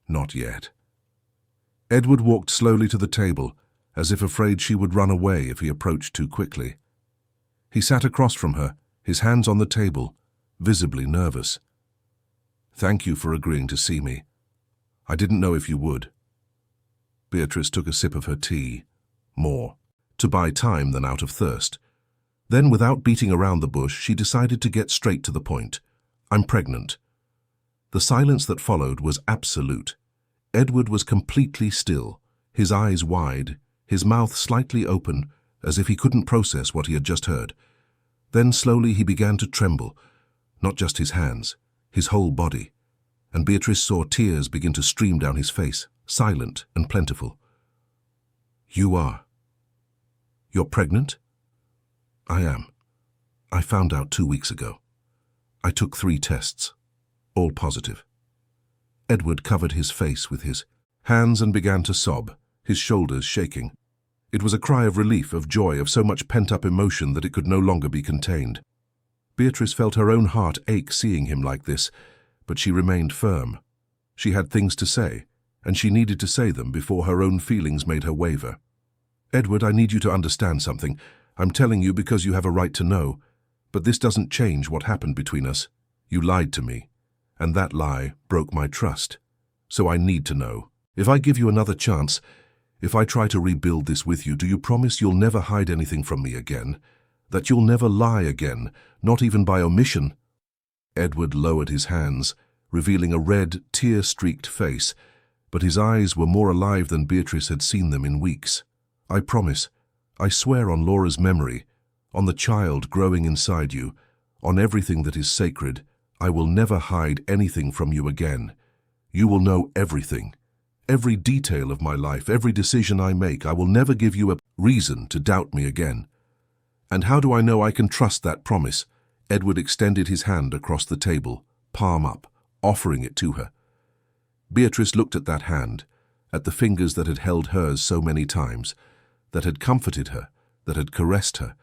Not yet. Edward walked slowly to the table, as if afraid she would run away if he approached too quickly. He sat across from her, his hands on the table, visibly nervous. "Thank you for agreeing to see me. I didn't know if you would." Beatrice took a sip of her tea, more, to buy time than out of thirst. Then, without beating around the bush, she decided to get straight to the point. "I'm pregnant." The silence that followed was absolute. Edward was completely still, his eyes wide, his mouth slightly open, as if he couldn't process what he had just heard. Then slowly he began to tremble, not just his hands, his whole body, and Beatrice saw tears begin to stream down his face, silent and plentiful. "You are? You're pregnant?" "I am. I found out 2 weeks ago. I took 3 tests, all positive." Edward covered his face with his hands and began to sob, his shoulders shaking. It was a cry of relief, of joy, of so much pent-up emotion that it could no longer be contained. Beatrice felt her own heart ache seeing him like this, but she remained firm. She had things to say, and she needed to say them before her own feelings made her waver. "Edward, I need you to understand something. I'm telling you because you have a right to know, but this doesn't change what happened between us. You lied to me, and that lie broke my trust. So I need to know. If I give you another chance, if I try to rebuild this with you, do you promise you'll never hide anything from me again? That you'll never lie again, not even by omission?" Edward lowered his hands, revealing a red, tear-streaked face, but his eyes were more alive than Beatrice had seen them in weeks. "I promise. I swear on Laura's memory, on the child growing inside you, on everything that is sacred, I will never hide anything from you again. You will know everything. Every detail of my life, every decision I make. I will never give you a reason to doubt me again." "And how do I know I can trust that promise?" Edward extended his hand across the table, palm up, offering it to her. Beatrice looked at that hand, at the fingers that had held hers so many times, that had comforted her, that had caressed her,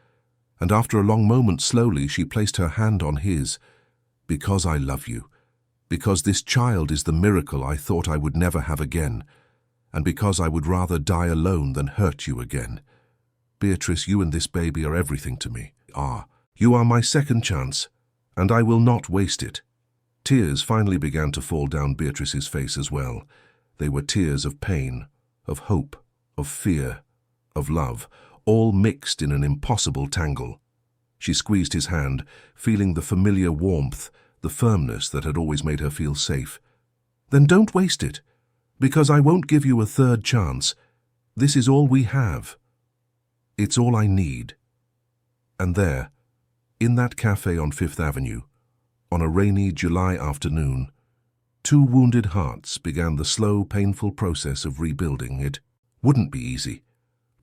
and after a long moment slowly she placed her hand on his. "Because I love you, because this child is the miracle I thought I would never have again, and because I would rather die alone than hurt you again. Beatrice, you and this baby are everything to me. You are my second chance, and I will not waste it." Tears finally began to fall down Beatrice's face as well. They were tears of pain, of hope, of fear, of love, all mixed in an impossible tangle. She squeezed his hand, feeling the familiar warmth, the firmness that had always made her feel safe. "Then don't waste it. Because I won't give you a third chance. This is all we have. It's all I need. And there, in that cafe on Fifth Avenue, on a rainy July afternoon, two wounded hearts began the slow, painful process of rebuilding. It wouldn't be easy.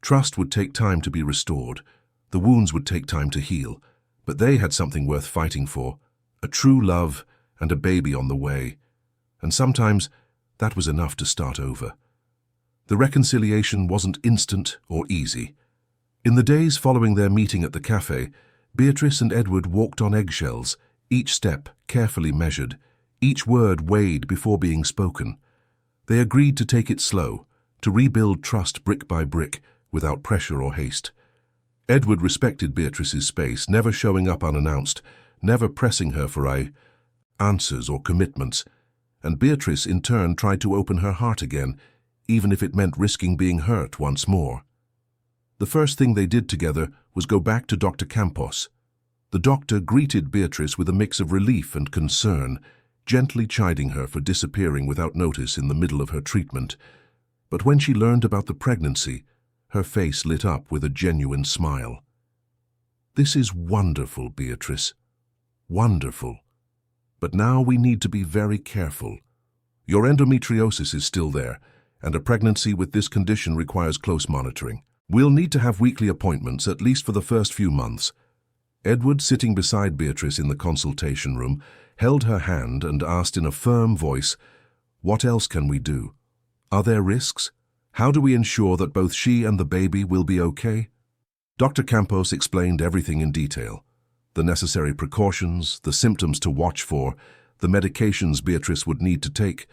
Trust would take time to be restored. The wounds would take time to heal. But they had something worth fighting for, a true love and a baby on the way. And sometimes that was enough to start over. The reconciliation wasn't instant or easy. In the days following their meeting at the cafe, Beatrice and Edward walked on eggshells, each step carefully measured, each word weighed before being spoken. They agreed to take it slow, to rebuild trust brick by brick, without pressure or haste. Edward respected Beatrice's space, never showing up unannounced, never pressing her for answers or commitments, and Beatrice in turn tried to open her heart again, even if it meant risking being hurt once more. The first thing they did together was go back to Dr. Campos. The doctor greeted Beatrice with a mix of relief and concern, gently chiding her for disappearing without notice in the middle of her treatment. But when she learned about the pregnancy, her face lit up with a genuine smile. "This is wonderful, Beatrice. Wonderful. But now we need to be very careful. Your endometriosis is still there, and a pregnancy with this condition requires close monitoring. We'll need to have weekly appointments, at least for the first few months." Edward, sitting beside Beatrice in the consultation room, held her hand and asked in a firm voice, "What else can we do? Are there risks? How do we ensure that both she and the baby will be okay?" Dr. Campos explained everything in detail. The necessary precautions, the symptoms to watch for, the medications Beatrice would need to take,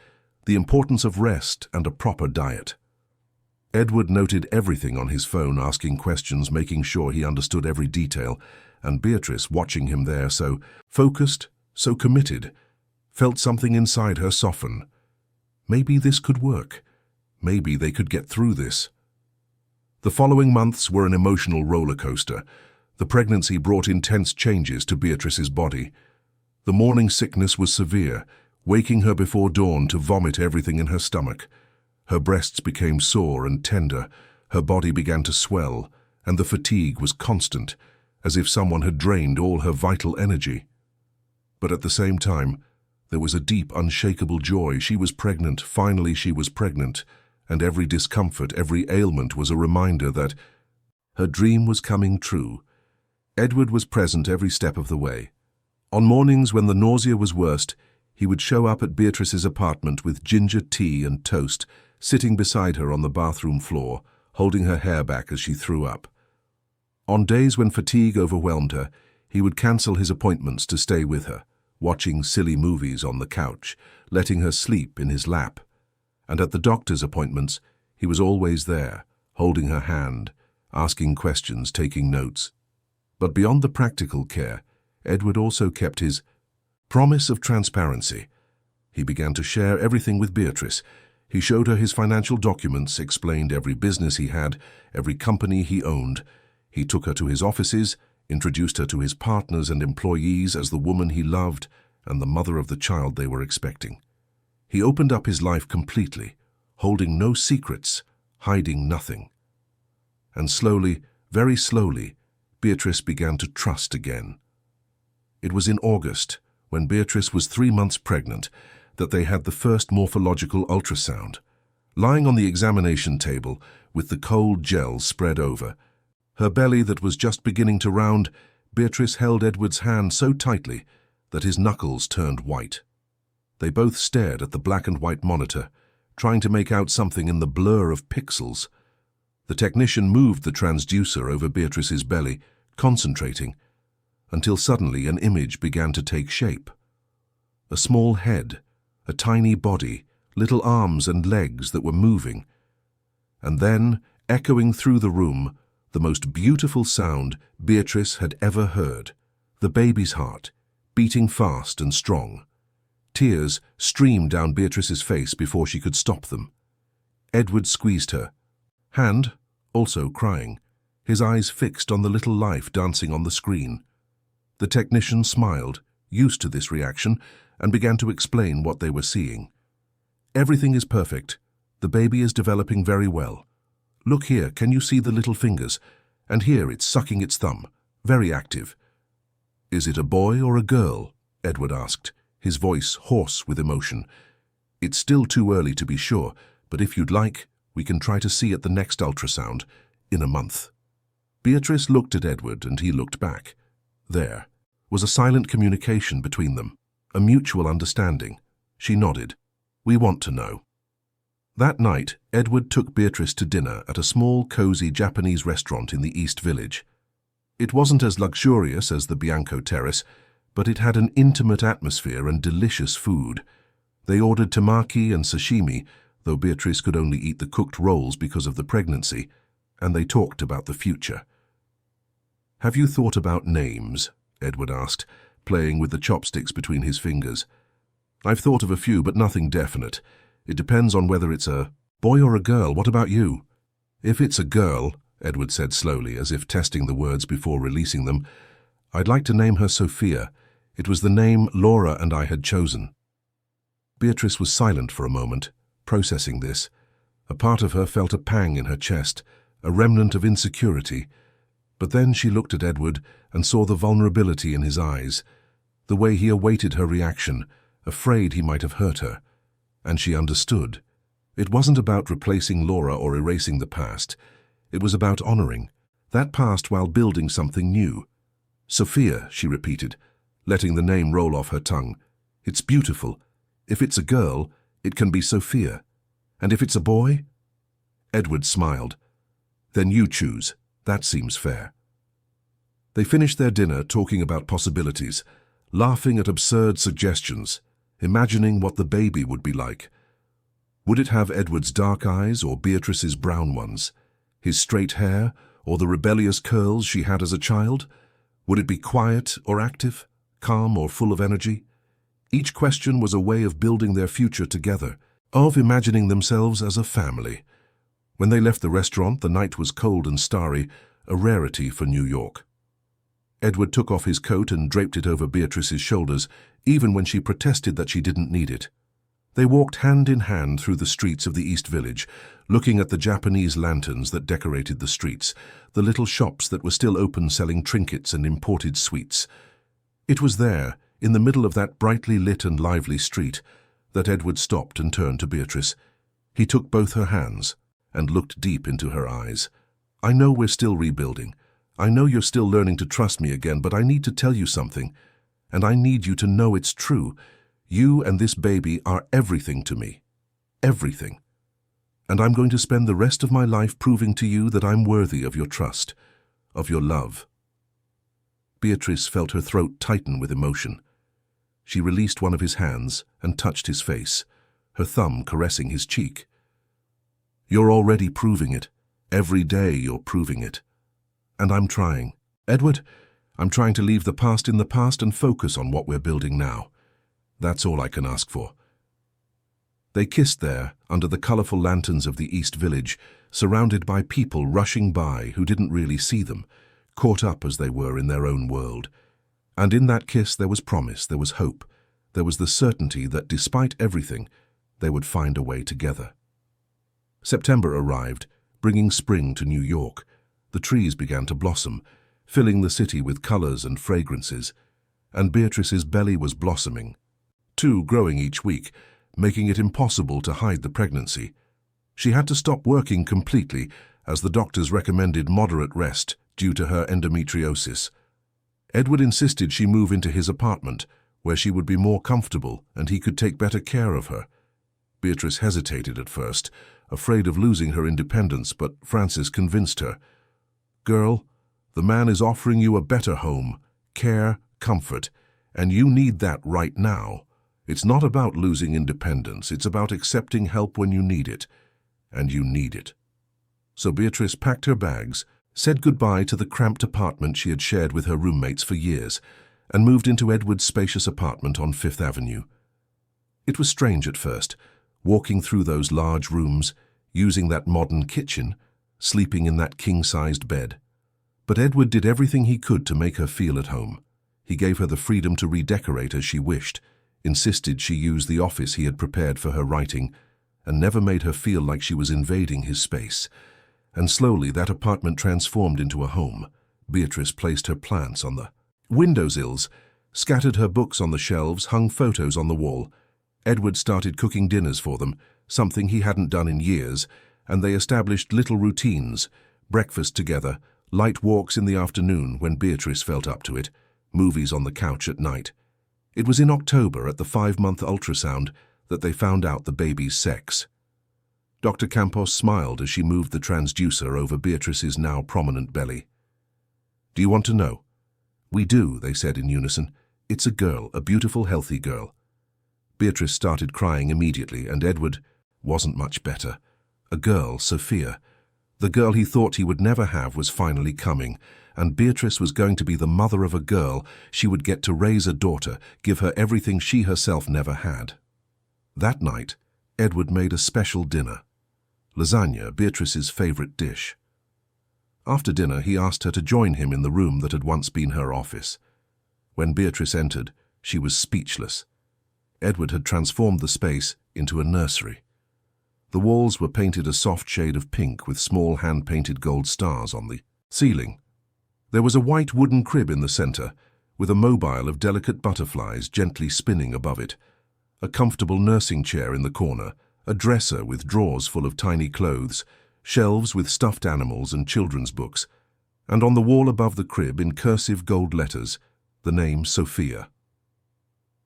the importance of rest and a proper diet. Edward noted everything on his phone, asking questions, making sure he understood every detail, and Beatrice, watching him there, so focused, so committed, felt something inside her soften. Maybe this could work. Maybe they could get through this. The following months were an emotional roller coaster. The pregnancy brought intense changes to Beatrice's body. The morning sickness was severe, waking her before dawn to vomit everything in her stomach. Her breasts became sore and tender, her body began to swell, and the fatigue was constant, as if someone had drained all her vital energy. But at the same time, there was a deep, unshakable joy. She was pregnant, finally she was pregnant, and every discomfort, every ailment was a reminder that her dream was coming true. Edward was present every step of the way. On mornings when the nausea was worst, he would show up at Beatrice's apartment with ginger tea and toast, sitting beside her on the bathroom floor, holding her hair back as she threw up. On days when fatigue overwhelmed her, he would cancel his appointments to stay with her, watching silly movies on the couch, letting her sleep in his lap. And at the doctor's appointments, he was always there, holding her hand, asking questions, taking notes. But beyond the practical care, Edward also kept his promise of transparency. He began to share everything with Beatrice. He showed her his financial documents, explained every business he had, every company he owned. He took her to his offices, introduced her to his partners and employees as the woman he loved and the mother of the child they were expecting. He opened up his life completely, holding no secrets, hiding nothing. And slowly, very slowly, Beatrice began to trust again. It was in August, when Beatrice was 3 months pregnant, that they had the first morphological ultrasound. Lying on the examination table, with the cold gel spread over, her belly that was just beginning to round, Beatrice held Edward's hand so tightly that his knuckles turned white. They both stared at the black and white monitor, trying to make out something in the blur of pixels. The technician moved the transducer over Beatrice's belly, concentrating, until suddenly an image began to take shape. A small head, a tiny body, little arms and legs that were moving. And then, echoing through the room, the most beautiful sound Beatrice had ever heard, the baby's heart, beating fast and strong. Tears streamed down Beatrice's face before she could stop them. Edward squeezed her, hand also crying, his eyes fixed on the little life dancing on the screen. The technician smiled, used to this reaction, and began to explain what they were seeing. "Everything is perfect. The baby is developing very well. Look here, can you see the little fingers? And here it's sucking its thumb. Very active." "Is it a boy or a girl?" Edward asked, his voice hoarse with emotion. "It's still too early to be sure, but if you'd like, we can try to see at the next ultrasound, in a month." Beatrice looked at Edward and he looked back. There was a silent communication between them, a mutual understanding. She nodded. "We want to know." That night, Edward took Beatrice to dinner at a small, cozy Japanese restaurant in the East Village. It wasn't as luxurious as the Bianco Terrace, but it had an intimate atmosphere and delicious food. They ordered temaki and sashimi, though Beatrice could only eat the cooked rolls because of the pregnancy, and they talked about the future. "Have you thought about names?" Edward asked, playing with the chopsticks between his fingers. "I've thought of a few, but nothing definite. It depends on whether it's a boy or a girl. What about you?" "If it's a girl," Edward said slowly, as if testing the words before releasing them, "I'd like to name her Sophia. It was the name Laura and I had chosen." Beatrice was silent for a moment, processing this. A part of her felt a pang in her chest, a remnant of insecurity. But then she looked at Edward and saw the vulnerability in his eyes, the way he awaited her reaction, afraid he might have hurt her. And she understood. It wasn't about replacing Laura or erasing the past. It was about honoring that past while building something new. "Sophia," she repeated, letting the name roll off her tongue. "It's beautiful. If it's a girl, it can be Sophia. And if it's a boy?" Edward smiled. "Then you choose. That seems fair." They finished their dinner talking about possibilities, laughing at absurd suggestions, imagining what the baby would be like. Would it have Edward's dark eyes or Beatrice's brown ones? His straight hair or the rebellious curls she had as a child? Would it be quiet or active, calm or full of energy? Each question was a way of building their future together, of imagining themselves as a family. When they left the restaurant, the night was cold and starry, a rarity for New York. Edward took off his coat and draped it over Beatrice's shoulders, even when she protested that she didn't need it. They walked hand in hand through the streets of the East Village, looking at the Japanese lanterns that decorated the streets, the little shops that were still open selling trinkets and imported sweets. It was there, in the middle of that brightly lit and lively street, that Edward stopped and turned to Beatrice. He took both her hands and looked deep into her eyes. "I know we're still rebuilding. I know you're still learning to trust me again, but I need to tell you something, and I need you to know it's true. You and this baby are everything to me. Everything. And I'm going to spend the rest of my life proving to you that I'm worthy of your trust, of your love." Beatrice felt her throat tighten with emotion. She released one of his hands and touched his face, her thumb caressing his cheek. "You're already proving it. Every day you're proving it. And I'm trying. Edward, I'm trying to leave the past in the past and focus on what we're building now. That's all I can ask for." They kissed there, under the colorful lanterns of the East Village, surrounded by people rushing by who didn't really see them, caught up as they were in their own world. And in that kiss there was promise, there was hope, there was the certainty that despite everything, they would find a way together. September arrived, bringing spring to New York. The trees began to blossom, filling the city with colors and fragrances, and Beatrice's belly was blossoming, too, growing each week, making it impossible to hide the pregnancy. She had to stop working completely, as the doctors recommended moderate rest due to her endometriosis. Edward insisted she move into his apartment, where she would be more comfortable and he could take better care of her. Beatrice hesitated at first, afraid of losing her independence, but Francis convinced her. "Girl, the man is offering you a better home, care, comfort, and you need that right now. It's not about losing independence, it's about accepting help when you need it, and you need it." So Beatrice packed her bags, said goodbye to the cramped apartment she had shared with her roommates for years, and moved into Edward's spacious apartment on Fifth Avenue. It was strange at first, walking through those large rooms, using that modern kitchen, sleeping in that king-sized bed. But Edward did everything he could to make her feel at home. He gave her the freedom to redecorate as she wished, insisted she use the office he had prepared for her writing, and never made her feel like she was invading his space. And slowly that apartment transformed into a home. Beatrice placed her plants on the windowsills, scattered her books on the shelves, hung photos on the wall. Edward started cooking dinners for them, something he hadn't done in years, and they established little routines: breakfast together, light walks in the afternoon when Beatrice felt up to it, movies on the couch at night. It was in October, at the 5-month ultrasound, that they found out the baby's sex. Dr. Campos smiled as she moved the transducer over Beatrice's now prominent belly. "Do you want to know?" "We do," they said in unison. "It's a girl, a beautiful, healthy girl." Beatrice started crying immediately, and Edward wasn't much better. A girl, Sophia. The girl he thought he would never have was finally coming, and Beatrice was going to be the mother of a girl. She would get to raise a daughter, give her everything she herself never had. That night, Edward made a special dinner. Lasagna, Beatrice's favorite dish. After dinner, he asked her to join him in the room that had once been her office. When Beatrice entered, she was speechless. Edward had transformed the space into a nursery. The walls were painted a soft shade of pink with small hand-painted gold stars on the ceiling. There was a white wooden crib in the center, with a mobile of delicate butterflies gently spinning above it, a comfortable nursing chair in the corner, a dresser with drawers full of tiny clothes, shelves with stuffed animals and children's books, and on the wall above the crib, in cursive gold letters, the name Sophia.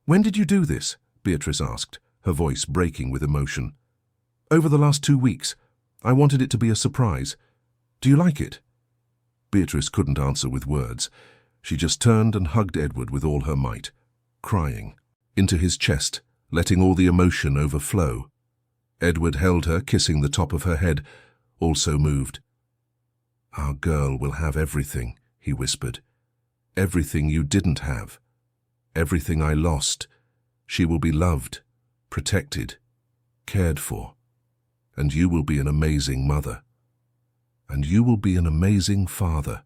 "When did you do this?" Beatrice asked, her voice breaking with emotion. "Over the last 2 weeks. I wanted it to be a surprise. Do you like it?" Beatrice couldn't answer with words. She just turned and hugged Edward with all her might, crying into his chest, letting all the emotion overflow. Edward held her, kissing the top of her head, also moved. "Our girl will have everything," he whispered. "Everything you didn't have. Everything I lost. She will be loved, protected, cared for. And you will be an amazing mother. And you will be an amazing father."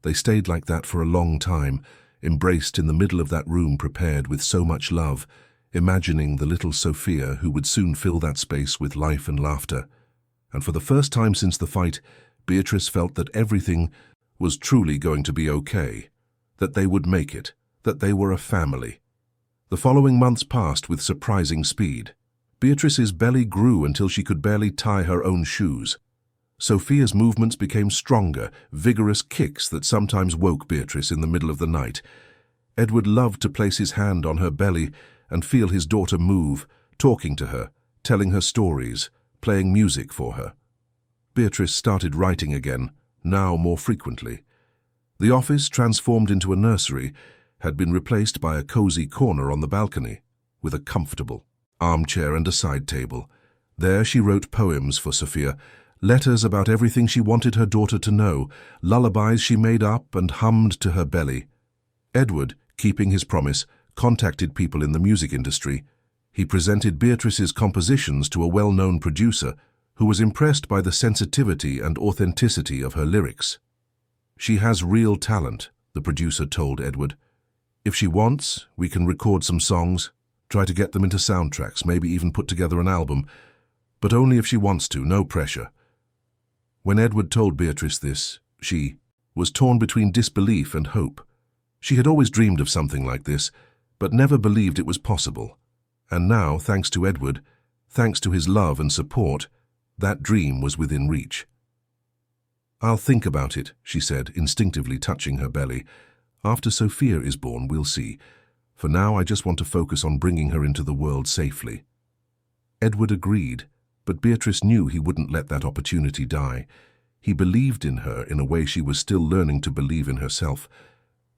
They stayed like that for a long time, embraced in the middle of that room prepared with so much love, imagining the little Sophia who would soon fill that space with life and laughter. And for the first time since the fight, Beatrice felt that everything was truly going to be okay, that they would make it, that they were a family. The following months passed with surprising speed. Beatrice's belly grew until she could barely tie her own shoes. Sophia's movements became stronger, vigorous kicks that sometimes woke Beatrice in the middle of the night. Edward loved to place his hand on her belly and feel his daughter move, talking to her, telling her stories, playing music for her. Beatrice started writing again, now more frequently. The office, transformed into a nursery, had been replaced by a cozy corner on the balcony, with a comfortable armchair and a side table. There she wrote poems for Sophia, letters about everything she wanted her daughter to know, lullabies she made up and hummed to her belly. Edward, keeping his promise, contacted people in the music industry. He presented Beatrice's compositions to a well-known producer who was impressed by the sensitivity and authenticity of her lyrics. "She has real talent," the producer told Edward. "If she wants, we can record some songs, try to get them into soundtracks, maybe even put together an album, but only if she wants to, no pressure." When Edward told Beatrice this, she was torn between disbelief and hope. She had always dreamed of something like this, but never believed it was possible. And now, thanks to Edward, thanks to his love and support, that dream was within reach. "I'll think about it," she said, instinctively touching her belly. "After Sophia is born, we'll see. For now, I just want to focus on bringing her into the world safely." Edward agreed, but Beatrice knew he wouldn't let that opportunity die. He believed in her in a way she was still learning to believe in herself,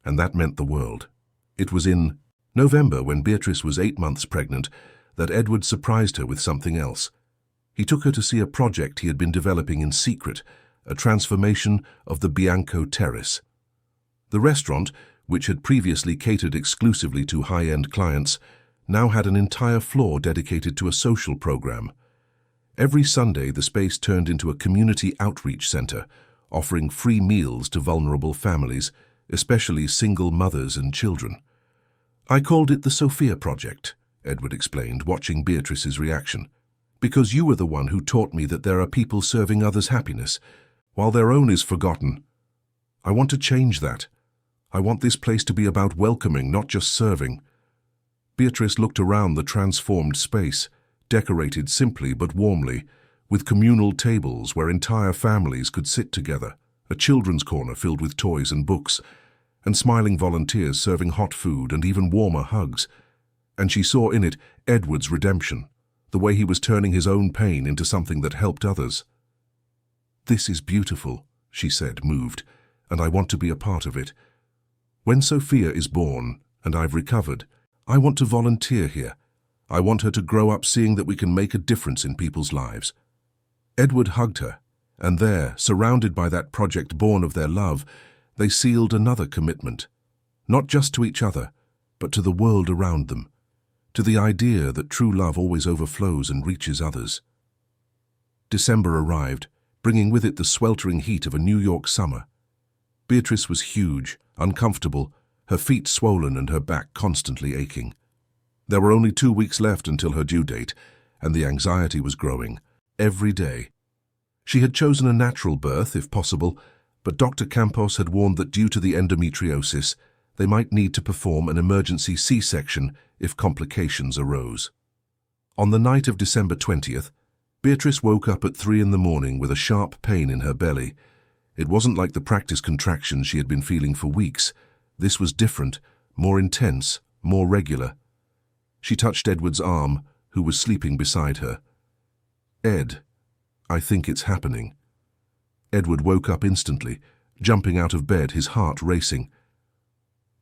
and that meant the world. It was in November, when Beatrice was 8 months pregnant, that Edward surprised her with something else. He took her to see a project he had been developing in secret, a transformation of the Bianco Terrace. The restaurant, which had previously catered exclusively to high-end clients, now had an entire floor dedicated to a social program. Every Sunday, the space turned into a community outreach center, offering free meals to vulnerable families, especially single mothers and children. "I called it the Sophia Project," Edward explained, watching Beatrice's reaction. "Because you were the one who taught me that there are people serving others' happiness, while their own is forgotten. I want to change that. I want this place to be about welcoming, not just serving." Beatrice looked around the transformed space, decorated simply but warmly, with communal tables where entire families could sit together, a children's corner filled with toys and books, and smiling volunteers serving hot food and even warmer hugs. And she saw in it Edward's redemption, the way he was turning his own pain into something that helped others. "This is beautiful," she said, moved, "and I want to be a part of it. When Sophia is born, and I've recovered, I want to volunteer here. I want her to grow up seeing that we can make a difference in people's lives." Edward hugged her, and there, surrounded by that project born of their love, they sealed another commitment, not just to each other, but to the world around them, to the idea that true love always overflows and reaches others. December arrived, bringing with it the sweltering heat of a New York summer. Beatrice was huge, uncomfortable, her feet swollen and her back constantly aching. There were only 2 weeks left until her due date, and the anxiety was growing, every day. She had chosen a natural birth, if possible, but Dr. Campos had warned that due to the endometriosis, they might need to perform an emergency C-section if complications arose. On the night of December 20th, Beatrice woke up at 3 in the morning with a sharp pain in her belly. It wasn't like the practice contractions she had been feeling for weeks. This was different, more intense, more regular. She touched Edward's arm, who was sleeping beside her. "Ed, I think it's happening." Edward woke up instantly, jumping out of bed, his heart racing.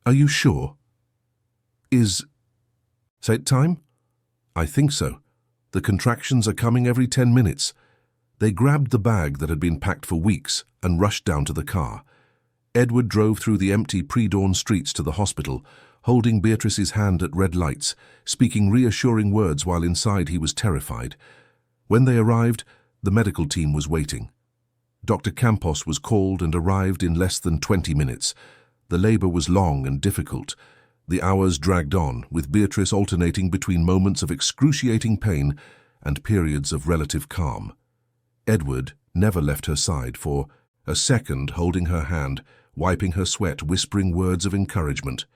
"Are you sure? Is it time?" "I think so. The contractions are coming every 10 minutes. They grabbed the bag that had been packed for weeks and rushed down to the car. Edward drove through the empty pre-dawn streets to the hospital, holding Beatrice's hand at red lights, speaking reassuring words while inside he was terrified. When they arrived, the medical team was waiting. Dr. Campos was called and arrived in less than 20 minutes. The labor was long and difficult. The hours dragged on, with Beatrice alternating between moments of excruciating pain and periods of relative calm. Edward never left her side for a second, holding her hand, wiping her sweat, whispering words of encouragement.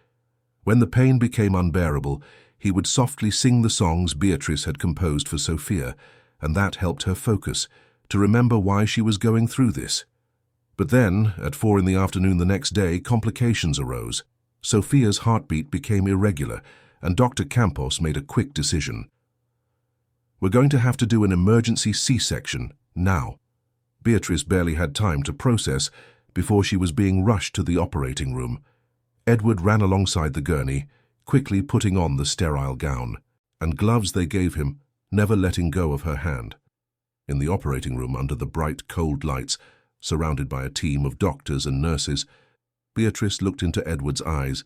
When the pain became unbearable, he would softly sing the songs Beatrice had composed for Sophia, and that helped her focus, to remember why she was going through this. But then, at 4 in the afternoon the next day, complications arose. Sophia's heartbeat became irregular, and Dr. Campos made a quick decision. "We're going to have to do an emergency C-section, now." Beatrice barely had time to process before she was being rushed to the operating room. Edward ran alongside the gurney, quickly putting on the sterile gown, and gloves they gave him, never letting go of her hand. In the operating room, under the bright, cold lights, surrounded by a team of doctors and nurses, Beatrice looked into Edward's eyes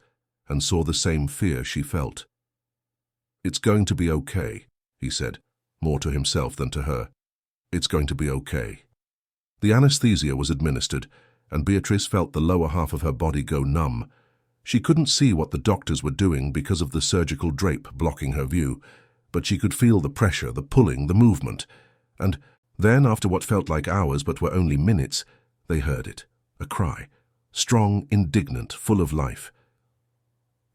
and saw the same fear she felt. "It's going to be okay," he said, more to himself than to her. "It's going to be okay." The anesthesia was administered, and Beatrice felt the lower half of her body go numb. She couldn't see what the doctors were doing because of the surgical drape blocking her view, but she could feel the pressure, the pulling, the movement. And then, after what felt like hours but were only minutes, they heard it, a cry, strong, indignant, full of life.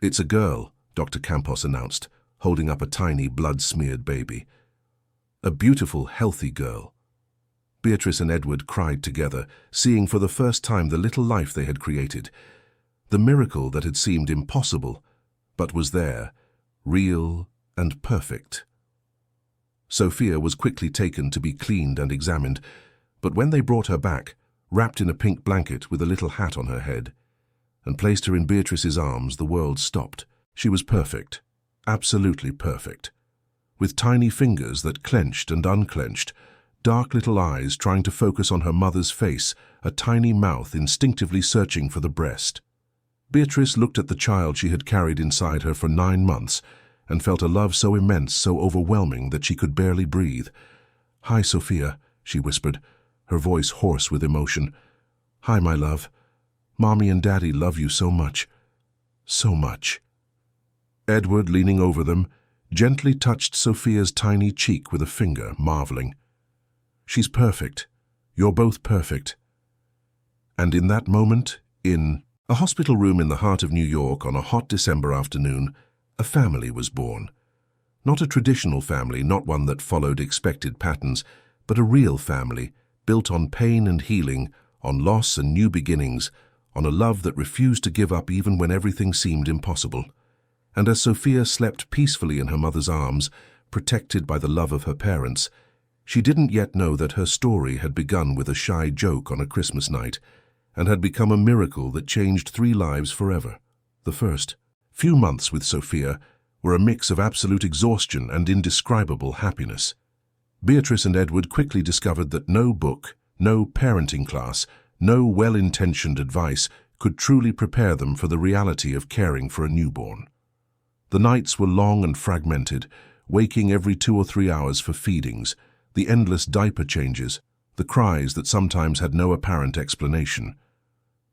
"It's a girl," Dr. Campos announced, holding up a tiny, blood-smeared baby. A beautiful, healthy girl. Beatrice and Edward cried together, seeing for the first time the little life they had created. The miracle that had seemed impossible, but was there, real and perfect. Sophia was quickly taken to be cleaned and examined, but when they brought her back, wrapped in a pink blanket with a little hat on her head, and placed her in Beatrice's arms, the world stopped. She was perfect, absolutely perfect, with tiny fingers that clenched and unclenched, dark little eyes trying to focus on her mother's face, a tiny mouth instinctively searching for the breast. Beatrice looked at the child she had carried inside her for 9 months and felt a love so immense, so overwhelming that she could barely breathe. "Hi, Sophia," she whispered, her voice hoarse with emotion. "Hi, my love. Mommy and Daddy love you so much. So much." Edward, leaning over them, gently touched Sophia's tiny cheek with a finger, marveling. "She's perfect. You're both perfect." And in that moment, in a hospital room in the heart of New York on a hot December afternoon, a family was born. Not a traditional family, not one that followed expected patterns, but a real family, built on pain and healing, on loss and new beginnings, on a love that refused to give up even when everything seemed impossible. And as Sophia slept peacefully in her mother's arms, protected by the love of her parents, she didn't yet know that her story had begun with a shy joke on a Christmas night, and had become a miracle that changed 3 lives forever. The first few months with Sophia were a mix of absolute exhaustion and indescribable happiness. Beatrice and Edward quickly discovered that no book, no parenting class, no well-intentioned advice could truly prepare them for the reality of caring for a newborn. The nights were long and fragmented, waking every 2 or 3 hours for feedings, the endless diaper changes, the cries that sometimes had no apparent explanation.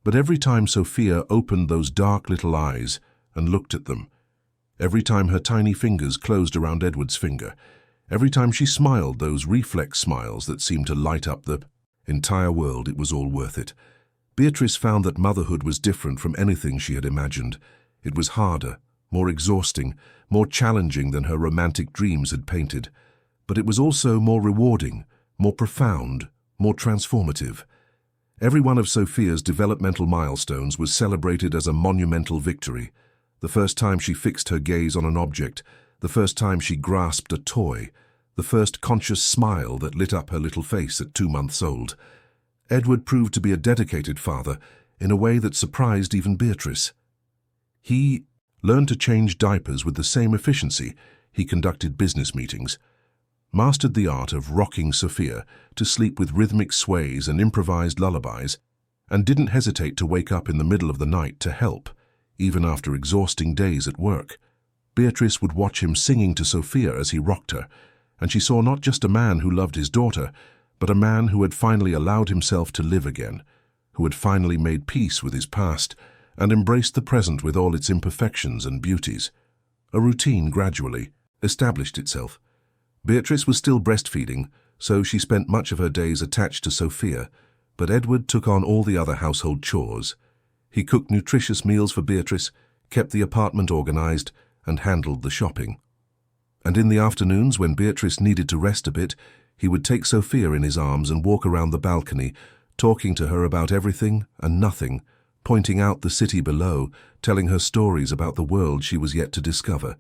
But every time Sophia opened those dark little eyes and looked at them, every time her tiny fingers closed around Edward's finger, every time she smiled those reflex smiles that seemed to light up the entire world, it was all worth it. Beatrice found that motherhood was different from anything she had imagined. It was harder, more exhausting, more challenging than her romantic dreams had painted. But it was also more rewarding, more profound, more transformative. Every one of Sophia's developmental milestones was celebrated as a monumental victory. The first time she fixed her gaze on an object, the first time she grasped a toy, the first conscious smile that lit up her little face at 2 months old. Edward proved to be a dedicated father in a way that surprised even Beatrice. He learned to change diapers with the same efficiency he conducted business meetings, mastered the art of rocking Sophia to sleep with rhythmic sways and improvised lullabies, and didn't hesitate to wake up in the middle of the night to help, even after exhausting days at work. Beatrice would watch him singing to Sophia as he rocked her, and she saw not just a man who loved his daughter, but a man who had finally allowed himself to live again, who had finally made peace with his past and embraced the present with all its imperfections and beauties. A routine gradually established itself. Beatrice was still breastfeeding, so she spent much of her days attached to Sophia, but Edward took on all the other household chores. He cooked nutritious meals for Beatrice, kept the apartment organized, and handled the shopping. And in the afternoons, when Beatrice needed to rest a bit, he would take Sophia in his arms and walk around the balcony, talking to her about everything and nothing, pointing out the city below, telling her stories about the world she was yet to discover.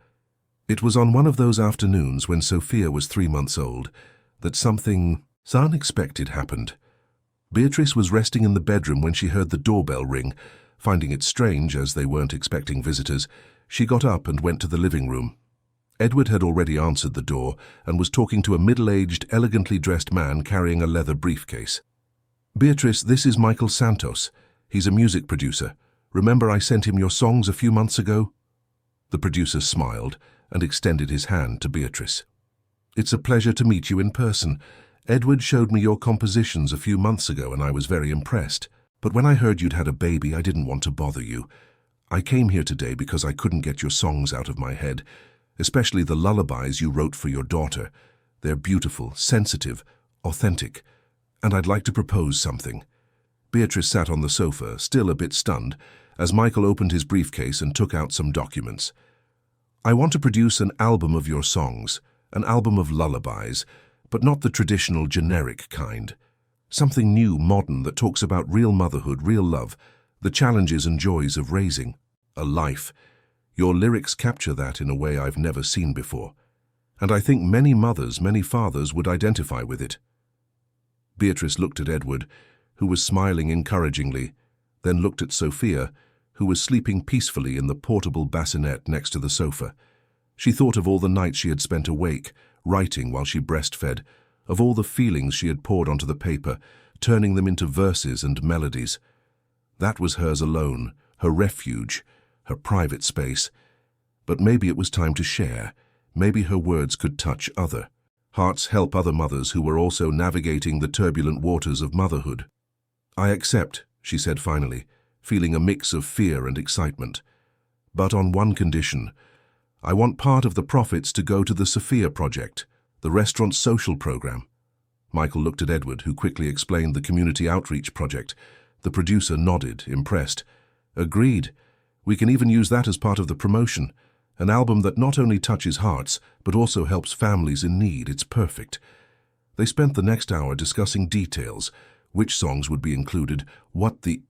It was on one of those afternoons when Sophia was 3 months old that something unexpected happened. Beatrice was resting in the bedroom when she heard the doorbell ring. Finding it strange, as they weren't expecting visitors, she got up and went to the living room. Edward had already answered the door and was talking to a middle-aged, elegantly dressed man carrying a leather briefcase. "Beatrice, this is Michael Santos. He's a music producer. Remember I sent him your songs a few months ago?" The producer smiled and extended his hand to Beatrice. "It's a pleasure to meet you in person. Edward showed me your compositions a few months ago and I was very impressed. But when I heard you'd had a baby, I didn't want to bother you. I came here today because I couldn't get your songs out of my head, especially the lullabies you wrote for your daughter. They're beautiful, sensitive, authentic, and I'd like to propose something." Beatrice sat on the sofa, still a bit stunned, as Michael opened his briefcase and took out some documents. "I want to produce an album of your songs, an album of lullabies, but not the traditional generic kind. Something new, modern, that talks about real motherhood, real love, the challenges and joys of raising a life. Your lyrics capture that in a way I've never seen before, and I think many mothers, many fathers would identify with it." Beatrice looked at Edward, who was smiling encouragingly, then looked at Sophia, who was sleeping peacefully in the portable bassinet next to the sofa. She thought of all the nights she had spent awake, writing while she breastfed, of all the feelings she had poured onto the paper, turning them into verses and melodies. That was hers alone, her refuge, her private space. But maybe it was time to share. Maybe her words could touch other hearts, help other mothers who were also navigating the turbulent waters of motherhood. "I accept," she said finally, feeling a mix of fear and excitement. "But on one condition. I want part of the profits to go to the Sophia Project, the restaurant's social program. Michael looked at Edward, who quickly explained the community outreach project. The producer nodded, impressed. Agreed. We can even use that as part of the promotion. An album that not only touches hearts, but also helps families in need. It's perfect. They spent the next hour discussing details, which songs would be included, what the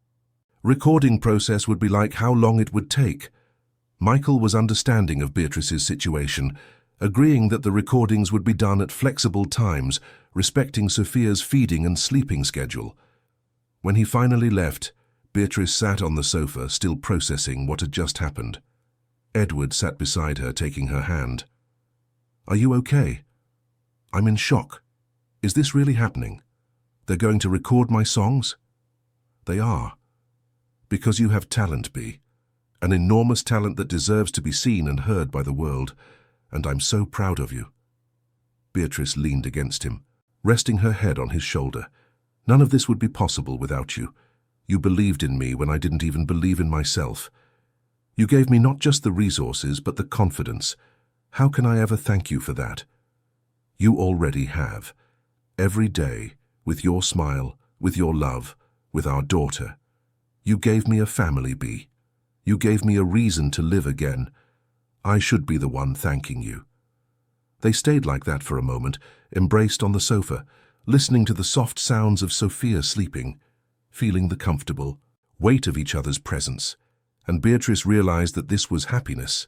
recording process would be like, how long it would take. Michael was understanding of Beatrice's situation, agreeing that the recordings would be done at flexible times, respecting Sophia's feeding and sleeping schedule. When he finally left, Beatrice sat on the sofa, still processing what had just happened. Edward sat beside her, taking her hand. Are you okay? I'm in shock. Is this really happening? They're going to record my songs? They are. Because you have talent, Bea. An enormous talent that deserves to be seen and heard by the world, and I'm so proud of you. Beatrice leaned against him, resting her head on his shoulder. None of this would be possible without you. You believed in me when I didn't even believe in myself. You gave me not just the resources, but the confidence. How can I ever thank you for that? You already have. Every day, with your smile, with your love, with our daughter. You gave me a family, Bea. You gave me a reason to live again. I should be the one thanking you. They stayed like that for a moment, embraced on the sofa, listening to the soft sounds of Sophia sleeping, feeling the comfortable weight of each other's presence. And Beatrice realized that this was happiness,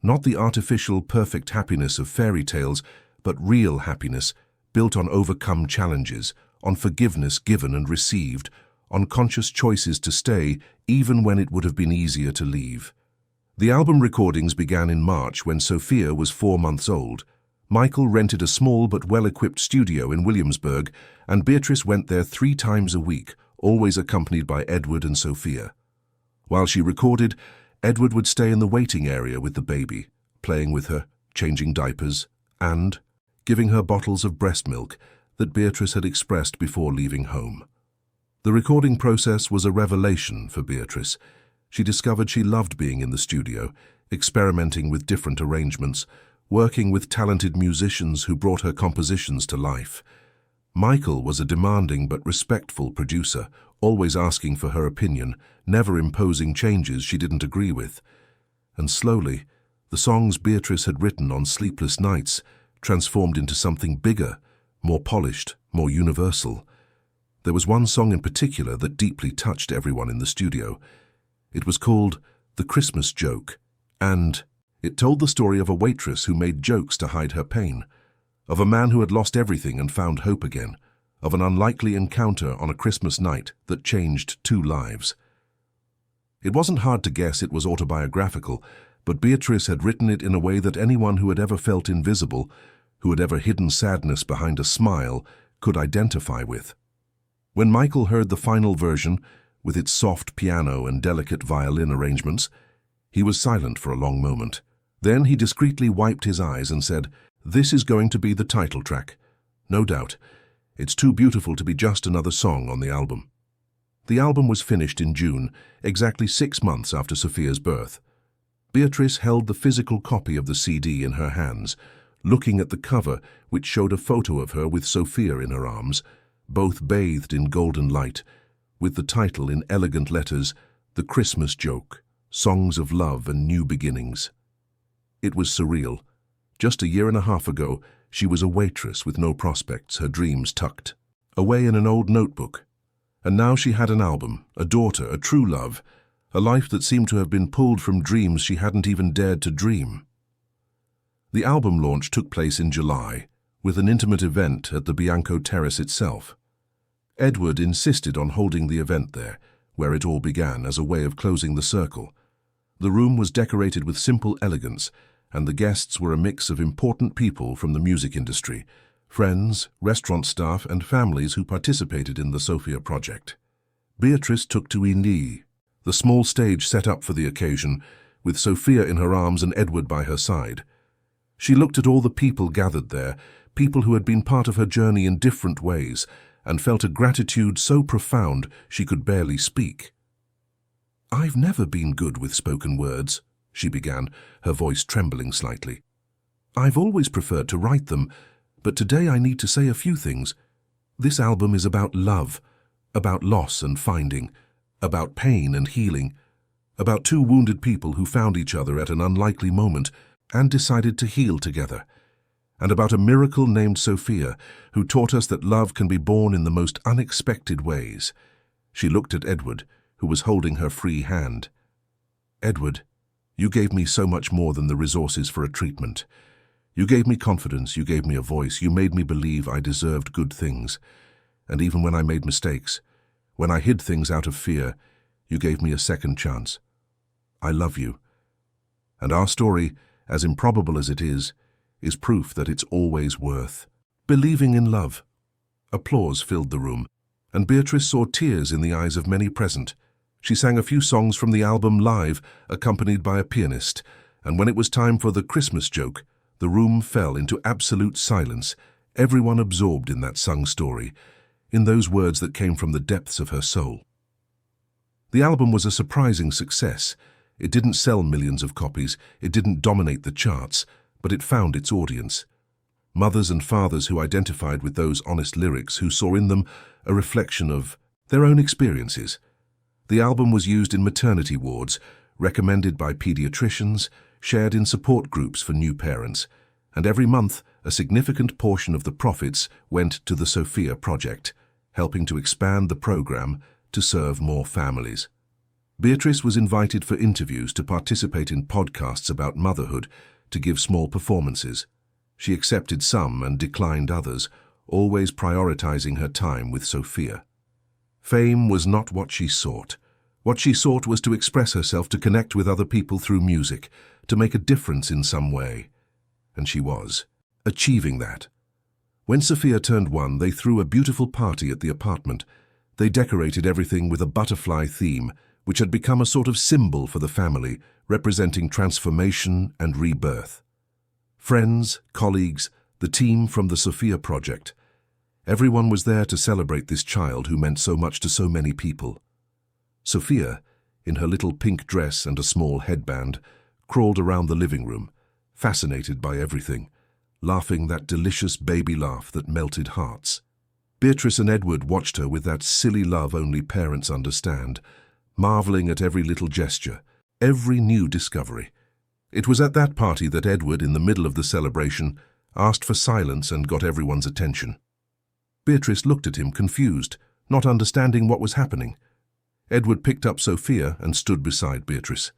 not the artificial, perfect happiness of fairy tales, but real happiness, built on overcome challenges, on forgiveness given and received, on conscious choices to stay even when it would have been easier to leave. The album recordings began in March when Sophia was 4 months old. Michael rented a small but well-equipped studio in Williamsburg, and Beatrice went there 3 times a week, always accompanied by Edward and Sophia. While she recorded, Edward would stay in the waiting area with the baby, playing with her, changing diapers, and giving her bottles of breast milk that Beatrice had expressed before leaving home. The recording process was a revelation for Beatrice. She discovered she loved being in the studio, experimenting with different arrangements, working with talented musicians who brought her compositions to life. Michael was a demanding but respectful producer, always asking for her opinion, never imposing changes she didn't agree with. And slowly, the songs Beatrice had written on sleepless nights transformed into something bigger, more polished, more universal. There was one song in particular that deeply touched everyone in the studio. It was called The Christmas Joke, and it told the story of a waitress who made jokes to hide her pain, of a man who had lost everything and found hope again, of an unlikely encounter on a Christmas night that changed 2 lives. It wasn't hard to guess it was autobiographical, but Beatrice had written it in a way that anyone who had ever felt invisible, who had ever hidden sadness behind a smile, could identify with. When Michael heard the final version, with its soft piano and delicate violin arrangements, he was silent for a long moment. Then he discreetly wiped his eyes and said, "This is going to be the title track. No doubt. It's too beautiful to be just another song on the album." The album was finished in June, exactly 6 months after Sophia's birth. Beatrice held the physical copy of the CD in her hands, looking at the cover, which showed a photo of her with Sophia in her arms, both bathed in golden light, with the title in elegant letters, The Christmas Joke, Songs of Love and New Beginnings. It was surreal. Just a year and a half ago, she was a waitress with no prospects, her dreams tucked away in an old notebook. And now she had an album, a daughter, a true love, a life that seemed to have been pulled from dreams she hadn't even dared to dream. The album launch took place in July, with an intimate event at the Bianco Terrace itself. Edward insisted on holding the event there, where it all began, as a way of closing the circle. The room was decorated with simple elegance, and the guests were a mix of important people from the music industry, friends, restaurant staff, and families who participated in the Sophia project. Beatrice took to Indi, the small stage set up for the occasion, with Sophia in her arms and Edward by her side. She looked at all the people gathered there, people who had been part of her journey in different ways, and felt a gratitude so profound she could barely speak. "I've never been good with spoken words," she began, her voice trembling slightly. "I've always preferred to write them, but today I need to say a few things. This album is about love, about loss and finding, about pain and healing, about two wounded people who found each other at an unlikely moment and decided to heal together, and about a miracle named Sophia who taught us that love can be born in the most unexpected ways." She looked at Edward, who was holding her free hand. "Edward, you gave me so much more than the resources for a treatment. You gave me confidence, you gave me a voice, you made me believe I deserved good things. And even when I made mistakes, when I hid things out of fear, you gave me a second chance. I love you. And our story, as improbable as it is proof that it's always worth believing in love." Applause filled the room, and Beatrice saw tears in the eyes of many present. She sang a few songs from the album live, accompanied by a pianist, and when it was time for the Christmas joke, the room fell into absolute silence, everyone absorbed in that sung story, in those words that came from the depths of her soul. The album was a surprising success. It didn't sell millions of copies, it didn't dominate the charts, but it found its audience. Mothers and fathers who identified with those honest lyrics, who saw in them a reflection of their own experiences. The album was used in maternity wards, recommended by pediatricians, shared in support groups for new parents, and every month a significant portion of the profits went to the Sophia Project, helping to expand the program to serve more families. Beatrice was invited for interviews, to participate in podcasts about motherhood, to give small performances. She accepted some and declined others, always prioritizing her time with Sophia. Fame was not what she sought. What she sought was to express herself, to connect with other people through music, to make a difference in some way. And she was achieving that. When Sophia turned 1, they threw a beautiful party at the apartment. They decorated everything with a butterfly theme, which had become a sort of symbol for the family, representing transformation and rebirth. Friends, colleagues, the team from the Sophia Project. Everyone was there to celebrate this child who meant so much to so many people. Sophia, in her little pink dress and a small headband, crawled around the living room, fascinated by everything, laughing that delicious baby laugh that melted hearts. Beatrice and Edward watched her with that silly love only parents understand, marveling at every little gesture, every new discovery. It was at that party that Edward, in the middle of the celebration, asked for silence and got everyone's attention. Beatrice looked at him, confused, not understanding what was happening. Edward picked up Sophia and stood beside Beatrice.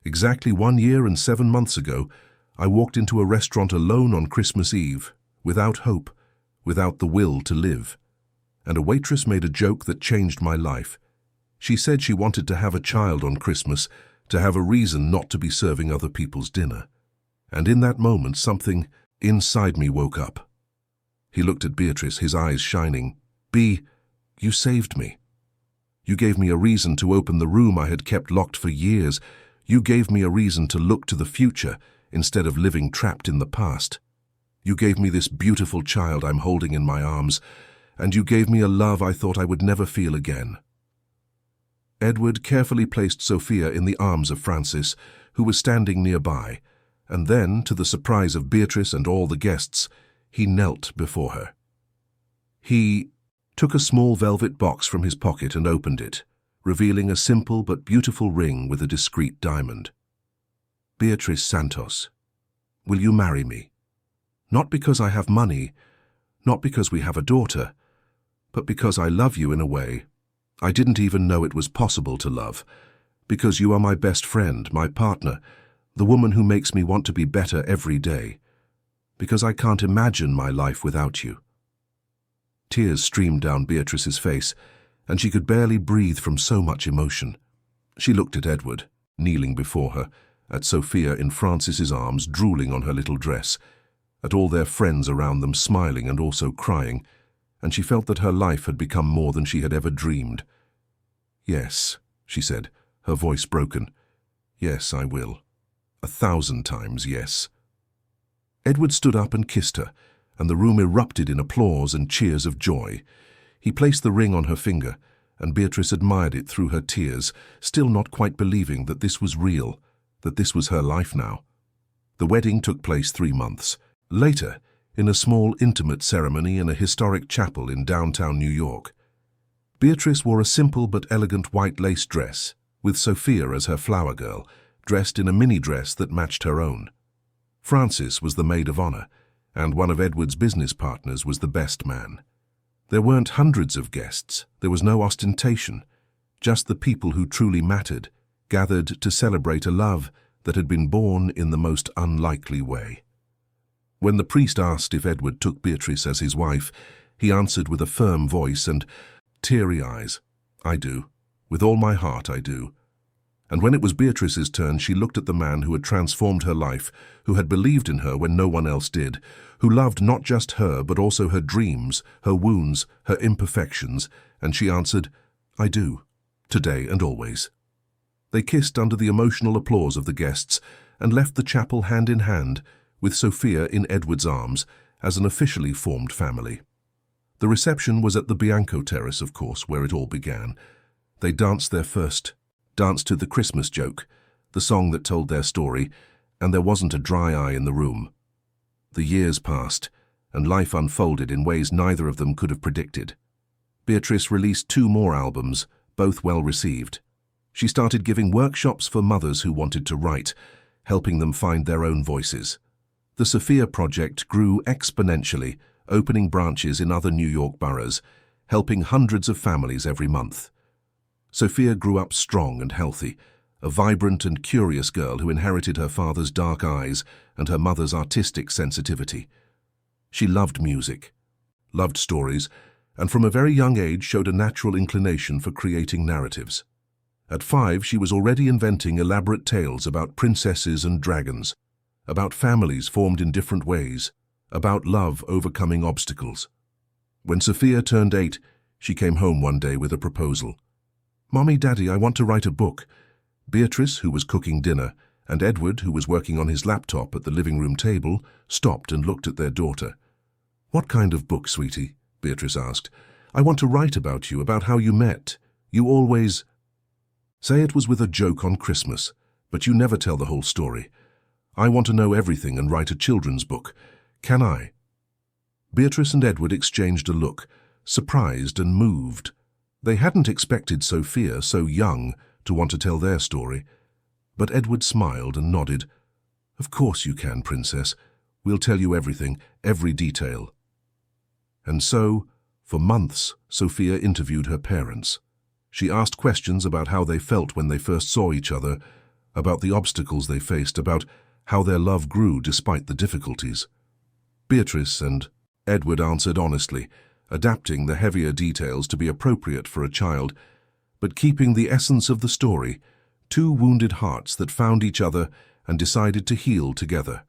"Exactly 1 year and 7 months ago, I walked into a restaurant alone on Christmas Eve, without hope, without the will to live. And a waitress made a joke that changed my life. She said she wanted to have a child on Christmas, to have a reason not to be serving other people's dinner. And in that moment, something inside me woke up." He looked at Beatrice, his eyes shining. "B, you saved me. You gave me a reason to open the room I had kept locked for years. You gave me a reason to look to the future instead of living trapped in the past. You gave me this beautiful child I'm holding in my arms, and you gave me a love I thought I would never feel again." Edward carefully placed Sophia in the arms of Francis, who was standing nearby, and then, to the surprise of Beatrice and all the guests, he knelt before her. He took a small velvet box from his pocket and opened it, revealing a simple but beautiful ring with a discreet diamond. "Beatrice Santos, will you marry me? Not because I have money, not because we have a daughter, but because I love you in a way I didn't even know it was possible to love, because you are my best friend, my partner, the woman who makes me want to be better every day, because I can't imagine my life without you." Tears streamed down Beatrice's face, and she could barely breathe from so much emotion. She looked at Edward, kneeling before her, at Sophia in Francis's arms, drooling on her little dress, at all their friends around them smiling and also crying, and she felt that her life had become more than she had ever dreamed. "Yes," she said, her voice broken. "Yes, I will. 1,000 times yes." Edward stood up and kissed her, and the room erupted in applause and cheers of joy. He placed the ring on her finger, and Beatrice admired it through her tears, still not quite believing that this was real, that this was her life now. The wedding took place 3 months later, in a small, intimate ceremony in a historic chapel in downtown New York. Beatrice wore a simple but elegant white lace dress, with Sophia as her flower girl, dressed in a mini dress that matched her own. Francis was the maid of honor, and one of Edward's business partners was the best man. There weren't hundreds of guests, there was no ostentation, just the people who truly mattered, gathered to celebrate a love that had been born in the most unlikely way. When the priest asked if Edward took Beatrice as his wife, he answered with a firm voice and teary eyes, "I do. With all my heart, I do." And when it was Beatrice's turn, she looked at the man who had transformed her life, who had believed in her when no one else did, who loved not just her but also her dreams, her wounds, her imperfections, and she answered, "I do, today and always." They kissed under the emotional applause of the guests and left the chapel hand in hand, with Sophia in Edward's arms, as an officially formed family. The reception was at the Bianco Terrace, of course, where it all began. They danced their first dance to the Christmas joke, the song that told their story, and there wasn't a dry eye in the room. The years passed, and life unfolded in ways neither of them could have predicted. Beatrice released 2 more albums, both well received. She started giving workshops for mothers who wanted to write, helping them find their own voices. The Sophia Project grew exponentially, opening branches in other New York boroughs, helping hundreds of families every month. Sophia grew up strong and healthy, a vibrant and curious girl who inherited her father's dark eyes and her mother's artistic sensitivity. She loved music, loved stories, and from a very young age showed a natural inclination for creating narratives. At 5, she was already inventing elaborate tales about princesses and dragons, about families formed in different ways, about love overcoming obstacles. When Sophia turned 8, she came home one day with a proposal. "Mommy, Daddy, I want to write a book." Beatrice, who was cooking dinner, and Edward, who was working on his laptop at the living room table, stopped and looked at their daughter. "What kind of book, sweetie?" Beatrice asked. "I want to write about you, about how you met. You always say it was with a joke on Christmas, but you never tell the whole story. I want to know everything and write a children's book. Can I?" Beatrice and Edward exchanged a look, surprised and moved. They hadn't expected Sophia, so young, to want to tell their story. But Edward smiled and nodded. "Of course you can, Princess. We'll tell you everything, every detail." And so, for months, Sophia interviewed her parents. She asked questions about how they felt when they first saw each other, about the obstacles they faced, about how their love grew despite the difficulties. Beatrice and Edward answered honestly, adapting the heavier details to be appropriate for a child, but keeping the essence of the story, 2 wounded hearts that found each other and decided to heal together.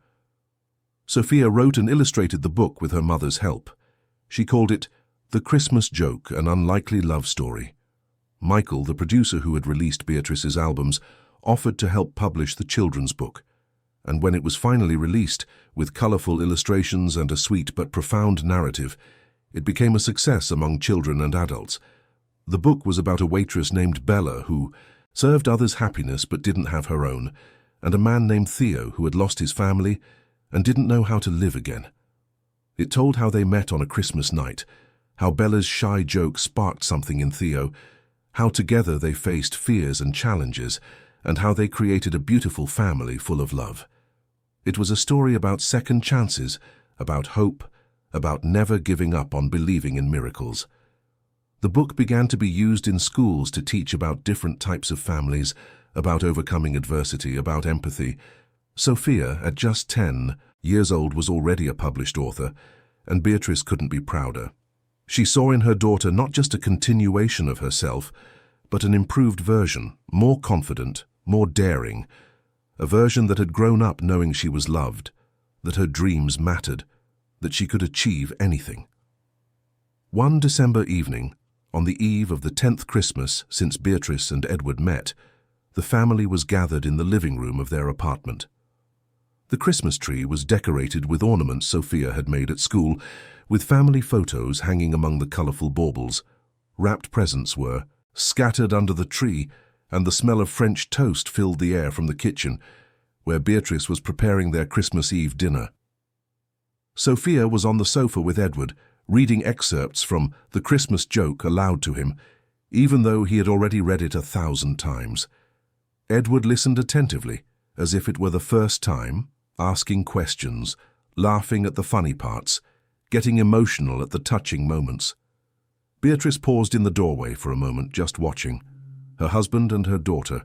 Sophia wrote and illustrated the book with her mother's help. She called it The Christmas Joke, an Unlikely Love Story. Michael, the producer who had released Beatrice's albums, offered to help publish the children's book. And when it was finally released, with colorful illustrations and a sweet but profound narrative, it became a success among children and adults. The book was about a waitress named Bella who served others happiness but didn't have her own, and a man named Theo who had lost his family and didn't know how to live again. It told how they met on a Christmas night, how Bella's shy joke sparked something in Theo, how together they faced fears and challenges, and how they created a beautiful family full of love. It was a story about second chances, about hope, about never giving up on believing in miracles. The book began to be used in schools to teach about different types of families, about overcoming adversity, about empathy. Sophia, at just 10 years old, was already a published author, and Beatrice couldn't be prouder. She saw in her daughter not just a continuation of herself, but an improved version, more confident, more daring, a version that had grown up knowing she was loved, that her dreams mattered, that she could achieve anything. One December evening, on the eve of the 10th Christmas since Beatrice and Edward met, the family was gathered in the living room of their apartment. The Christmas tree was decorated with ornaments Sophia had made at school, with family photos hanging among the colorful baubles. Wrapped presents were scattered under the tree, and the smell of French toast filled the air from the kitchen, where Beatrice was preparing their Christmas Eve dinner. Sophia was on the sofa with Edward, reading excerpts from The Christmas Joke aloud to him, even though he had already read it 1,000 times. Edward listened attentively, as if it were the first time, asking questions, laughing at the funny parts, getting emotional at the touching moments. Beatrice paused in the doorway for a moment, just watching. Her husband and her daughter,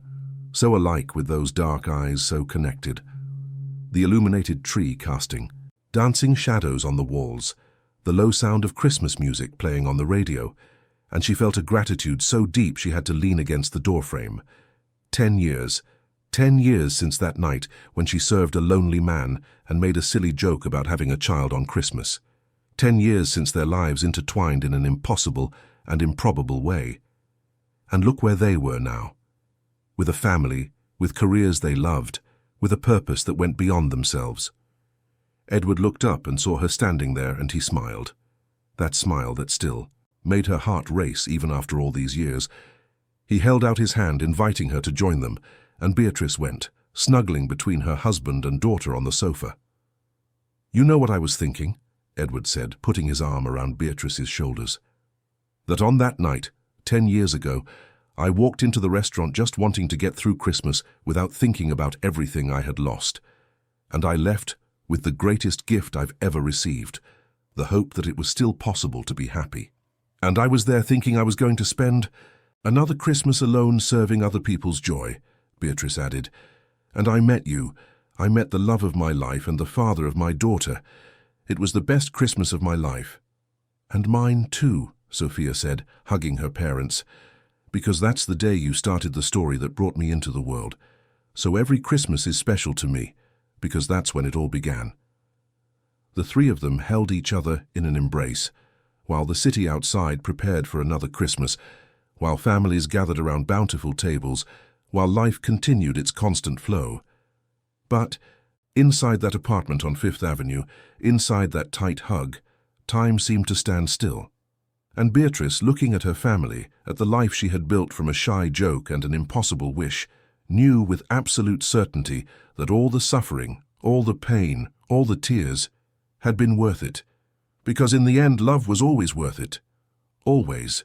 so alike with those dark eyes so connected. The illuminated tree casting dancing shadows on the walls, the low sound of Christmas music playing on the radio, and she felt a gratitude so deep she had to lean against the doorframe. 10 years since that night when she served a lonely man and made a silly joke about having a child on Christmas. 10 years since their lives intertwined in an impossible and improbable way. And look where they were now. With a family, with careers they loved, with a purpose that went beyond themselves. Edward looked up and saw her standing there, and he smiled. That smile that still made her heart race even after all these years. He held out his hand, inviting her to join them, and Beatrice went, snuggling between her husband and daughter on the sofa. "You know what I was thinking," Edward said, putting his arm around Beatrice's shoulders. "That on that night, 10 years ago, I walked into the restaurant just wanting to get through Christmas without thinking about everything I had lost. And I left with the greatest gift I've ever received, the hope that it was still possible to be happy. And I was there thinking I was going to spend another Christmas alone serving other people's joy," Beatrice added. "And I met you. I met the love of my life and the father of my daughter. It was the best Christmas of my life." "And mine too," Sophia said, hugging her parents. "Because that's the day you started the story that brought me into the world. So every Christmas is special to me, because that's when it all began." The three of them held each other in an embrace, while the city outside prepared for another Christmas, while families gathered around bountiful tables, while life continued its constant flow. But inside that apartment on Fifth Avenue, inside that tight hug, time seemed to stand still. And Beatrice, looking at her family, at the life she had built from a shy joke and an impossible wish, knew with absolute certainty that all the suffering, all the pain, all the tears had been worth it. Because in the end, love was always worth it. Always.